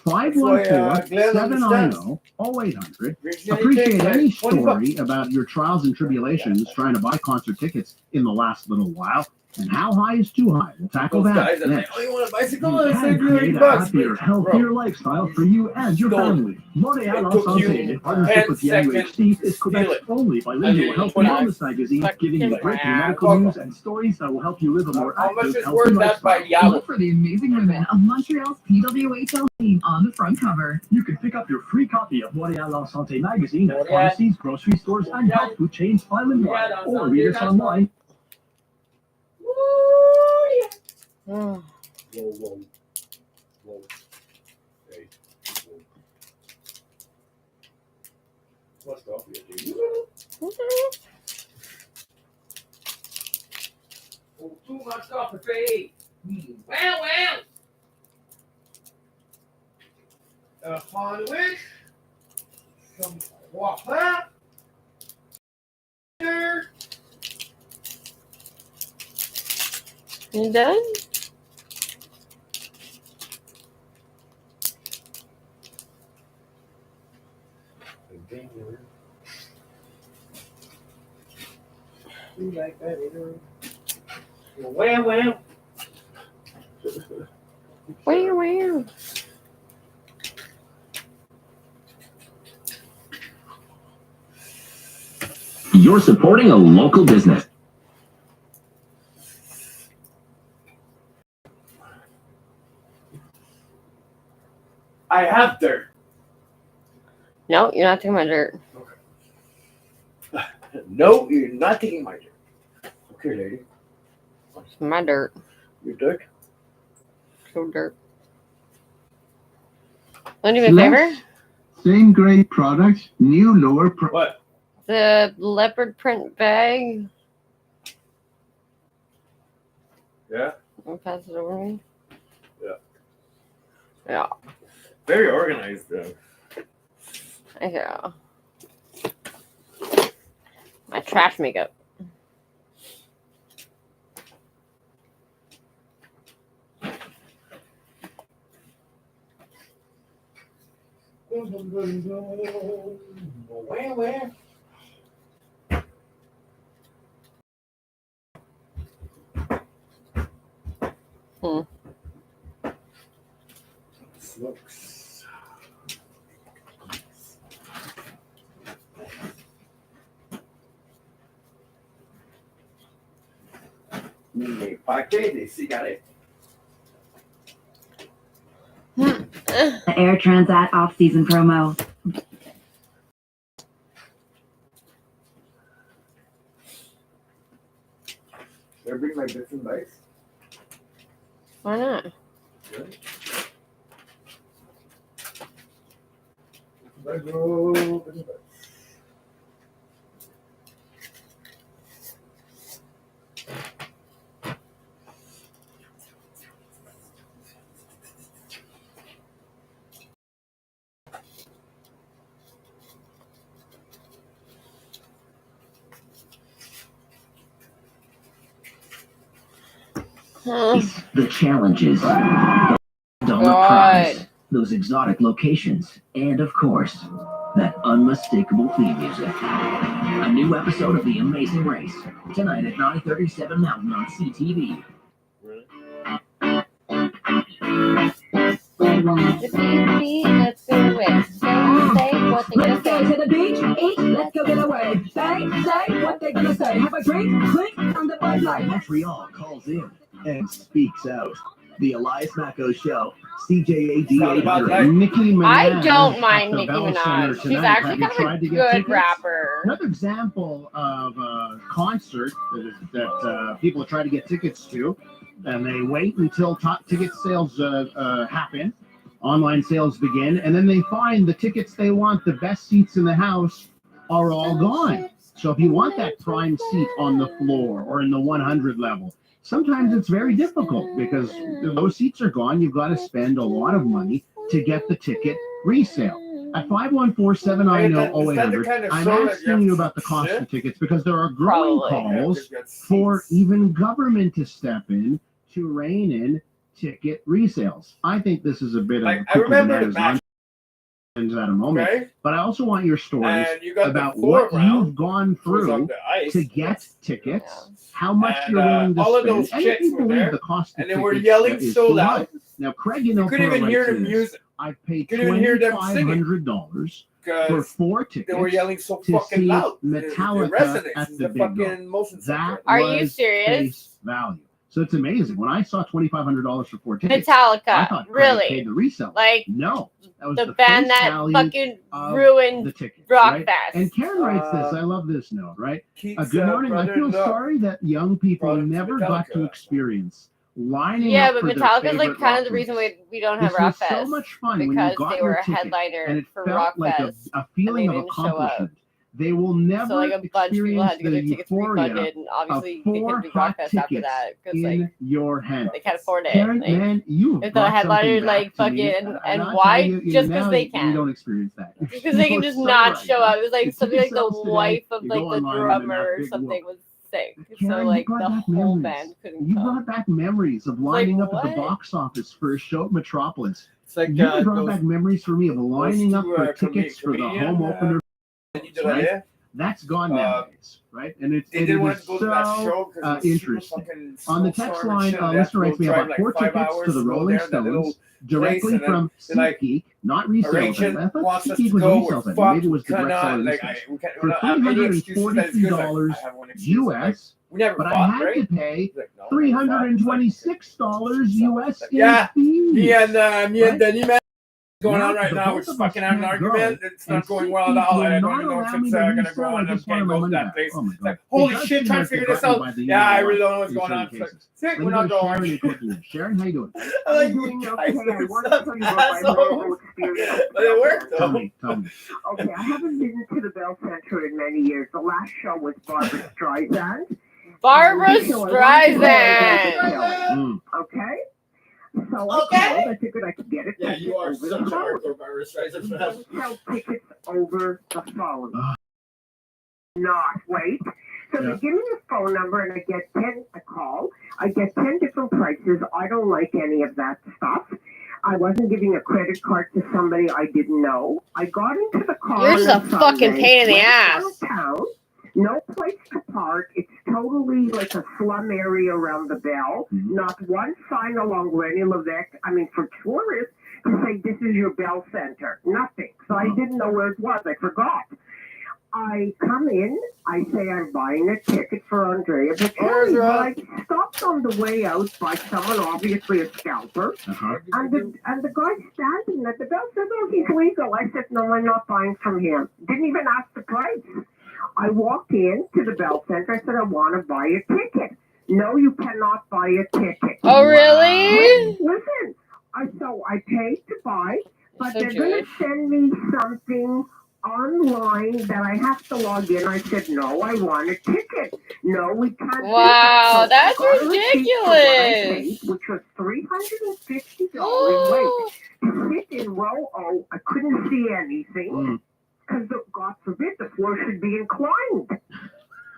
514-790-0800. Appreciate any story about your trials and tribulations trying to buy concert tickets in the last little while. And how high is too high? We'll tackle that next. Oh, you want a bicycle? You Let's can save you create a $80. happier, healthier lifestyle for you and your family. Montreal It took you Santé, in partnership with the 10 seconds NUHC, is to steal Quebec's it. only bilingual health and wellness magazine, giving you breaking medical news and stories that will help you live a more How much active, is healthy worth that by lifestyle. Yahoo? Look for the amazing women of Montreal's PWHL team on the front cover. You can pick up your free copy of Montreal Santé magazine at pharmacies, grocery stores, and health food chains island-wide, or read us online. Oh. Whoa, whoa, whoa. Hey, whoa. What's coffee? Oh, too much coffee. Well. A sandwich. Some waffle. You done? You like that, Well. Wow. You're supporting a local business. I have dirt. No, you're not taking my dirt. No, you're not taking my dirt. Okay, lady. It's my dirt. Your dirt? So dirt. Want to do me a favor? Same great product, new lower price. What? The leopard print bag. Yeah? I'll pass it over to me. Yeah. Yeah. Very organized, though. Yeah. My trash makeup. Where? Looks. Mi paquete de cigarette. The Air Transat off-season promo. Should I bring my different lights? Why not? Good. Let's go. The challenges, the prize, those exotic locations, and of course, that unmistakable theme music. A new episode of The Amazing Race, tonight at 9:37 Mountain on CTV. Let's go away. Say what they're Let's go to the beach, eat, let's go get away. Say what they're gonna say. Have a drink, clink on the Bud Light. Montreal calls in and speaks out. The Elias Macco Show, CJAD 800. Nicki Minaj. I don't at mind the Nicki Bell Center Minaj. She's tonight. actually Have you kind tried of to a get good tickets? rapper. Another example of a concert that people try to get tickets to, and they wait until ticket sales happen, online sales begin, and then they find the tickets they want, the best seats in the house, are all gone. So if you want that prime seat on the floor or in the 100 level, sometimes it's very difficult because those seats are gone. You've got to spend a lot of money to get the ticket resale. At 514-790-0800, I'm asking you about the cost of tickets because there are growing calls for even government to step in to rein in ticket resales. I think this is a bit of I remember the match at a moment, okay? But I also want your stories got about the what foreground, you've gone through to get tickets, how much and, you're willing to all spend, of those and if chicks you were believe there, the cost of and they tickets were yelling is so too loud. much. Now, Craig, you You couldn't even hear the music. I paid You couldn't even hear them singing $2,500 for 4 tickets. They were yelling so to fucking see loud. Metallica It resonates at in the the Big Dog. fucking motion That center. Are you was serious? face value. So it's amazing. When I saw $2,500 for 4 tickets, I Metallica, thought Craig really? paid the resale. Like no, that was the the band face that value fucking of ruined the tickets, Rock right? Fest. And Karen writes this. I love this note, right? Keith's, Good morning. I feel brother-in-law sorry that young people brought him to never got to Metallica. experience lining Yeah, up but for their Metallica's like favorite kind rock of the reason groups. we don't have This Rock was Fest. so much fun when you because got they your were a ticket, headliner and it for felt Rock like Fest. a feeling and of they didn't show up. accomplishment. They will never So like a bunch of people had to get their experience tickets the euphoria refunded, and obviously of they 4 couldn't do hot Rock Fest after tickets that because in like your hand. they can't afford it. Karen, Like, man, you if the brought headliner something like back to me, fucking and I'll why? tell you, Just now because they you can. don't experience that. Because they can You're just so not right, show man. up. It was like The something ticket like the sales today, wife of you like go the online and drummer that or big something whoop. was sick. Karen, So you like brought the back whole memories. band couldn't You come. brought back memories of lining up at the what? box office for a show at Metropolis. It's like You brought those, back memories for me of lining up two, for tickets for the comedian, home opener. right? That's gone nowadays, right? And it's They it didn't want is to go to that so show because interesting. On the text line, listener writes me about 4 tickets to the Rolling Stones directly from SeatGeek, not resale. I thought SeatGeek was resale, but maybe it was the direct seller listings. For $343 US, we never but fought, I had right? to pay Like, no, $326 US yeah, in me fees. and Denny, man, going Now, on right the now. both We're of us fucking having an can't argument. go, It's not and going well at SeatGeek all. will I don't not even know allow if me it's to gonna resell. go I on. I just want can't my go to money that back. place. Oh my It's God. like, holy It does shit, seem trying to like figure they're this brought out. by the Yeah, I union really don't know what's in going on. certain cases. Sick, Let we're me not go to going. Sharon and quickly. Sharon, how you doing? I like you guys. I wanted to tell you about my Asshole. horrible experience. But it worked Tell though. me. Okay, I haven't been to the Bell Center in many years. The last show was Barbara Streisand. Barbara So I went to Streisand. Okay? So I figured I could get it. Yeah, you are over such a the phone. hardcore Barbara Streisand fan. Sell tickets over the phone. Not wait. So they give me the phone number and I get 10 a call. I get 10 different prices. I don't like any of that stuff. I wasn't giving a credit card to somebody I didn't know. I got into the car. You're just a fucking pain in the went ass. downtown, no place to park. It's totally like a slum area around the Bell. Not one sign along René Levesque. I mean, for tourists to say this is your Bell Center. Nothing. So I didn't know where it was. I forgot. I come in. I say I'm buying a ticket for Andrea Bocelli, but I stopped on the way out by someone, obviously a scalper, and the guy standing at the bell said, "Oh, he's legal." I said, "No, I'm not buying from him." Didn't even ask the price. I walked in to the Bell Center. I said, "I want to buy a ticket." "No, you cannot buy a ticket." Oh, really? Listen, so I paid to buy, but So they're going to send me something online that I have to log in. I said, "No, I want a ticket." "No, we can't." Wow, do that. So that's I got a receipt for what I ridiculous. paid, which was $350. Wait, to sit in row O, I couldn't see anything because, God forbid, the floor should be inclined.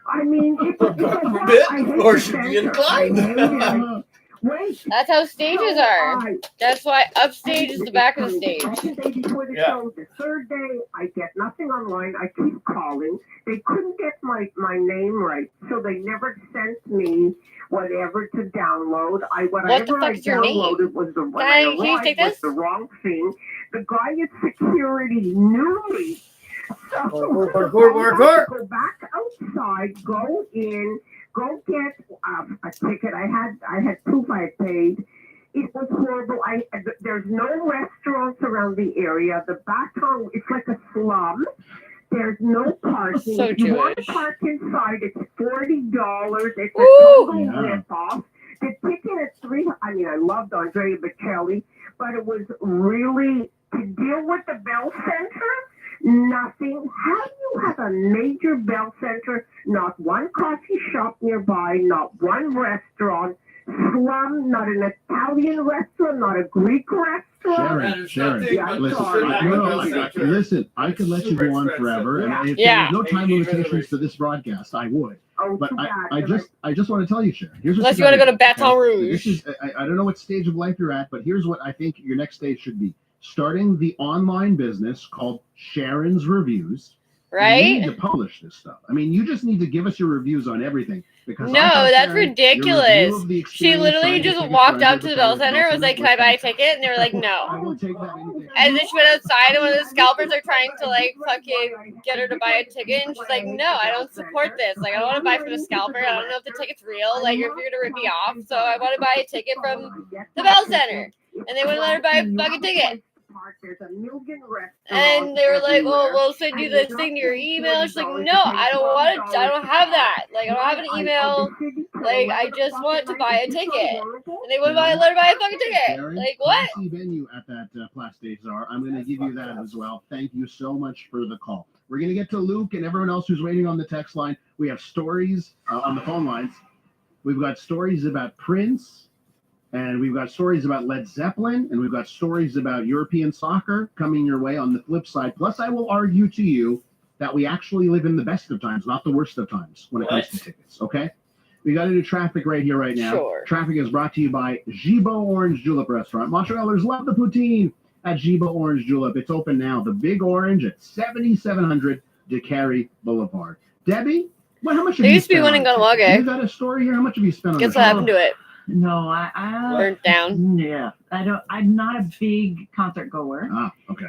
I mean, it's a lot. I hate Or the should be center. I inclined. hate it. Wait. That's how stages are. That's why upstage is the back of the stage. The second day before the show, the third day, I get nothing online. I keep calling. They couldn't get my name right, so they never sent me whatever to download. Whatever I downloaded was the when I arrived was the wrong thing. The guy at security knew me. So go back outside, go in, go get a ticket. I had proof I had paid. It was horrible. There's no restaurants around the area. The backtown, it's like a slum. There's no parking. So if you want to Jewish. park inside, it's $40. It's a total rip-off. The ticket at I loved Andrea Bocelli, but it was really, to deal with the Bell Center, nothing. How do you have a major Bell Center, not one coffee shop nearby, not one restaurant, slum, not an Italian restaurant, not a Greek restaurant? Sharon, Yeah, listen, I could let you go on forever, and if there was no time limitations to this broadcast, I would. But I just want to tell you, Sharon. Here's what Unless you want to go to Baton Rouge. This is, I don't know what stage of life you're at, but here's what I think your next stage should be. Starting the online business called Sharon's Reviews. Right? You need to publish this stuff. I mean, you just need to give us your reviews on everything. Because No, that's ridiculous. She literally just walked up to the Bell Center and was like, "Can I buy a ticket?" And they were like, "No." And then she went outside, and one of the scalpers are trying to fucking get her to buy a ticket, and she's like, "No, I don't support this. I don't want to buy from a scalper. I don't know if the ticket's real. If you're going to rip me off, so I want to buy a ticket from the Bell Center." And they wouldn't let her buy a fucking ticket. There's a million restaurants. And they were like, "Well, we'll send you this thing to your email." She's like, "No, I don't want it. I don't have that. I don't have an email. I just want to buy a ticket." And they wouldn't let her buy a fucking ticket. Sharon, What? fancy venue at that Place Czar. I'm going to give you that as well. Thank you so much for the call. We're going to get to Luke and everyone else who's waiting on the text line. We have stories on the phone lines. We've got stories about Prince. And we've got stories about Led Zeppelin, and we've got stories about European soccer coming your way on the flip side. Plus, I will argue to you that we actually live in the best of times, not the worst of times when it comes to tickets, okay? We got to do traffic right here, right now. Sure. Traffic is brought to you by Gibault Orange Julep Restaurant. Montrealers love the poutine at Gibault Orange Julep. It's open now. The Big Orange at 7700 DeCarry Boulevard. Debbie, how much have There you used to be spent one in Gunawage. You got a story here? How much have you spent on Guess this? what happened to it? No, I burnt down. Yeah, I don't. I'm not a big concert goer. Okay.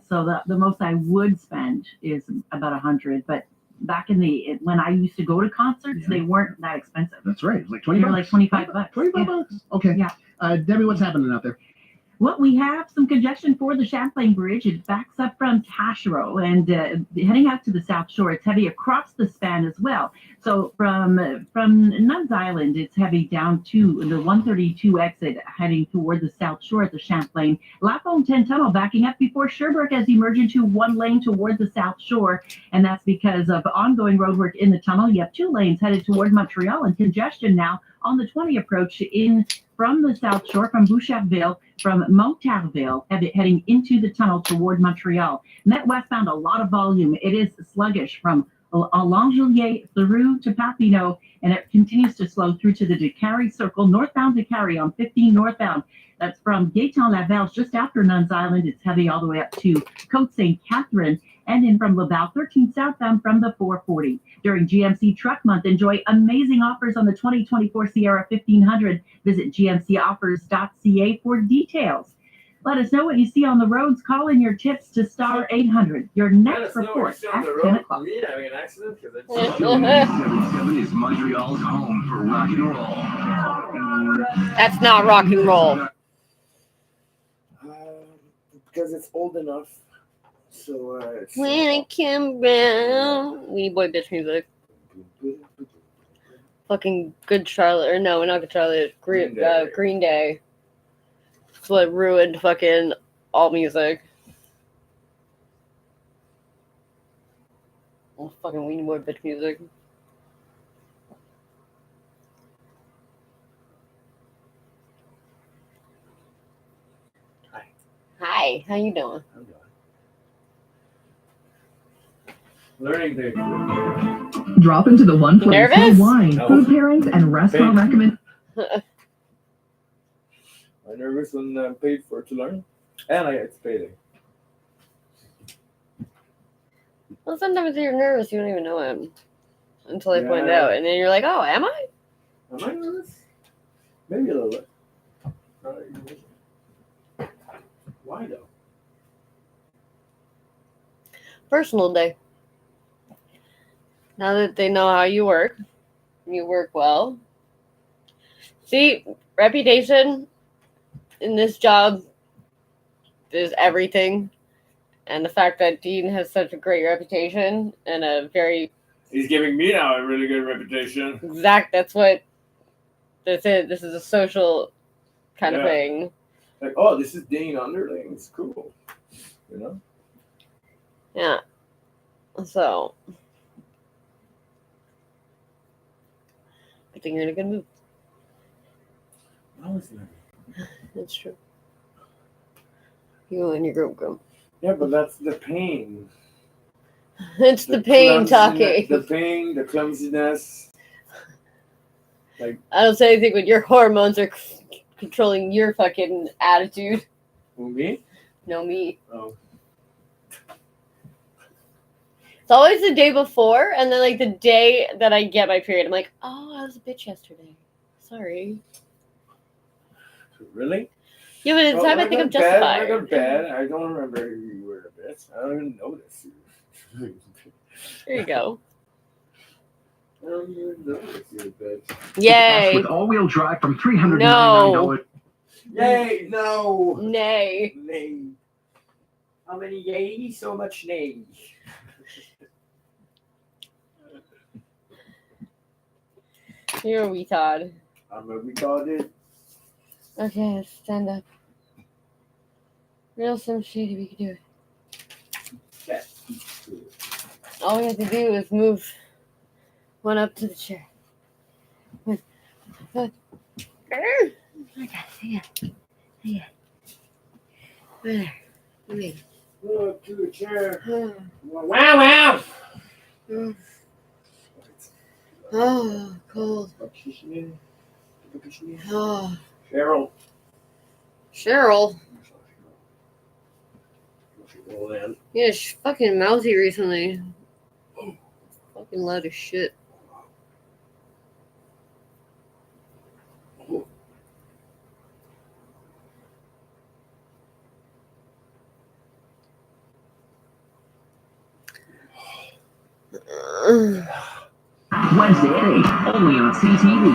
So the most I would spend is about 100. But back when I used to go to concerts, they weren't that expensive. That's right. It was like They were like $25. 25 bucks. Okay. Yeah. Debbie, what's happening out there? Well, we have some congestion for the Champlain Bridge. It backs up from Taschereau and heading out to the South Shore. It's heavy across the span as well. So from Nuns Island, it's heavy down to the 132 exit heading toward the South Shore at the Champlain. La Fontaine Tunnel backing up before Sherbrooke as you merge into one lane toward the South Shore. And that's because of ongoing roadwork in the tunnel. You have two lanes headed toward Montreal and congestion now on the 20 approach from the South Shore, from Boucherville, from Montarville, heading into the tunnel toward Montreal. Met westbound, a lot of volume. It is sluggish from L'Angelier through to Papineau, and it continues to slow through to the DeCarry Circle, northbound DeCarry on 15 northbound. That's from Gaetan-Lavalge just after Nuns Island. It's heavy all the way up to Côte St. Catherine, and in from Laval 13 southbound from the 440. During GMC Truck Month, enjoy amazing offers on the 2024 Sierra 1500. Visit gmcoffers.ca for details. Let us know what you see on the roads. Call in your tips to star 800. Your next report at 10 o'clock. Yeah, having an accident because it's Show 97.7 is Montreal's home for rock and roll. That's not rock and roll. Because it's old enough. So it's When it came round, Weenie Boy bitch music. Fucking Good Charlotte, or no, not Good Charlotte. Green Day. That's what ruined fucking all music. Oh, fucking Weenie Boy bitch music. Hi, how you doing? I'm doing. Learning things. Drop into the one place Nervous? for wine, food pairings, and restaurant recommend. I'm nervous when I'm paid for to learn, and I get paid. Well, sometimes you're nervous, you don't even know it until they point it Yeah. out, and then you're like, oh, am I? Am I nervous? Maybe a little bit. Why though? Personal day. Now that they know how you work well. See, reputation in this job is everything. And the fact that Dean has such a great reputation and a very... He's giving me now a really good reputation. That's what this is. This is a social kind of thing. Like, oh, this is Dean Underling. It's cool. You know? Yeah. So... I think you're in a good mood. I was nervous. That's true. You and your group go. Yeah, but that's the pain. It's the pain talking. The pain, the clumsiness. Like, I don't say anything when your hormones are controlling your fucking attitude. who, me? No, me. Oh. It's always the day before, and then like the day that I get my period, I'm like, oh, I was a bitch yesterday. Sorry. Really? Yeah, but at the time I think I'm justified. I go to bed. I don't remember you were a bitch. I don't even notice you. There you go. I don't even notice you're a bitch. Yay. With all-wheel drive from $399. No. Yay! No. Nay. Nay. How many yay? So much nay. You're a retard. I'm a retarded. Okay, let's stand up. Real Slim Shady, we can do it. Yeah. All we have to do is move one up to the chair. Oh my God, hang on. Hang on. Right there. Wait. Go up to the chair. Wow! Oh, cold. Oh. Cheryl. Cheryl? Roll in. Yeah, she's fucking mouthy recently. Fucking loud as shit. Wednesday at 8, only on CTV.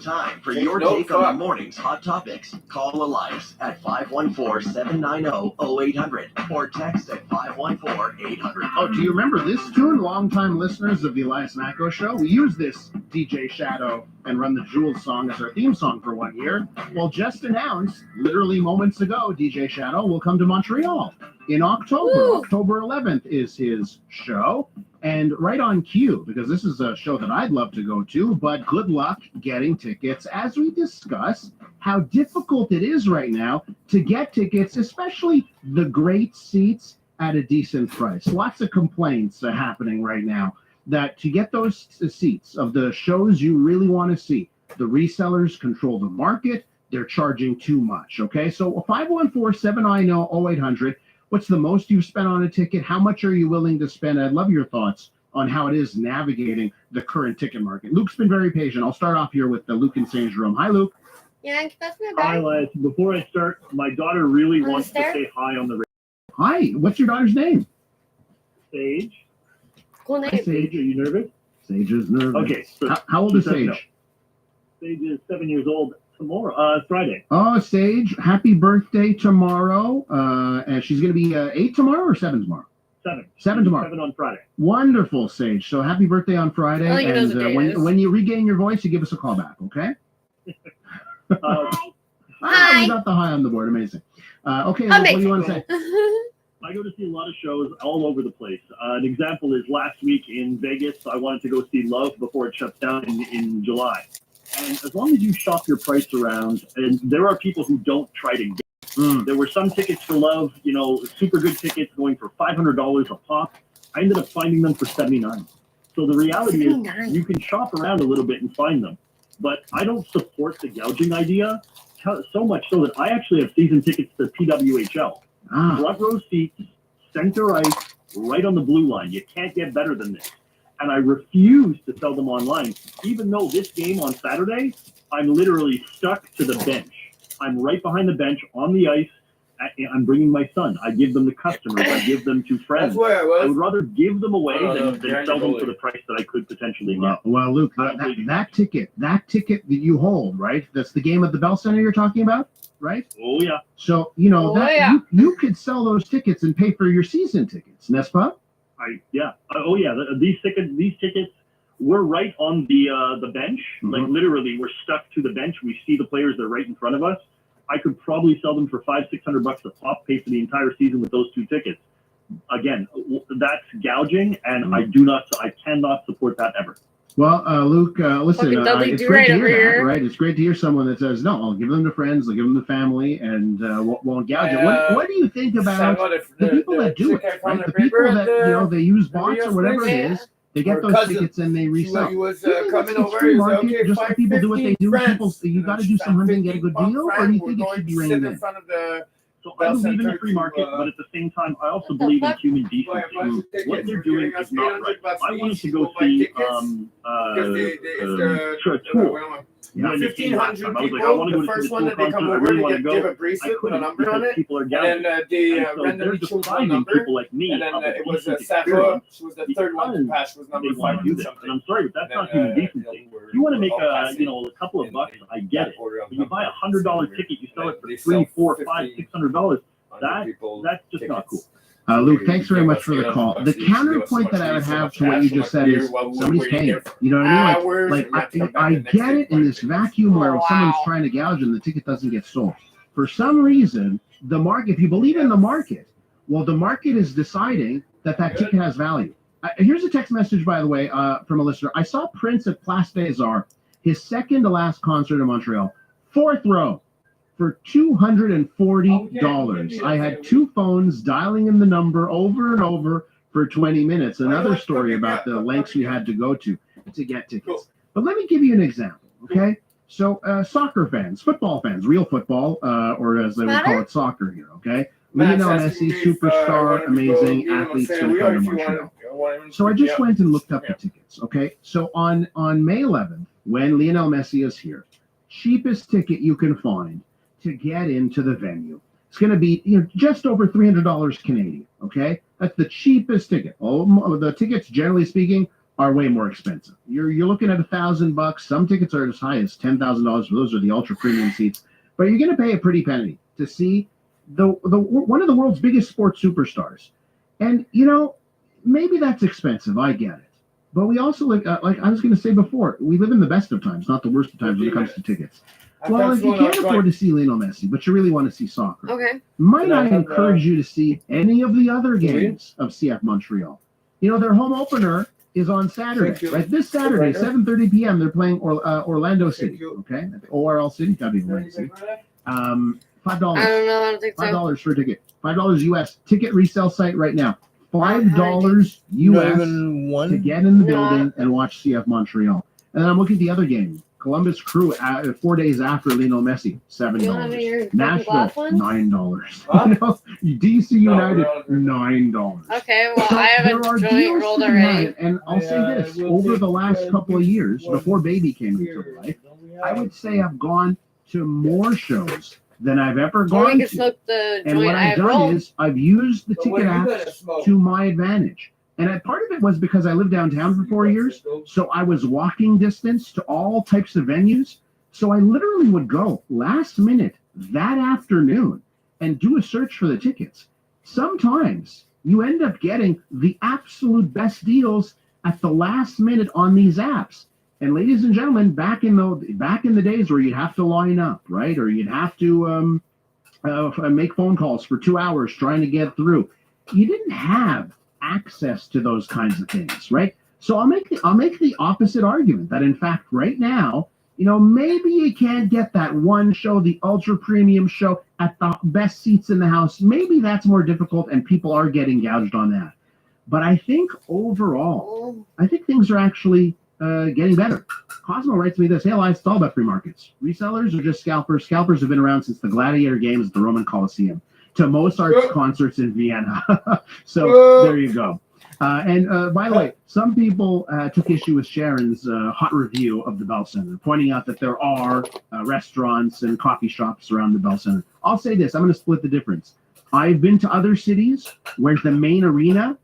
Time for your take on the morning's hot topics. Call Elias at 514-790-0800 or text at 514-800. Oh, do you remember this tune? Longtime listeners of the Elias Macco Show. We used this DJ Shadow and Run the Jewels song as our theme song for 1 year. Well, just announced, literally moments ago, DJ Shadow will come to Montreal in October. Woo! October 11th is his show. And right on cue, because this is a show that I'd love to go to, but good luck getting tickets as we discuss how difficult it is right now to get tickets, especially the great seats at a decent price. Lots of complaints are happening right now that to get those seats of the shows you really want to see, the resellers control the market. They're charging too much, okay? So 514-790-0800. What's the most you've spent on a ticket? How much are you willing to spend? I'd love your thoughts on how it is navigating the current ticket market. Luke's been very patient. I'll start off here with Luke in St. Jerome. Hi, Luke. Yeah, that's my Hi, bag. lads. Before I start, my daughter really On the wants to stair? say hi on the radio. Hi. What's your daughter's name? Sage. Cool name. Sage. Sage, are you nervous? Sage is nervous. Okay. So How old she is says Sage? no. Sage is 7 years old tomorrow, Friday. Oh, Sage, happy birthday tomorrow. And she's going to be 8 tomorrow or 7 tomorrow? 7. 7 tomorrow. 7 on Friday. Wonderful, Sage. So happy birthday on Friday. I think he knows And what day it is. when you regain your voice, you give us a call back, okay? Hi. You got the hi on the board. Amazing. Okay, I'll Luke, what make do you it want to say? I go to see a lot of shows all over the place. An example is last week in Vegas, I wanted to go see Love before it shuts down in July. And as long as you shop your price around, and there are people who don't try to get. There were some tickets for Love, super good tickets going for $500 a pop. I ended up finding them for $79. So the reality is you can shop around a little bit and find them. But I don't support the gouging idea, so much so that I actually have season tickets to PWHL. Front row seats, center ice, right on the blue line. You can't get better than this. And I refuse to sell them online, even though this game on Saturday, I'm literally stuck to the bench. I'm right behind the bench on the ice. I'm bringing my son. I give them to customers. I give them to friends. That's where I was. I would rather give them away than behind sell the them for goalie. the price that I could potentially get. Well, Luke, that ticket that you hold, right? That's the game at the Bell Center you're talking about, right? Oh, yeah. So, yeah. you could sell those tickets and pay for your season tickets, n'est-ce pas? These tickets, we're right on the bench. Like literally, we're stuck to the bench. We see the players that are right in front of us. I could probably sell them for $500-600 a pop, pay for the entire season with those 2 tickets. Again, that's gouging, and I cannot support that ever. Well, Luke, listen, Fucking Dudley it's Do great Right to over hear here. that, right? It's great to hear someone that says, no, I'll give them to friends, I'll give them to family, and won't gouge it. What do you think about the people that do it, right? The people that, they use bots or whatever it is, they get those tickets and they resell. He was Do you think coming it's over. free He said, market, okay, just let people do what they do? People, you got to do some hunting, get a good deal, or do you think it should be reined in? So I believe in the free market, but at the same time, I also believe in human decency. What they're doing is not right. I wanted to go see Tool. Yeah. 1,500 I was like, I people. want to go The to first the one Tool that they come concert. I over really to want to give go. a I bracelet with a couldn't number because on it. people are And gouging. then they And so randomly they're chose one depriving number. people like me And then of a it was decent Sappho. experience She was the third one to pass. She was number they want to do 500 this. something. And I'm sorry, but that's not human decency. You want to make a couple of bucks, I get it. But you buy $100 ticket, you sell it for $300, $400, $500, $600. That's just not cool. Luke, thanks very much for the call. The counterpoint that I would have to what you just said is somebody's paying. You know what I mean? Like I get it in this vacuum where someone's trying to gouge and the ticket doesn't get sold. For some reason, the market, if you believe in the market, well, the market is deciding that ticket has value. Here's a text message, by the way, from a listener. I saw Prince at Place des Arts, his second to last concert in Montreal, 4th row, for $240. I had 2 phones dialing in the number over and over for 20 minutes. Another story about the lengths we had to go to get tickets. But let me give you an example, okay? So soccer fans, football fans, real football, or as they would call it, soccer here, okay? Lionel Messi, superstar, amazing athletes going to come to Montreal. So I just went and looked up the tickets, okay? So on May 11th, when Lionel Messi is here, cheapest ticket you can find to get into the venue. It's going to be just over $300 Canadian, okay? That's the cheapest ticket. All the tickets, generally speaking, are way more expensive. You're looking at $1,000. Some tickets are as high as $10,000. Those are the ultra premium seats. But you're going to pay a pretty penny to see the one of the world's biggest sports superstars. And maybe that's expensive. I get it. But we also live, like I was going to say before, we live in the best of times, not the worst of times when it comes to tickets. Well, if you can't afford to see Lionel Messi, but you really want to see soccer, Okay. might I encourage you to see any of the other games of CF Montreal? Their home opener is on Saturday, right? This Saturday, 7:30 p.m. They're playing Orlando City, okay? ORL City, gotta be Orlando City. $5. I don't know. I don't think so. $5 for a ticket. $5 US. Ticket resale site right now. $5 US to get in the building and watch CF Montreal. And then I'm looking at the other game. Columbus Crew 4 days after Lionel Messi, You don't have any of your $7. Nashville, glass ones? $9. Huh? You know, DC United, $9. Okay, well, So I have there a are joint deals rolled to be already. had, and I'll say this: over the last couple of years, before Baby came into life, I would say I've gone to more shows than I've ever Or we gone can to. smoke the And joint what I I've have done rolled. is I've used the But what ticket are you gonna apps smoke? to my advantage. And part of it was because I lived downtown for 4 years, so I was walking distance to all types of venues. So I literally would go last minute that afternoon and do a search for the tickets. Sometimes you end up getting the absolute best deals at the last minute on these apps. And ladies and gentlemen, back in the days where you'd have to line up, right, or you'd have to make phone calls for 2 hours trying to get through, you didn't have access to those kinds of things, right? So I'll make the opposite argument that in fact right now, you know, maybe you can't get that one show, the ultra premium show at the best seats in the house. Maybe that's more difficult and people are getting gouged on that. But I think overall, I think things are actually getting better. Cosmo writes me this: "Hey, Elias, it's all about free markets. Resellers are just scalpers. Scalpers have been around since the gladiator games at the Roman Colosseum to Mozart's concerts in Vienna." So there you go. And by the way, some people took issue with Sharon's hot review of the Bell Center, pointing out that there are restaurants and coffee shops around the Bell Center. I'll say this: I'm going to split the difference. I've been to other cities where the main arena,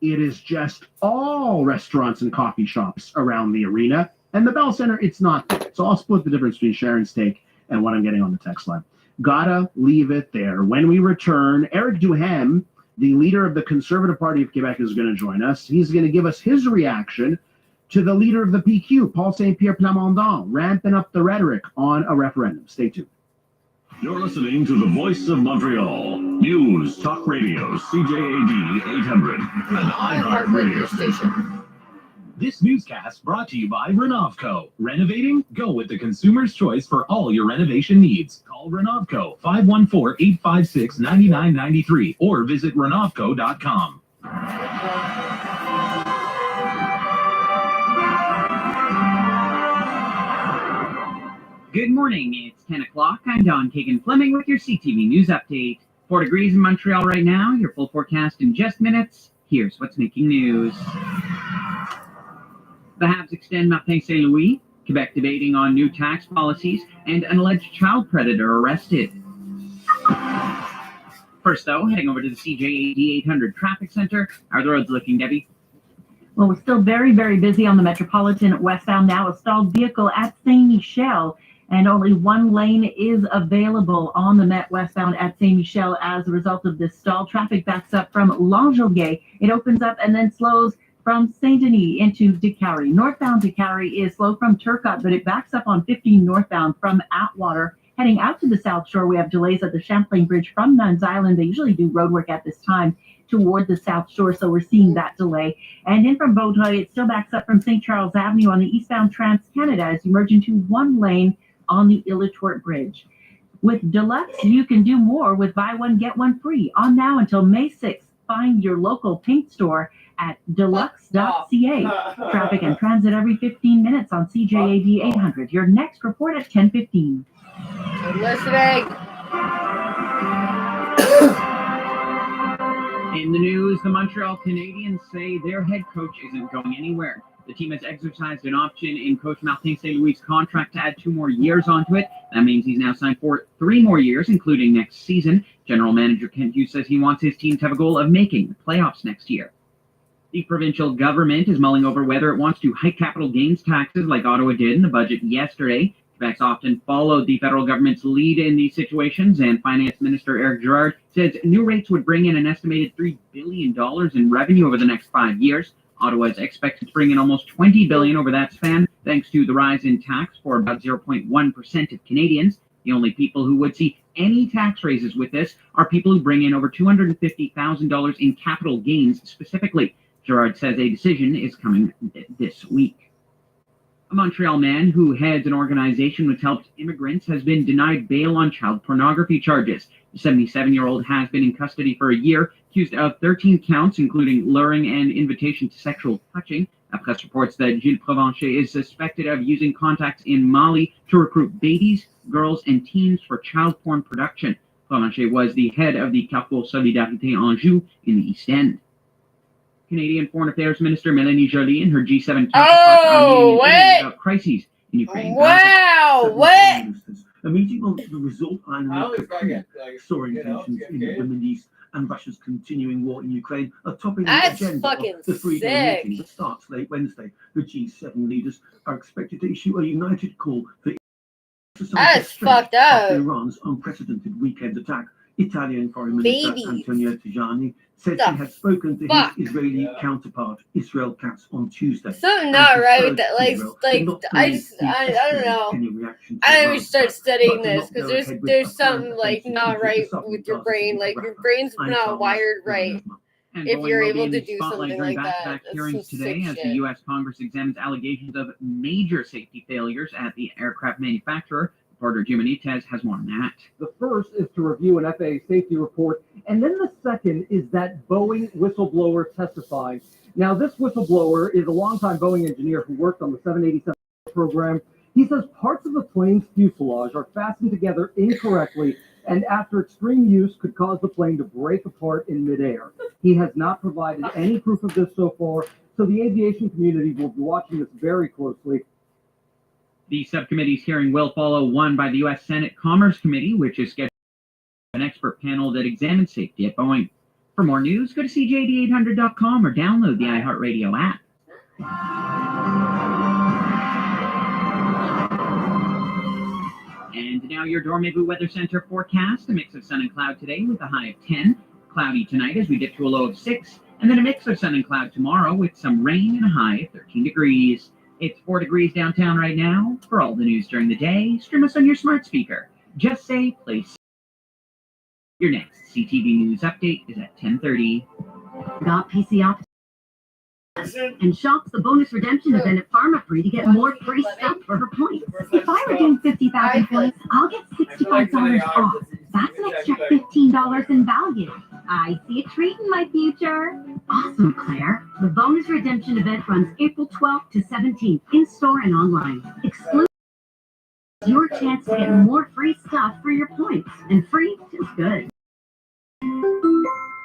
it is just all restaurants and coffee shops around the arena, and the Bell Center, it's not there. So I'll split the difference between Sharon's take and what I'm getting on the text line. Gotta leave it there. When we return, Eric Duhem, the leader of the Conservative Party of Quebec, is going to join us. He's going to give us his reaction to the leader of the PQ, Paul Saint-Pierre Plamondon, ramping up the rhetoric on a referendum. Stay tuned. You're listening to the Voice of Montreal. News, talk radio, CJAD 800, an iHeart radio station. This newscast brought to you by Renovco. Renovating? Go with the consumer's choice for all your renovation needs. Call Renovco 514-856-9993 or visit renovco.com. Good morning. It's 10 o'clock. I'm Don Kagan-Fleming with your CTV News Update. 4 degrees in Montreal right now. Your full forecast in just minutes. Here's what's making news. The Habs extend Martin St. Louis. Quebec debating on new tax policies. And an alleged child predator arrested. First, though, heading over to the CJAD 800 traffic center. How are the roads looking, Debbie? Well, we're still very, very busy on the Metropolitan westbound now. A stalled vehicle at Saint Michel, and only one lane is available on the Met westbound at Saint Michel as a result of this stall. Traffic backs up from L'Angelier. It opens up and then slows from Saint Denis into Décarie. Northbound Décarie is slow from Turcotte, but it backs up on 15 northbound from Atwater. Heading out to the South Shore, we have delays at the Champlain Bridge from Nuns Island. They usually do road work at this time toward the South Shore, so we're seeing that delay. And in from Vaudreuil, it still backs up from St. Charles Avenue on the eastbound Trans-Canada as you merge into one lane on the Illichworth Bridge. With Deluxe, you can do more with buy one, get one free. On now until May 6th, find your local paint store at deluxe.ca. Traffic and transit every 15 minutes on CJAD 800. Your next report at 10:15. Listening. In the news, the Montreal Canadiens say their head coach isn't going anywhere. The team has exercised an option in coach Martin St. Louis' contract to add 2 more years onto it. That means he's now signed for 3 more years, including next season. General manager Kent Hughes says he wants his team to have a goal of making the playoffs next year. The provincial government is mulling over whether it wants to hike capital gains taxes like Ottawa did in the budget yesterday. Quebec's often followed the federal government's lead in these situations, and Finance Minister Eric Girard says new rates would bring in an estimated $3 billion in revenue over the next 5 years. Ottawa is expected to bring in almost $20 billion over that span, thanks to the rise in tax for about 0.1% of Canadians. The only people who would see any tax raises with this are people who bring in over $250,000 in capital gains specifically. Girard says a decision is coming this week. A Montreal man who heads an organization which helps immigrants has been denied bail on child pornography charges. The 77-year-old has been in custody for a year, accused of 13 counts, including luring and invitation to sexual touching. Press reports that Gilles Provencher is suspected of using contacts in Mali to recruit babies, girls, and teens for child porn production. Provencher was the head of the Carrefour Solidarité Anjou in the East End. Canadian Foreign Affairs Minister Mélanie Joly and her G7 counterparts are meeting in Italy about crises in Ukraine. Wow, what? A meeting on the result line soaring tensions in the Middle East and Russia's continuing war in Ukraine are topping the agenda of the three-day meeting that starts late Wednesday. The G7 leaders are expected to issue a united call for That's fucked up. Iran's unprecedented weekend attack. Italian Foreign Minister Antonio Tajani said he had spoken to his Israeli counterpart Israel Katz on Tuesday. Something not right with that. Like I don't know. I never start studying this because there's something like not right with your brain. Like your brain's not wired right. And If Boeing you're will be able in to the do spotlight something during like that, back-to-back that's hearings some today sick as shit. the U.S. Congress examines allegations of major safety failures at the aircraft manufacturer. Reporter Jim Benitez has more on that. The first is to review an FAA safety report, and then the second is that Boeing whistleblower testified. Now, this whistleblower is a longtime Boeing engineer who worked on the 787 program. He says parts of the plane's fuselage are fastened together incorrectly, and after extreme use could cause the plane to break apart in midair. He has not provided any proof of this so far, so the aviation community will be watching this very closely. The subcommittee's hearing will follow one by the U.S. Senate Commerce Committee, which is scheduled for an expert panel that examines safety at Boeing. For more news, go to CJAD800.com or download the iHeartRadio app. And now your Dormez-vous Weather Center forecast. A mix of sun and cloud today with a high of 10. Cloudy tonight as we dip to a low of 6. And then a mix of sun and cloud tomorrow with some rain and a high of 13 degrees. It's 4 degrees downtown right now. For all the news during the day, stream us on your smart speaker. Just say place. Your next CTV News update is at 10:30. Got PC Office and shops the bonus redemption event at PharmaFree to get more free stuff for her points. If I redeem 50,000 fills, I'll get $65 off. That's an extra $15 in value. I see a treat in my future. Awesome, Claire. The bonus redemption event runs April 12th to 17th, in-store and online. Exclusive. Your chance to get more free stuff for your points. And free is good.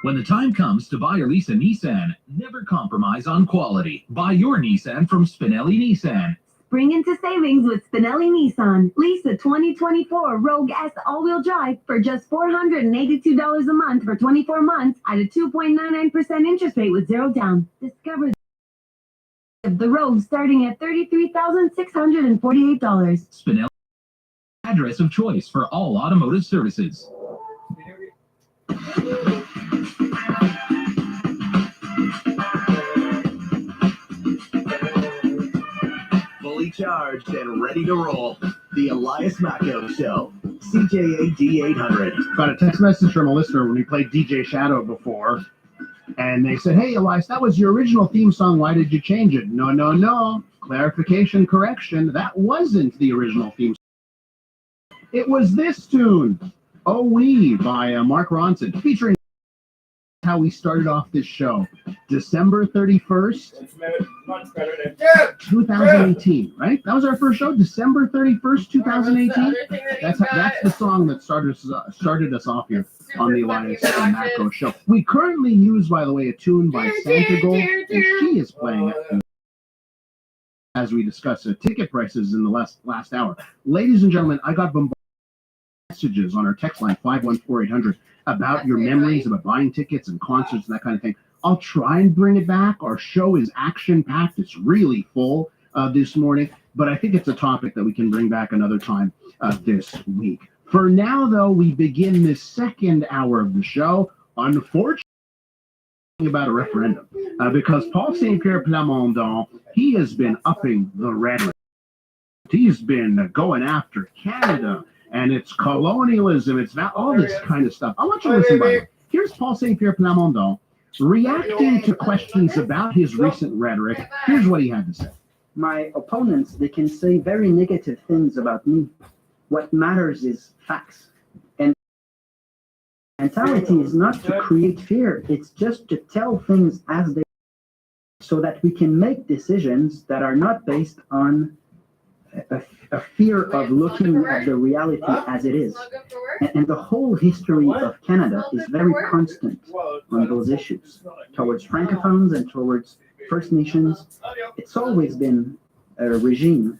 When the time comes to buy or lease a Nissan, never compromise on quality. Buy your Nissan from Spinelli Nissan. Spring into savings with Spinelli Nissan. Lease a 2024 Rogue S all-wheel drive for just $482 a month for 24 months at a 2.99% interest rate with zero down. Discover the Rogue starting at $33,648. Spinelli, address of choice for all automotive services. Fully charged and ready to roll. The Elias Macco Show. CJAD 800. Got a text message from a listener when we played DJ Shadow before, and they said, "Hey, Elias, that was your original theme song. Why did you change it?" No. Clarification, correction. That wasn't the original theme song. It was this tune, "Oh We" by Mark Ronson, featuring how we started off this show. December 31st, 2018, right? That was our first show, December 31st, 2018. That's the song that started us off here on the Elias and Macco Show. We currently use, by the way, a tune by Santa Gold, and she is playing it as we discuss ticket prices in the last hour. Ladies and gentlemen, I got bombarded messages on our text line 514-800 about your memories about buying tickets and concerts and that kind of thing. I'll try and bring it back. Our show is action-packed. It's really full this morning, but I think it's a topic that we can bring back another time this week. For now, though, we begin this second hour of the show, unfortunately, about a referendum, because Paul St. Pierre Plamondon, he has been upping the rhetoric. He's been going after Canada and its colonialism, it's all this kind of stuff. I want you to listen, by the way. Here's Paul St. Pierre Plamondon reacting to questions about his recent rhetoric. Here's what he had to say. My opponents, they can say very negative things about me. What matters is facts. And mentality is not to create fear. It's just to tell things as they are. so that we can make decisions that are not based on a fear of looking at the reality as it is. And the whole history of Canada is very constant on those issues, towards Francophones and towards First Nations. It's always been a regime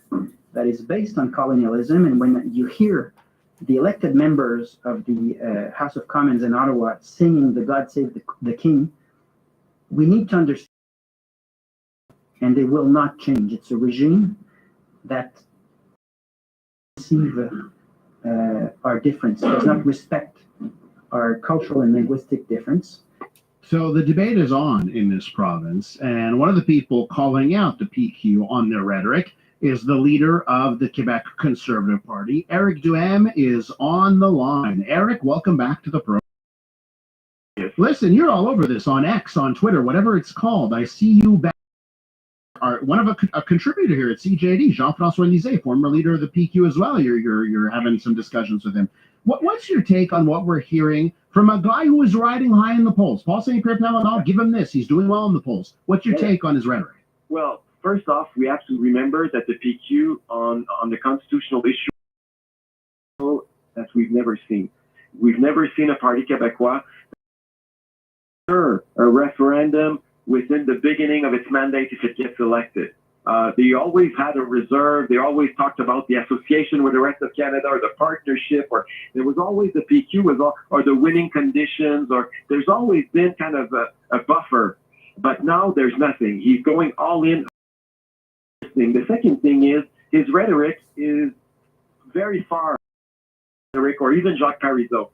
that is based on colonialism, and when you hear the elected members of the House of Commons in Ottawa singing the God Save the King, we need to understand, and they will not change. It's a regime that perceive our difference, does not respect our cultural and linguistic difference. So the debate is on in this province, and one of the people calling out the PQ on their rhetoric is the leader of the Quebec Conservative Party. Eric Duham is on the line. Eric, welcome back to the program. Listen, you're all over this on X, on Twitter, whatever it's called. I see you back. One of a contributor here at CJD, Jean-François Lisée, former leader of the PQ as well. You're having some discussions with him. What's your take on what we're hearing from a guy who is riding high in the polls? Paul St. Pierre, I'll give him this. He's doing well in the polls. What's your take on his rhetoric? Well, first off, we have to remember that the PQ on the constitutional issue that we've never seen. We've never seen a Parti Québécois a referendum within the beginning of its mandate if it gets elected. They always had a reserve. They always talked about the association with the rest of Canada or the partnership, or there was always the PQ or the winning conditions, or there's always been kind of a buffer. But now there's nothing. He's going all in. The second thing is his rhetoric is very far, or even Jacques Parizeau.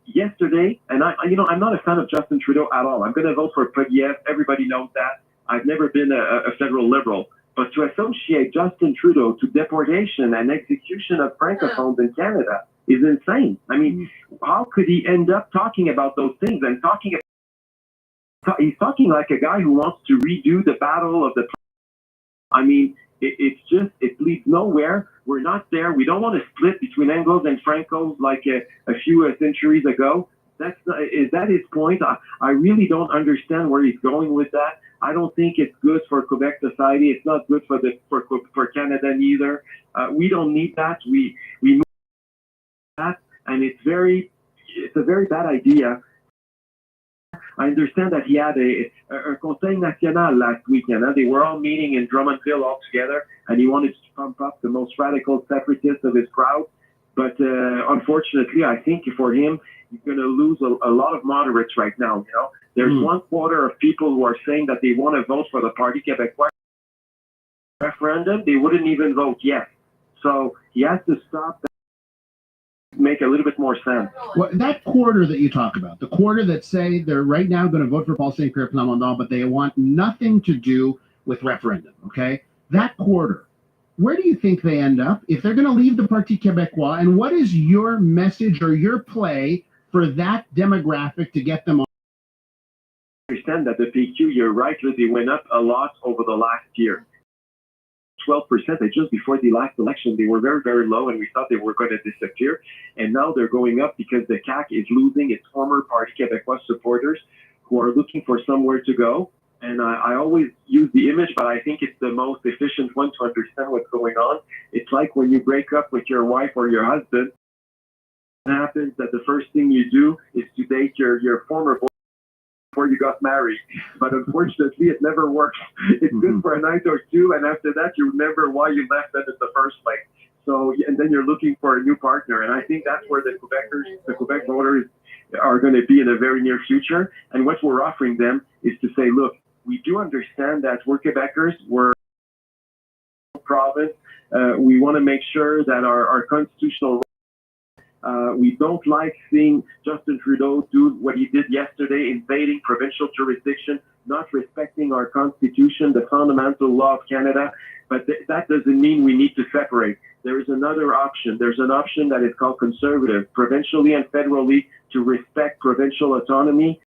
Yesterday, and I'm not a fan of Justin Trudeau at all. I'm going to vote for Podiev. Everybody knows that. I've never been a federal liberal. But to associate Justin Trudeau to deportation and execution of Francophones in Canada is insane. I mean, how could he end up talking about those things and he's talking like a guy who wants to redo the battle of the... I mean, it leads nowhere. We're not there. We don't want to split between Anglos and Francos like a few centuries ago. Is that his point? I really don't understand where he's going with that. I don't think it's good for Quebec society. It's not good for Canada neither. We don't need that. We need that, and it's a very bad idea. I understand that he had a Conseil National last weekend. They were all meeting in Drummondville all together, and he wanted to pump up the most radical separatists of his crowd. But unfortunately, I think for him, he's going to lose a lot of moderates right now. There's 1/4 of people who are saying that they want to vote for the Parti Québécois referendum. They wouldn't even vote yes. So he has to stop. Make a little bit more sense. Well, that quarter that you talk about, the quarter that say they're right now going to vote for Paul St. Pierre Plamondon, but they want nothing to do with referendum, okay? That quarter, where do you think they end up if they're going to leave the Parti Québécois? And what is your message or your play for that demographic to get them on? I understand that the PQ, you're right, they went up a lot over the last year. 12%, just before the last election, they were very, very low, and we thought they were going to disappear. And now they're going up because the CAQ is losing its former Parti Québécois supporters who are looking for somewhere to go. And I always use the image, but I think it's the most efficient one to understand what's going on. It's like when you break up with your wife or your husband, it happens that the first thing you do is to date your former boyfriend before you got married. But unfortunately, it never works. It's good for a night or two, and after that, you remember why you left them in the first place. So, and then you're looking for a new partner. And I think that's where the Quebec voters are going to be in the very near future. And what we're offering them is to say, look, we do understand that we're Quebecers, we're a province. We want to make sure that our constitutional we don't like seeing Justin Trudeau do what he did yesterday, invading provincial jurisdiction, not respecting our constitution, the fundamental law of Canada. But that doesn't mean we need to separate. There is another option. There's an option that is called conservative, provincially and federally, to respect provincial autonomy,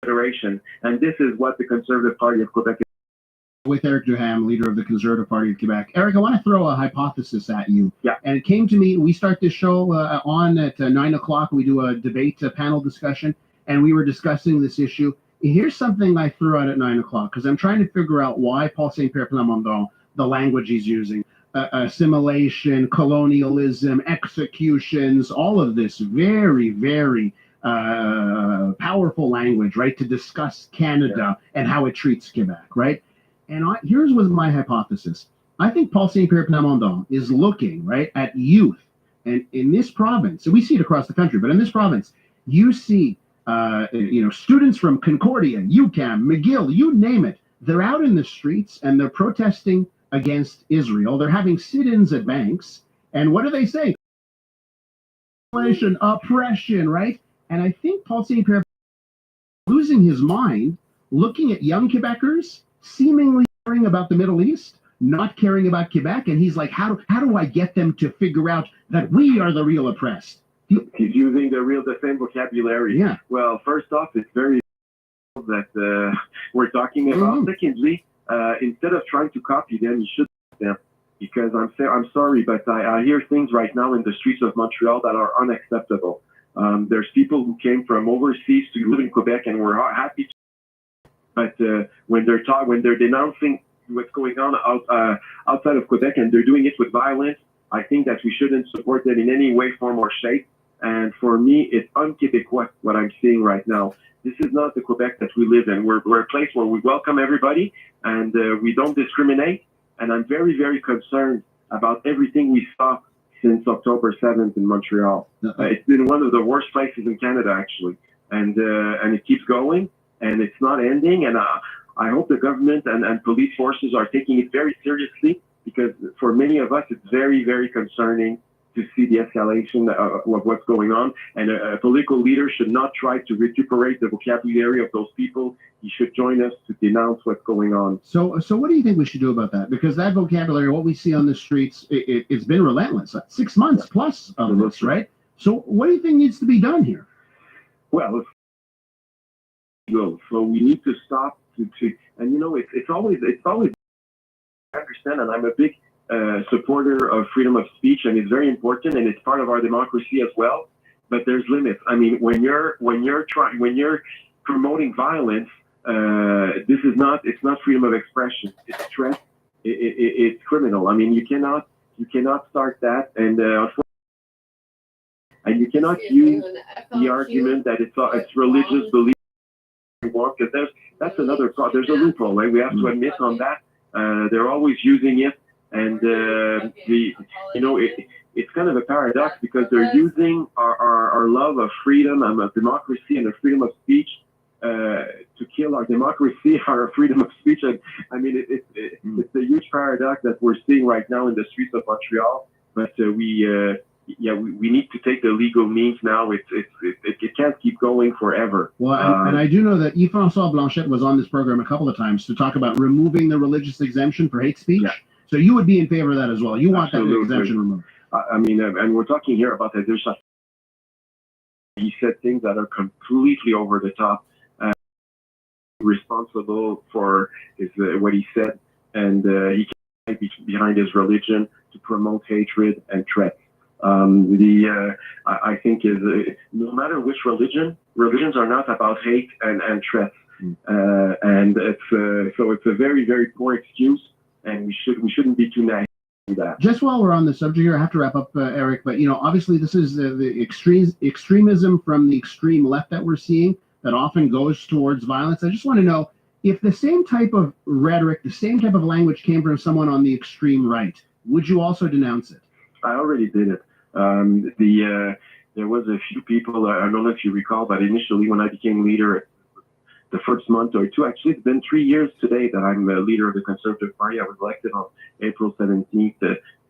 federation. And this is what the Conservative Party of Quebec is. With Eric Duham, leader of the Conservative Party of Quebec. Eric, I want to throw a hypothesis at you. Yeah. And it came to me, we start this show on at 9 o'clock. We do a debate, a panel discussion, and we were discussing this issue. Here's something I threw out at 9 o'clock because I'm trying to figure out why Paul St. Pierre Plamondon, the language he's using, assimilation, colonialism, executions, all of this very, very powerful language, right, to discuss Canada and how it treats Quebec, right? And here's was my hypothesis. I think Paul St. Pierre Plamondon is looking, right, at youth. And in this province, and we see it across the country, but in this province, you see students from Concordia, UQAM, McGill, you name it. They're out in the streets and they're protesting against Israel. They're having sit-ins at banks. And what do they say? Oppression, right? And I think Paul St. Pierre losing his mind, looking at young Quebecers, seemingly caring about the Middle East, not caring about Quebec. And he's like, how do I get them to figure out that we are the real oppressed? He's using the same vocabulary. Yeah. Well, first off, it's very that we're talking about. Secondly, instead of trying to copy them, you should them, because I'm sorry, but I hear things right now in the streets of Montreal that are unacceptable. There's people who came from overseas to live in Quebec and were happy to, but when they're denouncing what's going on outside of Quebec and they're doing it with violence, I think that we shouldn't support them in any way, form, or shape. And for me, it's un-Québécois what I'm seeing right now. This is not the Quebec that we live in. We're a place where we welcome everybody and we don't discriminate. And I'm very, very concerned about everything we saw since October 7th in Montreal. It's been one of the worst places in Canada, actually. And it keeps going and it's not ending. And I hope the government and police forces are taking it very seriously, because for many of us, it's very, very concerning to see the escalation of what's going on. And a political leader should not try to recuperate the vocabulary of those people. He should join us to denounce what's going on. So what do you think we should do about that? Because that vocabulary, what we see on the streets, it's been relentless. 6 months plus of this, right? So what do you think needs to be done here? Well, so we need to stop and it's always I understand, and I'm a big supporter of freedom of speech, and it's very important, and it's part of our democracy as well. But there's limits. I mean, when you're promoting violence, it's not freedom of expression. It's threat. It's criminal. I mean, you cannot start that, and you cannot use the argument that it's religious belief. Because that's another problem. There's a loophole, right? We have to admit on that. They're always using it, and it's kind of a paradox, because they're using our love of freedom and of democracy and of freedom of speech to kill our democracy, our freedom of speech. And I mean, it's a huge paradox that we're seeing right now in the streets of Montreal. But we need to take the legal means now. It can't keep going forever. Well, and I do know that Yves-François Blanchette was on this program a couple of times to talk about removing the religious exemption for hate speech. Yeah. So you would be in favor of that as well. You want that exemption removed. I mean, and we're talking here about that. He said things that are completely over the top. Responsible for what he said, and he can't be behind his religion to promote hatred and threats. I think no matter which religions are not about hate and threats, and it's a very, very poor excuse, and we shouldn't be too naive to that. Just while we're on the subject here, I have to wrap up, Eric. But obviously, this is the extremism from the extreme left that we're seeing that often goes towards violence. I just want to know if the same type of rhetoric, the same type of language came from someone on the extreme right, would you also denounce it? I already did it. There was a few people, I don't know if you recall, but initially when I became leader, the first month or two, actually it's been 3 years today that I'm a leader of the Conservative Party. I was elected on April 17th,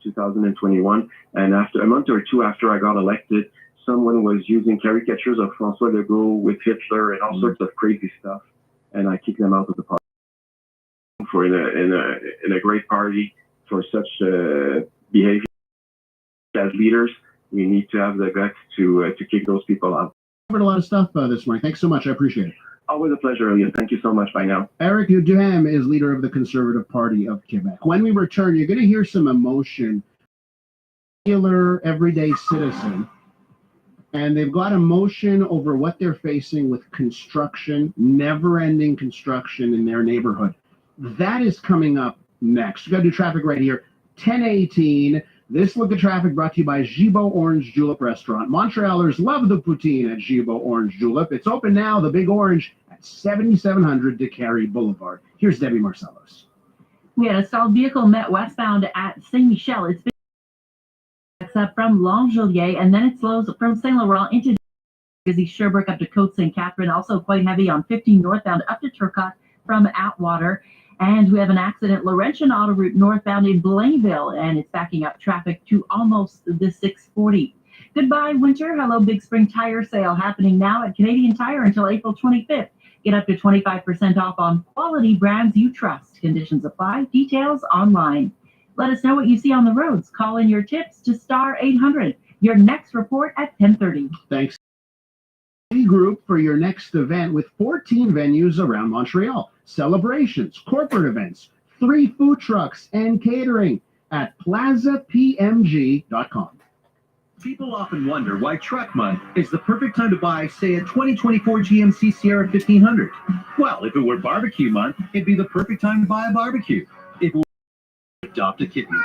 2021. And after a month or two after I got elected, someone was using caricatures of François Legault with Hitler and all sorts of crazy stuff. And I kicked them out of the party. For in a great party for such behavior. As leaders, we need to have the guts to kick those people out. Covered a lot of stuff this morning. Thanks so much. I appreciate it. Always a pleasure, Elliot. Thank you so much. Bye now. Eric Duhem is leader of the Conservative Party of Quebec. When we return, you're going to hear some emotion. Regular, everyday citizen And they've got emotion over what they're facing with construction, never-ending construction in their neighborhood. That is coming up next. We got to do traffic right here. 10:18. This look at traffic brought to you by Gibault Orange Julep Restaurant. Montrealers love the poutine at Gibault Orange Julep. It's open now, the Big Orange, at 7700 DeCarry Boulevard. Here's Debbie Marcellus. We had a stalled vehicle met westbound at Saint Michel. It's up from Longjulier, and then it slows from Saint Laurent into busy Sherbrooke up to Côte St. Catherine. Also quite heavy on 15 northbound up to Turcotte from Atwater. And we have an accident, Laurentian Autoroute northbound in Blainville, and it's backing up traffic to almost the 640. Goodbye, winter. Hello, Big Spring Tire Sale happening now at Canadian Tire until April 25th. Get up to 25% off on quality brands you trust. Conditions apply. Details online. Let us know what you see on the roads. Call in your tips to star 800. Your next report at 10:30. Thanks. Group for your next event with 14 venues around Montreal. Celebrations, corporate events, 3 food trucks, and catering at plazapmg.com. People often wonder why Truck Month is the perfect time to buy, say, a 2024 GMC Sierra 1500. Well, if it were Barbecue Month, it'd be the perfect time to buy a barbecue. If it were Adopt a Kitten.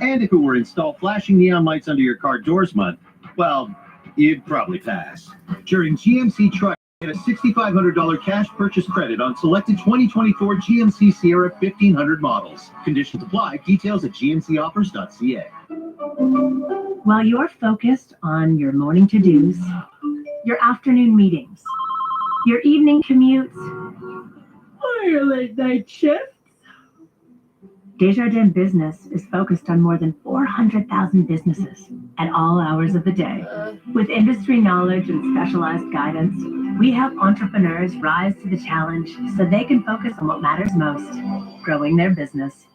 And if it were Install Flashing Neon Lights Under Your Car Doors Month, well, you'd probably pass. During GMC Truck, get a $6,500 cash purchase credit on selected 2024 GMC Sierra 1500 models. Conditions apply. Details at gmcoffers.ca. While you're focused on your morning to-dos, your afternoon meetings, your evening commutes, or your late-night shifts, Desjardins Business is focused on more than 400,000 businesses at all hours of the day. With industry knowledge and specialized guidance, we help entrepreneurs rise to the challenge so they can focus on what matters most, growing their business.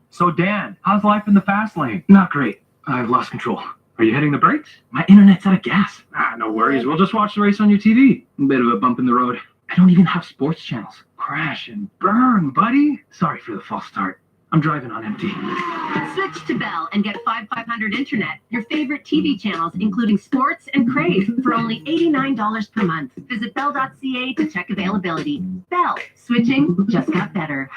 So Dan, how's life in the fast lane? Not great. I've lost control. Are you hitting the brakes? My internet's out of gas. No worries. We'll just watch the race on your TV. A bit of a bump in the road. I don't even have sports channels. Crash and burn, buddy. Sorry for the false start. I'm driving on empty. Switch to Bell and get 500 internet, your favorite TV channels, including sports and Crave, for only $89 per month. Visit bell.ca to check availability. Bell. Switching just got better.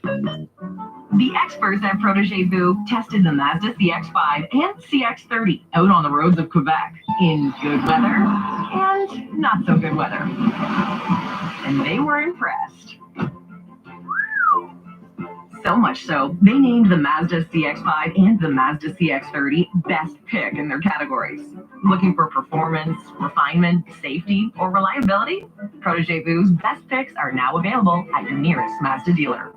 The experts at Protégé Vu tested the Mazda CX-5 and CX-30 out on the roads of Quebec in good weather and not so good weather. And they were impressed. So much so, they named the Mazda CX-5 and the Mazda CX-30 best pick in their categories. Looking for performance, refinement, safety, or reliability? Protégé Vu's best picks are now available at your nearest Mazda dealer.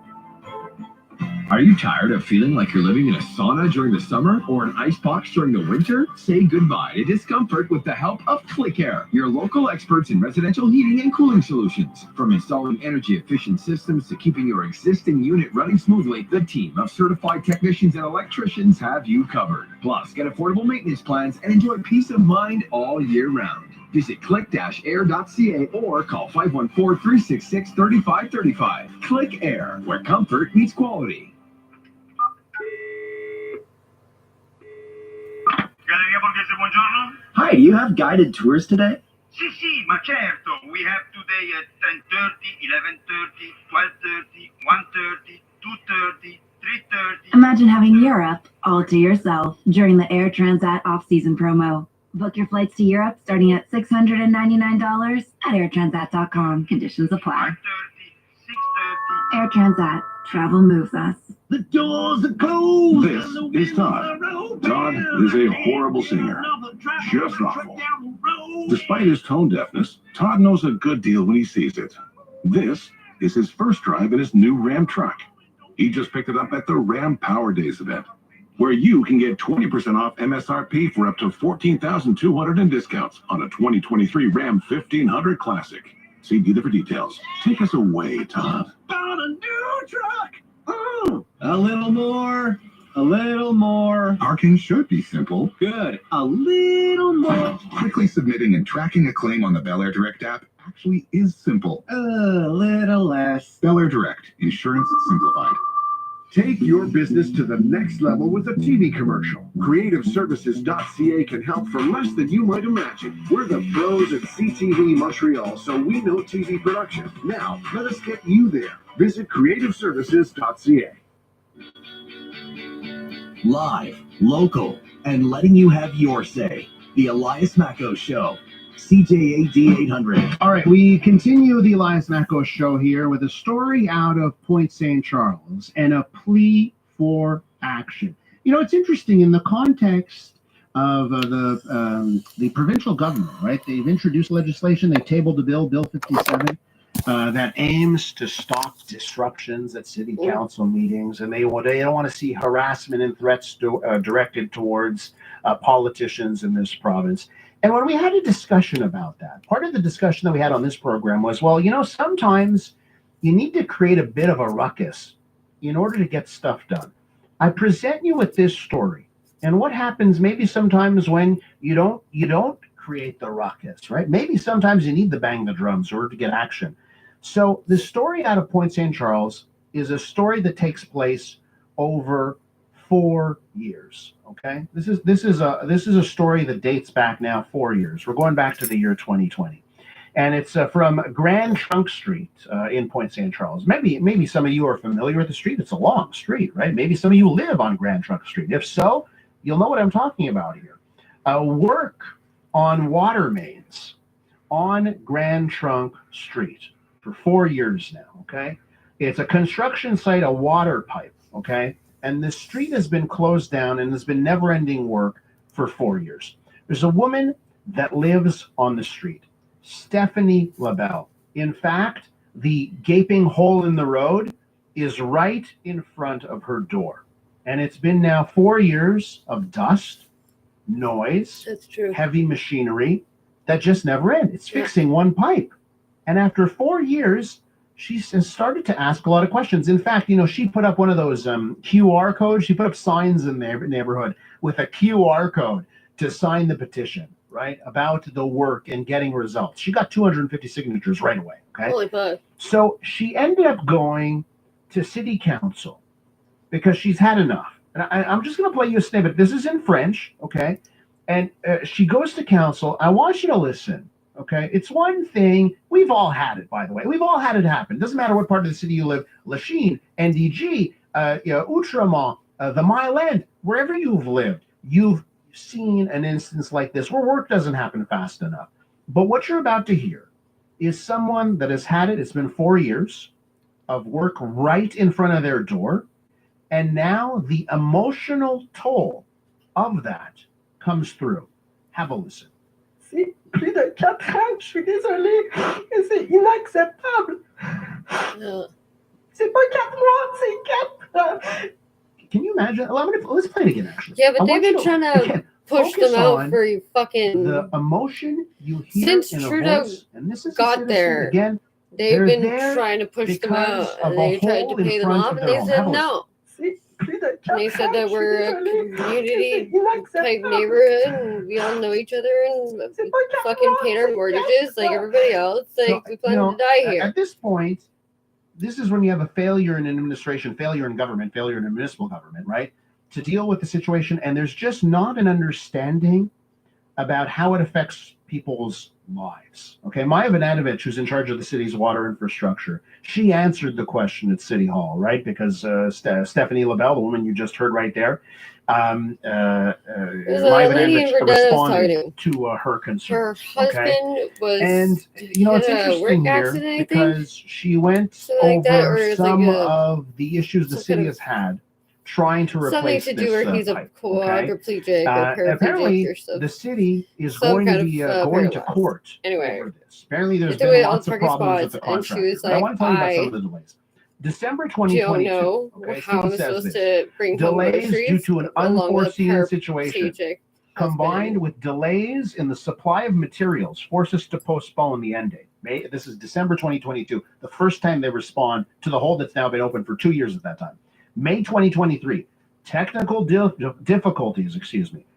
Are you tired of feeling like you're living in a sauna during the summer or an icebox during the winter? Say goodbye to discomfort with the help of ClickAir, your local experts in residential heating and cooling solutions. From installing energy-efficient systems to keeping your existing unit running smoothly, the team of certified technicians and electricians have you covered. Plus, get affordable maintenance plans and enjoy peace of mind all year round. Visit click-air.ca or call 514-366-3535. Click Air, where comfort meets quality. Hi, do you have guided tours today? Sì, ma certo. We have today at 10:30, 11:30, 12:30, 1:30, 2:30, 3:30. Imagine having Europe all to yourself during the Air Transat off-season promo. Book your flights to Europe starting at $699 at airtransat.com. Conditions apply. Air Transat. Travel moves us. The doors are closed. This is Todd. Todd is a horrible singer. Just awful. Despite his tone deafness, Todd knows a good deal when he sees it. This is his first drive in his new Ram truck. He just picked it up at the Ram Power Days event, where you can get 20% off MSRP for up to $14,200 in discounts on a 2023 Ram 1500 Classic. See dealer for details. Take us away, Todd. Bought a new truck. Oh, a little more. A little more. Parking should be simple. Good. A little more. Quickly submitting and tracking a claim on the Bel Air Direct app actually is simple. A little less. Bel Air Direct. Insurance simplified. Take your business to the next level with a TV commercial. CreativeServices.ca can help for less than you might imagine. We're the pros at CTV Montreal, so we know TV production. Now, let us get you there. Visit CreativeServices.ca. Live, local, and letting you have your say. The Elias Macco Show. CJAD 800. All right, we continue the Elias Macco Show here with a story out of Point St. Charles and a plea for action. You know, it's interesting in the context of the provincial government, right? They've introduced legislation. They tabled the bill, Bill 57, that aims to stop disruptions at city council meetings, and they don't want to see harassment and threats directed towards politicians in this province. And when we had a discussion about that, part of the discussion that we had on this program was, well, you know, sometimes you need to create a bit of a ruckus in order to get stuff done. I present you with this story, and what happens maybe sometimes when you don't create the ruckus, right? Maybe sometimes you need to bang the drums in order to get action. So the story out of Point St. Charles is a story that takes place over 4 years. Okay, this is a story that dates back now 4 years. We're going back to the year 2020, and it's from Grand Trunk Street in Point St. Charles. Maybe some of you are familiar with the street. It's a long street, right? Maybe some of you live on Grand Trunk Street. If so, you'll know what I'm talking about here. Work on water mains on Grand Trunk Street for 4 years now. Okay, it's a construction site, a water pipe. Okay. And the street has been closed down and has been never-ending work for 4 years. There's a woman that lives on the street, Stephanie LaBelle. In fact, the gaping hole in the road is right in front of her door. And it's been now 4 years of dust, noise, heavy machinery that just never end. It's fixing one pipe. And after 4 years, she has started to ask a lot of questions. In fact, you know, she put up one of those QR codes. She put up signs in their neighborhood with a QR code to sign the petition, right, about the work and getting results. She got 250 signatures right away. Okay. Holy fuck. So she ended up going to city council because she's had enough. And I'm just going to play you a snippet. This is in French, okay? And she goes to council. I want you to listen. Okay, it's one thing. We've all had it, by the way. We've all had it happen. Doesn't matter what part of the city you live. Lachine, NDG, Outremont, the Mile End, wherever you've lived, you've seen an instance like this where work doesn't happen fast enough. But what you're about to hear is someone that has had it. It's been 4 years of work right in front of their door. And now the emotional toll of that comes through. Have a listen. Plus de 4 ans, je suis désolée, mais c'est inacceptable. C'est pas 4 mois, c'est 4 ans. Can you imagine? Let's play it again, actually. Yeah, but they've been trying to push them out for you fucking... The emotion you hear since in Trudeau a voice, and this is got there, again, they've been trying to push them out, and they tried to pay them off, and they said no. And they said that we're a community type neighborhood and we all know each other and fucking pay our mortgages like everybody else. Like, we plan to die here. At this point, this is when you have a failure in administration, failure in government, failure in municipal government, right? To deal with the situation. And there's just not an understanding about how it affects people's lives. Okay, Maya Vananovich, who's in charge of the city's water infrastructure, she answered the question at City Hall, right? Because Stephanie LaBelle, the woman you just heard right there, Maya Vananovich responded to her concern. Her husband was, and you know, it's interesting here because she went over some of the issues the city has had trying to replace something to do where he's a quadriplegic or apparently or something. the city is going to be going to court over this. Apparently there's been lots of problems with the contract. I want to tell you about some of the delays. December 2022. Don't know how I'm supposed to bring delays due to an unforeseen situation combined with delays in the supply of materials force us to postpone the end date. This is December 2022, the first time they respond to the hold that's now been open for 2 years at that time. May 2023, technical difficulties,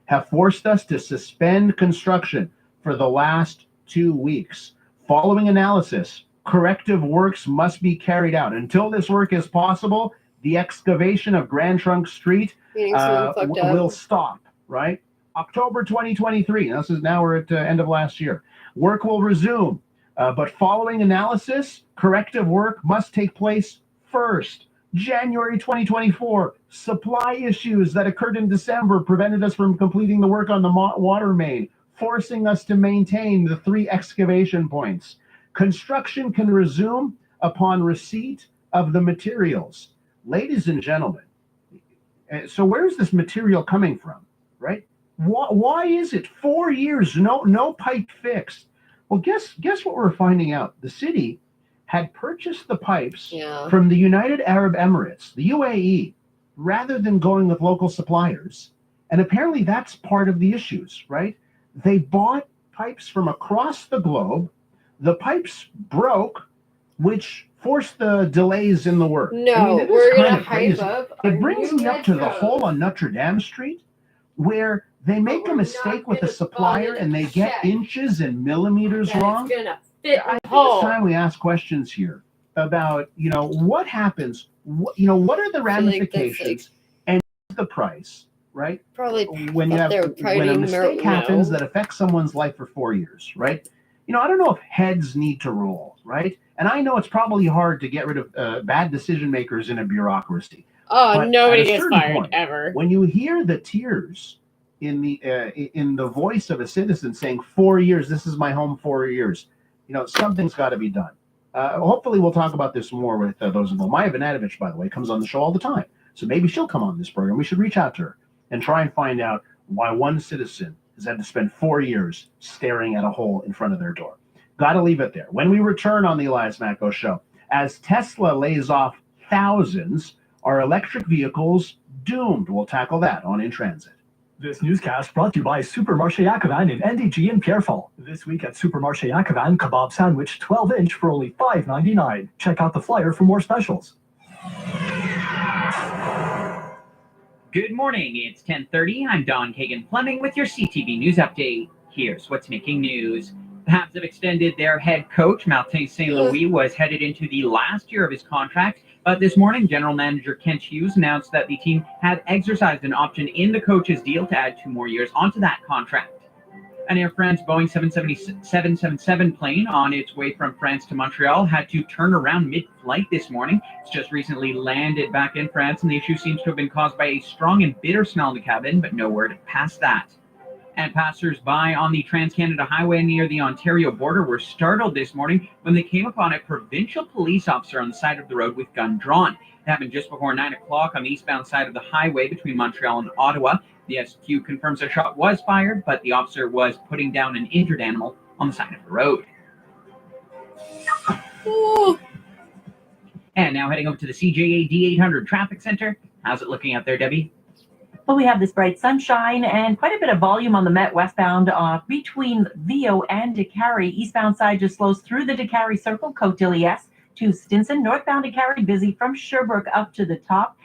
have forced us to suspend construction for the last 2 weeks. Following analysis, corrective works must be carried out. Until this work is possible, the excavation of Grand Trunk Street will stop, right? October 2023. Now we're at end of last year. Work will resume, but following analysis, corrective work must take place first. January 2024, supply issues that occurred in December prevented us from completing the work on the water main, forcing us to maintain the 3 excavation points. Construction can resume upon receipt of the materials. Ladies and gentlemen, so where's this material coming from, right? Why is it 4 years, no pipe fixed? Well, guess what we're finding out? The city had purchased the pipes from the United Arab Emirates, the UAE, rather than going with local suppliers. And apparently that's part of the issues, right? They bought pipes from across the globe. The pipes broke, which forced the delays in the work. No, we're going to hype up. It brings me up to the hole on Notre Dame Street, where they make a mistake with a supplier and they get inches and millimeters wrong. I think it's time we ask questions here about, what happens, what are the ramifications and the price, right? Probably when a mistake happens that affects someone's life for 4 years, right? I don't know if heads need to roll, right? And I know it's probably hard to get rid of bad decision makers in a bureaucracy. Oh, but nobody gets fired ever. When you hear the tears in the voice of a citizen saying 4 years, this is my home 4 years, something's got to be done. Hopefully we'll talk about this more with those involved. Maya Vanatovich, by the way, comes on the show all the time. So maybe she'll come on this program. We should reach out to her and try and find out why one citizen has had to spend 4 years staring at a hole in front of their door. Got to leave it there. When we return on the Elias Matko Show, as Tesla lays off thousands, are electric vehicles doomed? We'll tackle that on In Transit. This newscast brought to you by Supermarché Yakovan in NDG and Pierrefonds. This week at Supermarché Yakovan, kebab sandwich 12-inch for only $5.99. Check out the flyer for more specials. Good morning, it's 10:30. I'm Don Kagan-Fleming with your CTV News Update. Here's what's making news. The Habs have extended their head coach. Martin St. Louis was headed into the last year of his contract, but this morning, General Manager Kent Hughes announced that the team had exercised an option in the coach's deal to add 2 more years onto that contract. An Air France Boeing 777 plane on its way from France to Montreal had to turn around mid-flight this morning. It's just recently landed back in France, and the issue seems to have been caused by a strong and bitter smell in the cabin, but no word past that. And passers-by on the Trans-Canada Highway near the Ontario border were startled this morning when they came upon a provincial police officer on the side of the road with gun drawn. It happened just before 9 o'clock on the eastbound side of the highway between Montreal and Ottawa. The SQ confirms a shot was fired, but the officer was putting down an injured animal on the side of the road. Ooh. And now heading over to the CJA D800 Traffic Center. How's it looking out there, Debbie? Well, we have this bright sunshine and quite a bit of volume on the Met westbound between Vio and DeCarry. Eastbound side just flows through the DeCarry Circle, Côte d'Ilias to Stinson. Northbound DeCarry busy from Sherbrooke up to the top.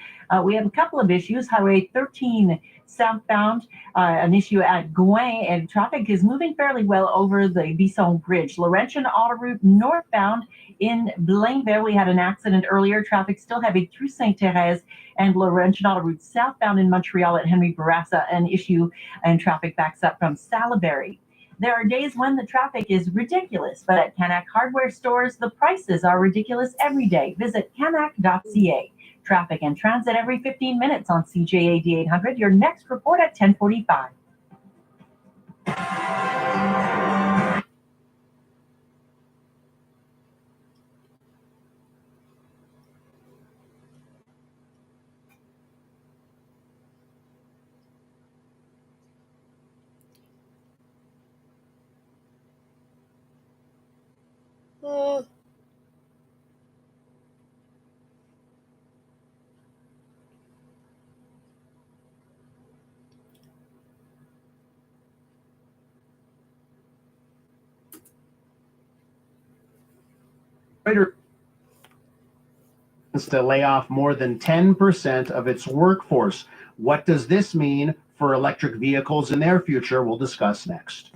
We have a couple of issues. Highway 13 southbound, an issue at Gouin, and traffic is moving fairly well over the Bisson Bridge. Laurentian Autoroute northbound in Blainville, we had an accident earlier. Traffic still heavy through Sainte-Thérèse, and Laurentian Autoroute southbound in Montreal at Henry Bourassa, an issue and traffic backs up from Salaberry. There are days when the traffic is ridiculous, but at Canac hardware stores, the prices are ridiculous every day. Visit canac.ca. Traffic and transit every 15 minutes on CJA D800. Your next report at 10:45. To lay off more than 10% of its workforce. What does this mean for electric vehicles in their future? We'll discuss next.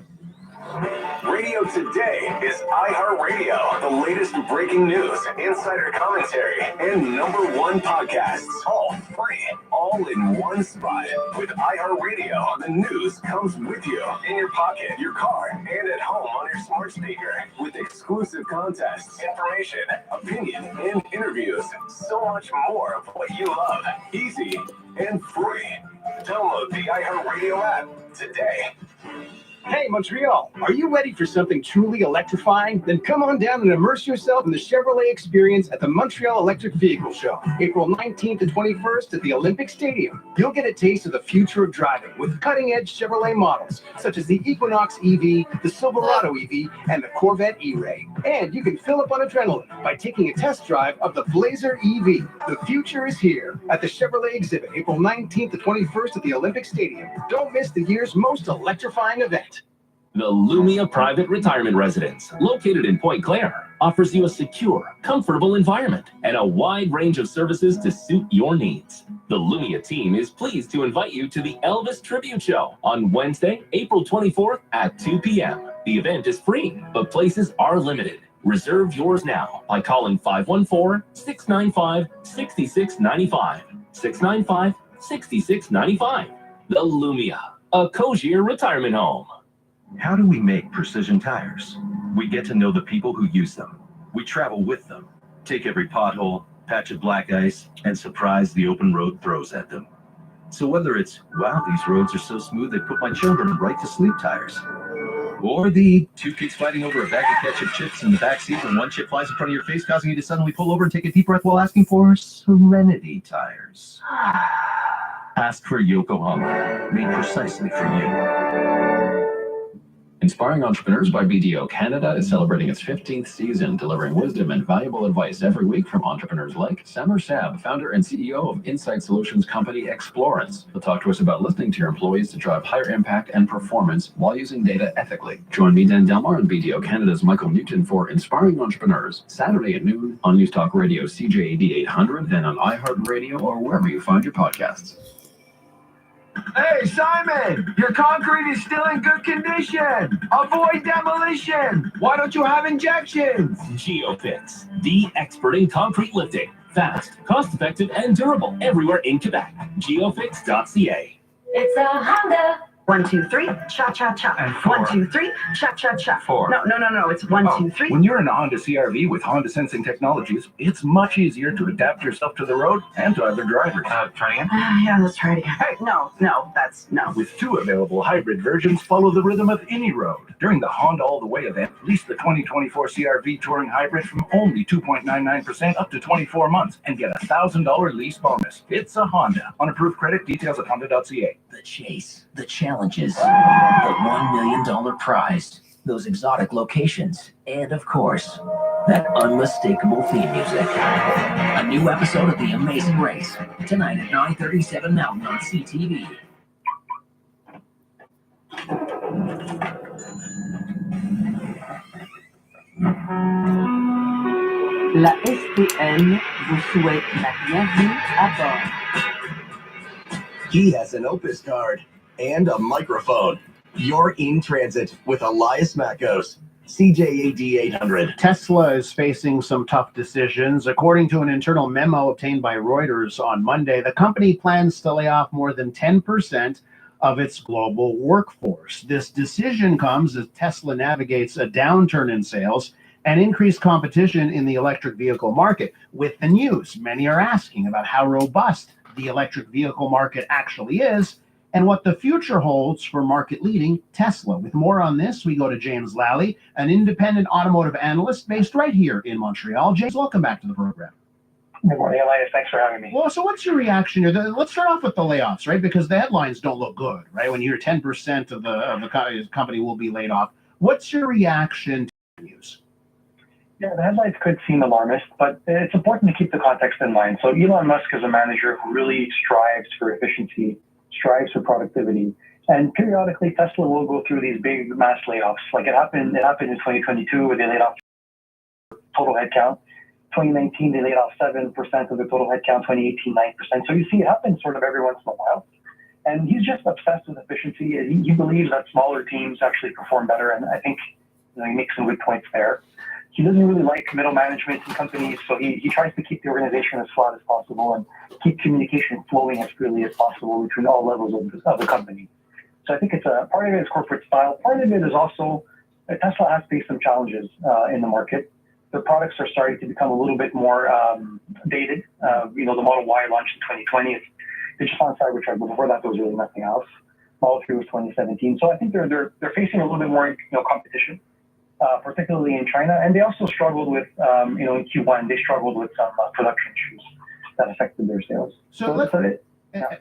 Radio Today is iHeartRadio, the latest breaking news, insider commentary, and #1 podcasts. All free, all in one spot. With iHeartRadio, the news comes with you in your pocket, your car, and at home on your smart speaker. With exclusive contests, information, opinion, and interviews. So much more of what you love. Easy and free. Download the iHeartRadio app today. Hey, Montreal, are you ready for something truly electrifying? Then come on down and immerse yourself in the Chevrolet experience at the Montreal Electric Vehicle Show, April 19th to 21st at the Olympic Stadium. You'll get a taste of the future of driving with cutting-edge Chevrolet models, such as the Equinox EV, the Silverado EV, and the Corvette E-Ray. And you can fill up on adrenaline by taking a test drive of the Blazer EV. The future is here at the Chevrolet exhibit, April 19th to 21st at the Olympic Stadium. Don't miss the year's most electrifying event. The Lumia Private Retirement Residence, located in Point Claire, offers you a secure, comfortable environment and a wide range of services to suit your needs. The Lumia team is pleased to invite you to the Elvis Tribute Show on Wednesday, April 24th at 2 p.m. The event is free, but places are limited. Reserve yours now by calling 514-695-6695. 695-6695. The Lumia, a cozier retirement home. How do we make precision tires? We get to know the people who use them. We travel with them, take every pothole, patch of black ice, and surprise the open road throws at them. So whether it's, wow, these roads are so smooth they put my children right to sleep tires, or the two kids fighting over a bag of ketchup chips in the backseat when one chip flies in front of your face, causing you to suddenly pull over and take a deep breath while asking for Serenity tires. Ask for Yokohama, made precisely for you. Inspiring Entrepreneurs by BDO Canada is celebrating its 15th season, delivering wisdom and valuable advice every week from entrepreneurs like Samar Sab, founder and CEO of Insight Solutions company Explorance. He'll talk to us about listening to your employees to drive higher impact and performance while using data ethically. Join me, Dan Delmar, and BDO Canada's Michael Newton for Inspiring Entrepreneurs, Saturday at noon on News Talk Radio CJAD 800, then on iHeartRadio or wherever you find your podcasts. Hey, Simon, your concrete is still in good condition. Avoid demolition. Why don't you have injections? GeoFix, the expert in concrete lifting. Fast, cost-effective, and durable everywhere in Quebec. GeoFix.ca. It's a Honda. 1, 2, 3, cha-cha-cha. And 4. 1, 2, 3, cha-cha-cha. 4. No. It's 1, 2, 3. When you're in a Honda CR-V with Honda Sensing Technologies, it's much easier to adapt yourself to the road and to other drivers. Try again? Yeah, let's try it again. Hey, no, that's no. With 2 available hybrid versions, follow the rhythm of any road. During the Honda All the Way event, lease the 2024 CR-V Touring Hybrid from only 2.99% up to 24 months and get a $1,000 lease bonus. It's a Honda. On approved credit, details at honda.ca. The chase, the challenges, the $1 million prize, those exotic locations, and of course, that unmistakable theme music. A new episode of The Amazing Race, tonight at 9:37 Mountain on CTV. La STM vous souhaite la bienvenue à bord. He has an Opus card and a microphone. You're in transit with Elias Mackos, CJAD 800. Tesla is facing some tough decisions. According to an internal memo obtained by Reuters on Monday, the company plans to lay off more than 10% of its global workforce. This decision comes as Tesla navigates a downturn in sales and increased competition in the electric vehicle market. With the news, many are asking about how robust the electric vehicle market actually is and what the future holds for market-leading Tesla. With more on this, we go to James Lally, an independent automotive analyst based right here in Montreal. James, welcome back to the program. Good morning, Elias. Thanks for having me. Well, so what's your reaction here? Let's start off with the layoffs, right? Because the headlines don't look good, right? When you're 10% of the company will be laid off. What's your reaction to the news? Yeah, the headlines could seem alarmist, but it's important to keep the context in mind. So Elon Musk is a manager who really strives for efficiency, strives for productivity, and periodically Tesla will go through these big mass layoffs. Like it happened in 2022 where they laid off total headcount. 2019 they laid off 7% of the total headcount. 2018 9%. So you see it happen sort of every once in a while. And he's just obsessed with efficiency. He believes that smaller teams actually perform better, and I think he makes some good points there. He doesn't really like middle management in companies, so he tries to keep the organization as flat as possible and keep communication flowing as freely as possible between all levels of the company. So I think it's a part of it is corporate style. Part of it is also Tesla has faced some challenges in the market. Their products are starting to become a little bit more dated. The Model Y launched in 2020. They just on Cybertruck, but before that there was really nothing else. Model 3 was 2017. So I think they're facing a little bit more competition, particularly in China. And they also struggled with in Q1 they struggled with some production issues that affected their sales.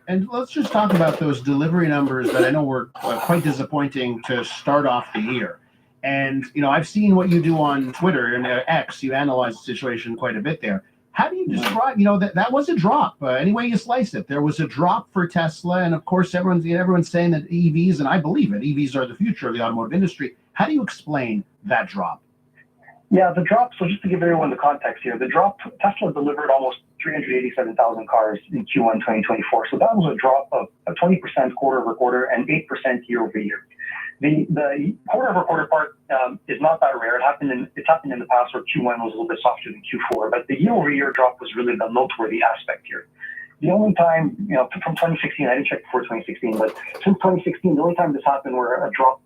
And let's just talk about those delivery numbers that I know were quite disappointing to start off the year. And I've seen what you do on Twitter and X. You analyze the situation quite a bit there. How do you describe, that was a drop, any way you slice it. There was a drop for Tesla, and of course everyone's saying that EVs, and I believe it, EVs are the future of the automotive industry. How do you explain that drop? Yeah, the drop, so just to give everyone the context here, the drop, Tesla delivered almost 387,000 cars in Q1 2024. So that was a drop of 20% quarter over quarter and 8% year over year. The quarter-over-quarter part is not that rare. It's happened in the past where Q1 was a little bit softer than Q4, but the year-over-year drop was really the noteworthy aspect here. The only time, from 2016, I didn't check before 2016, but since 2016, the only time this happened where a drop,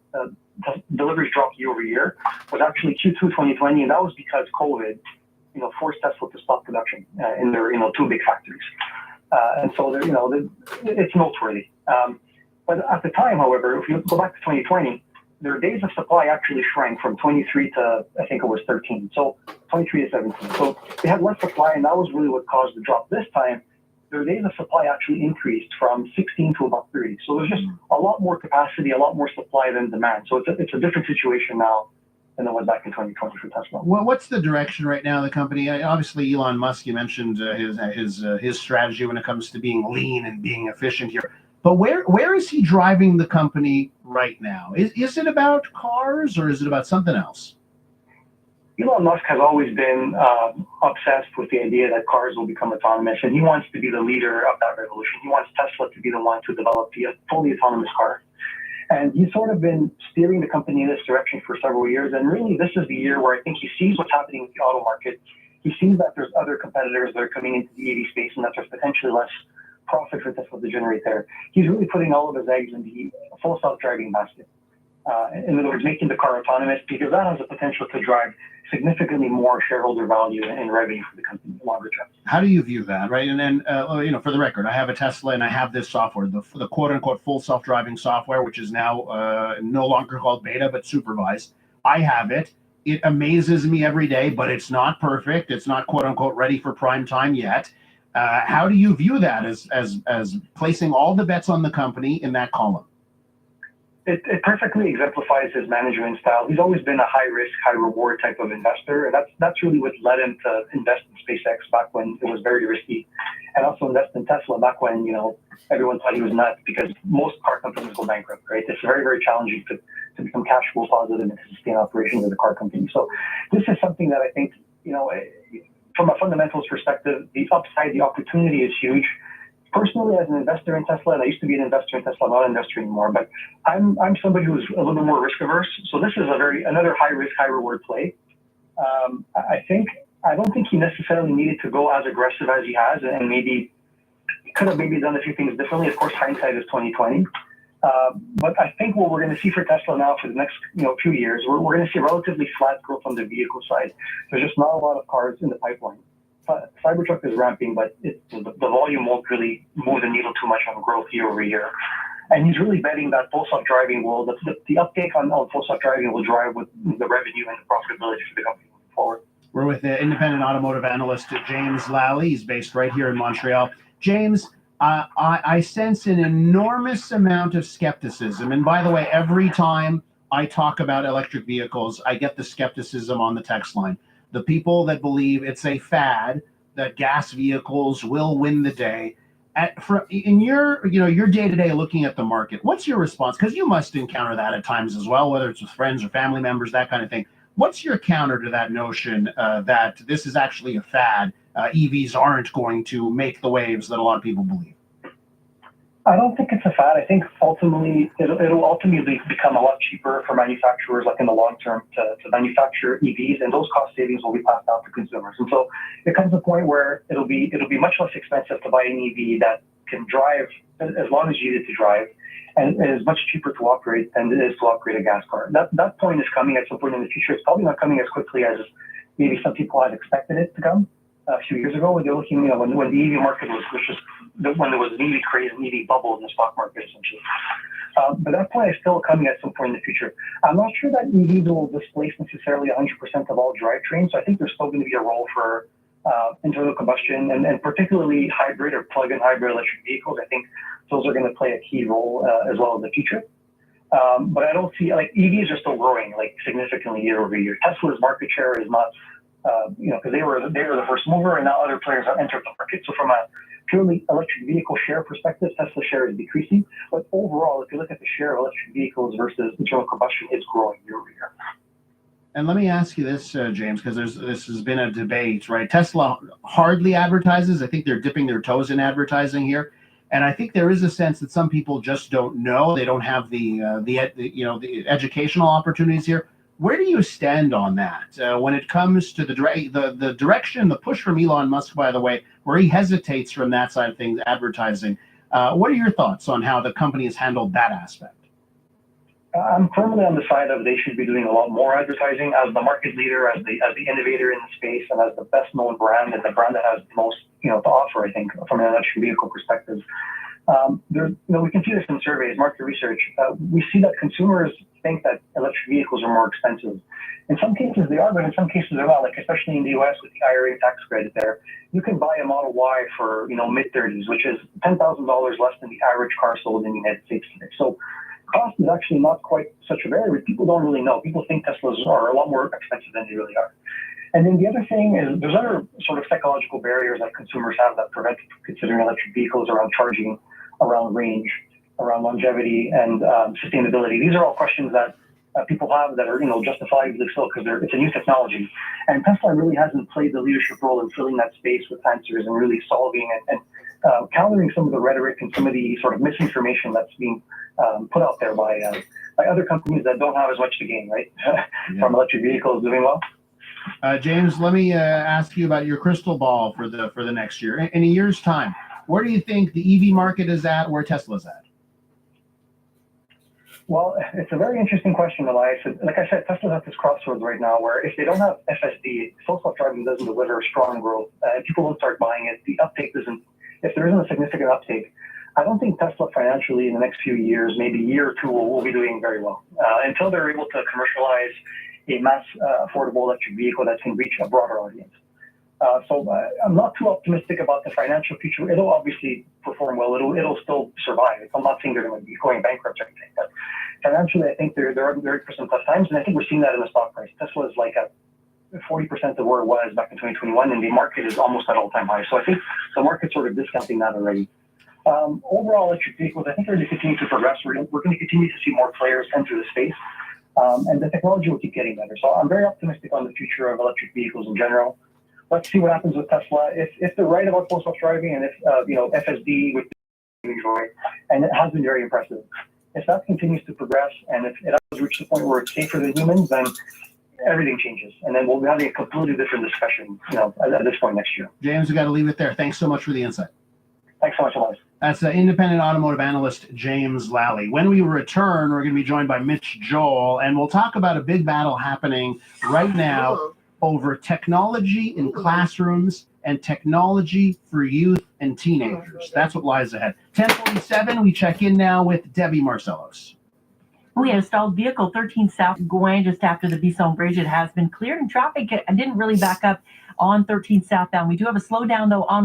deliveries dropped year-over-year was actually Q2 2020, and that was because COVID, forced Tesla to stop production in their, two big factories. And so, it's noteworthy. But at the time, however, if you go back to 2020, their days of supply actually shrank from 23 to, I think it was 13. So 23 to 17. So they had less supply, and that was really what caused the drop. This time, their days of supply actually increased from 16 to about 30. So there's just a lot more capacity, a lot more supply than demand. So it's a different situation now than it was back in 2020 for Tesla. Well, what's the direction right now of the company? Obviously, Elon Musk, you mentioned his strategy when it comes to being lean and being efficient here. But where is he driving the company right now? Is it about cars or is it about something else? Elon Musk has always been obsessed with the idea that cars will become autonomous, and he wants to be the leader of that revolution. He wants Tesla to be the one to develop the fully autonomous car. And he's sort of been steering the company in this direction for several years. And really, this is the year where I think he sees what's happening with the auto market. He sees that there's other competitors that are coming into the EV space and that there's potentially less profit for Tesla to generate there. He's really putting all of his eggs in the full self-driving basket. In other words, making the car autonomous, because that has the potential to drive significantly more shareholder value and revenue for the company longer term. How do you view that, right? And then, for the record, I have a Tesla and I have this software, the quote-unquote full self-driving software, which is now no longer called beta, but supervised. I have it. It amazes me every day, but it's not perfect. It's not quote-unquote ready for prime time yet. How do you view that as placing all the bets on the company in that column? It perfectly exemplifies his management style. He's always been a high-risk, high-reward type of investor, and that's really what led him to invest in SpaceX back when it was very risky, and also invest in Tesla back when everyone thought he was nuts, because most car companies go bankrupt, right? It's very, very challenging to become cash flow positive and to sustain operations of the car company. So this is something that I think, from a fundamentals perspective, the upside, the opportunity is huge. Personally, as an investor in Tesla, and I used to be an investor in Tesla, I'm not an investor anymore, but I'm somebody who's a little bit more risk averse. So this is another high risk, high reward play. I don't think he necessarily needed to go as aggressive as he has, and maybe could have done a few things differently. Of course, hindsight is 2020. But I think what we're going to see for Tesla now for the next few years, we're going to see relatively flat growth on the vehicle side. There's just not a lot of cars in the pipeline. Cybertruck is ramping, but the volume won't really move the needle too much on growth year over year. And he's really betting that full self-driving the uptake on full self-driving will drive with the revenue and the profitability for the company moving forward. We're with the independent automotive analyst James Lally. He's based right here in Montreal. James, I sense an enormous amount of skepticism. And by the way, every time I talk about electric vehicles, I get the skepticism on the text line. The people that believe it's a fad, that gas vehicles will win the day. In your day-to-day looking at the market, what's your response? Because you must encounter that at times as well, whether it's with friends or family members, that kind of thing. What's your counter to that notion that this is actually a fad? EVs aren't going to make the waves that a lot of people believe. I don't think it's a fad. I think ultimately it'll ultimately become a lot cheaper for manufacturers, like in the long term, to manufacture EVs, and those cost savings will be passed down to consumers. And so it comes to a point where it'll be much less expensive to buy an EV that can drive as long as you need it to drive, and it is much cheaper to operate than it is to operate a gas car. That point is coming at some point in the future. It's probably not coming as quickly as maybe some people had expected it to come a few years ago, when they're looking, when the EV market was just, when there was an EV craze, an EV bubble in the stock market, essentially. But that point is still coming at some point in the future. I'm not sure that EVs will displace necessarily 100% of all drivetrains. So I think there's still going to be a role for internal combustion and particularly hybrid or plug-in hybrid electric vehicles. I think those are going to play a key role as well in the future. But I don't see, like, EVs are still growing like significantly year over year. Tesla's market share is not, because they were the first mover, and now other players have entered the market. So from a purely electric vehicle share perspective, Tesla share is decreasing. But overall, if you look at the share of electric vehicles versus internal combustion, it's growing year over year. And let me ask you this, James, because this has been a debate, right? Tesla hardly advertises. I think they're dipping their toes in advertising here. And I think there is a sense that some people just don't know. They don't have the educational opportunities here. Where do you stand on that when it comes to the direction, the push from Elon Musk, by the way, where he hesitates from that side of things, advertising? What are your thoughts on how the company has handled that aspect? I'm firmly on the side of they should be doing a lot more advertising as the market leader, as the innovator in the space, and as the best known brand and the brand that has the most to offer. I think from an electric vehicle perspective, we can see this in surveys, market research. We see that consumers think that electric vehicles are more expensive. In some cases they are, but in some cases they're not. Like especially in the U.S. with the IRA tax credit, there you can buy a Model Y for mid-30s, which is $10,000 less than the average car sold in the United States today. So cost is actually not quite such a barrier. People don't really know. People think Teslas are a lot more expensive than they really are. And then the other thing is there's other sort of psychological barriers that consumers have that prevent considering electric vehicles around charging, around range, around longevity, and sustainability. These are all questions that people have that are justifiably so because it's a new technology. And Tesla really hasn't played the leadership role in filling that space with answers and really solving and countering some of the rhetoric and some of the sort of misinformation that's being put out there by other companies that don't have as much to gain, right, from electric vehicles doing well. James, let me ask you about your crystal ball for the next year. In a year's time, where do you think the EV market is at, where Tesla's at? Well, it's a very interesting question, Elias. Like I said, Tesla's at this crossroads right now where if they don't have FSD, full self-driving doesn't deliver strong growth, people don't start buying it, the uptake doesn't, if there isn't a significant uptake, I don't think Tesla financially in the next few years, maybe a year or two, will be doing very well until they're able to commercialize a mass affordable electric vehicle that can reach a broader audience. So I'm not too optimistic about the financial future. It'll obviously perform well. It'll still survive. I'm not saying they're going to be going bankrupt or anything, but financially, I think they're for some tough times, and I think we're seeing that in the stock price. Tesla is like at 40% of where it was back in 2021, and the market is almost at all-time high. So I think the market's sort of discounting that already. Overall, electric vehicles, I think they're going to continue to progress. We're going to continue to see more players enter the space, and the technology will keep getting better. So I'm very optimistic on the future of electric vehicles in general. Let's see what happens with Tesla. If they're right about full self-driving, and if FSD with enjoy, and it has been very impressive. If that continues to progress, and if it does reach the point where it's safer than humans, then everything changes, and then we'll be having a completely different discussion, at this point next year. James, we got to leave it there. Thanks so much for the insight. Thanks so much, Elias. That's independent automotive analyst James Lally. When we return, we're going to be joined by Mitch Joel, and we'll talk about a big battle happening right now over technology in classrooms and technology for youth and teenagers. That's what lies ahead. 10:47, we check in now with Debbie Marcellos. We had a stalled vehicle 13 South Gouin just after the Bisson Bridge. It has been cleared, and traffic didn't really back up on 13 southbound. We do have a slowdown, though, on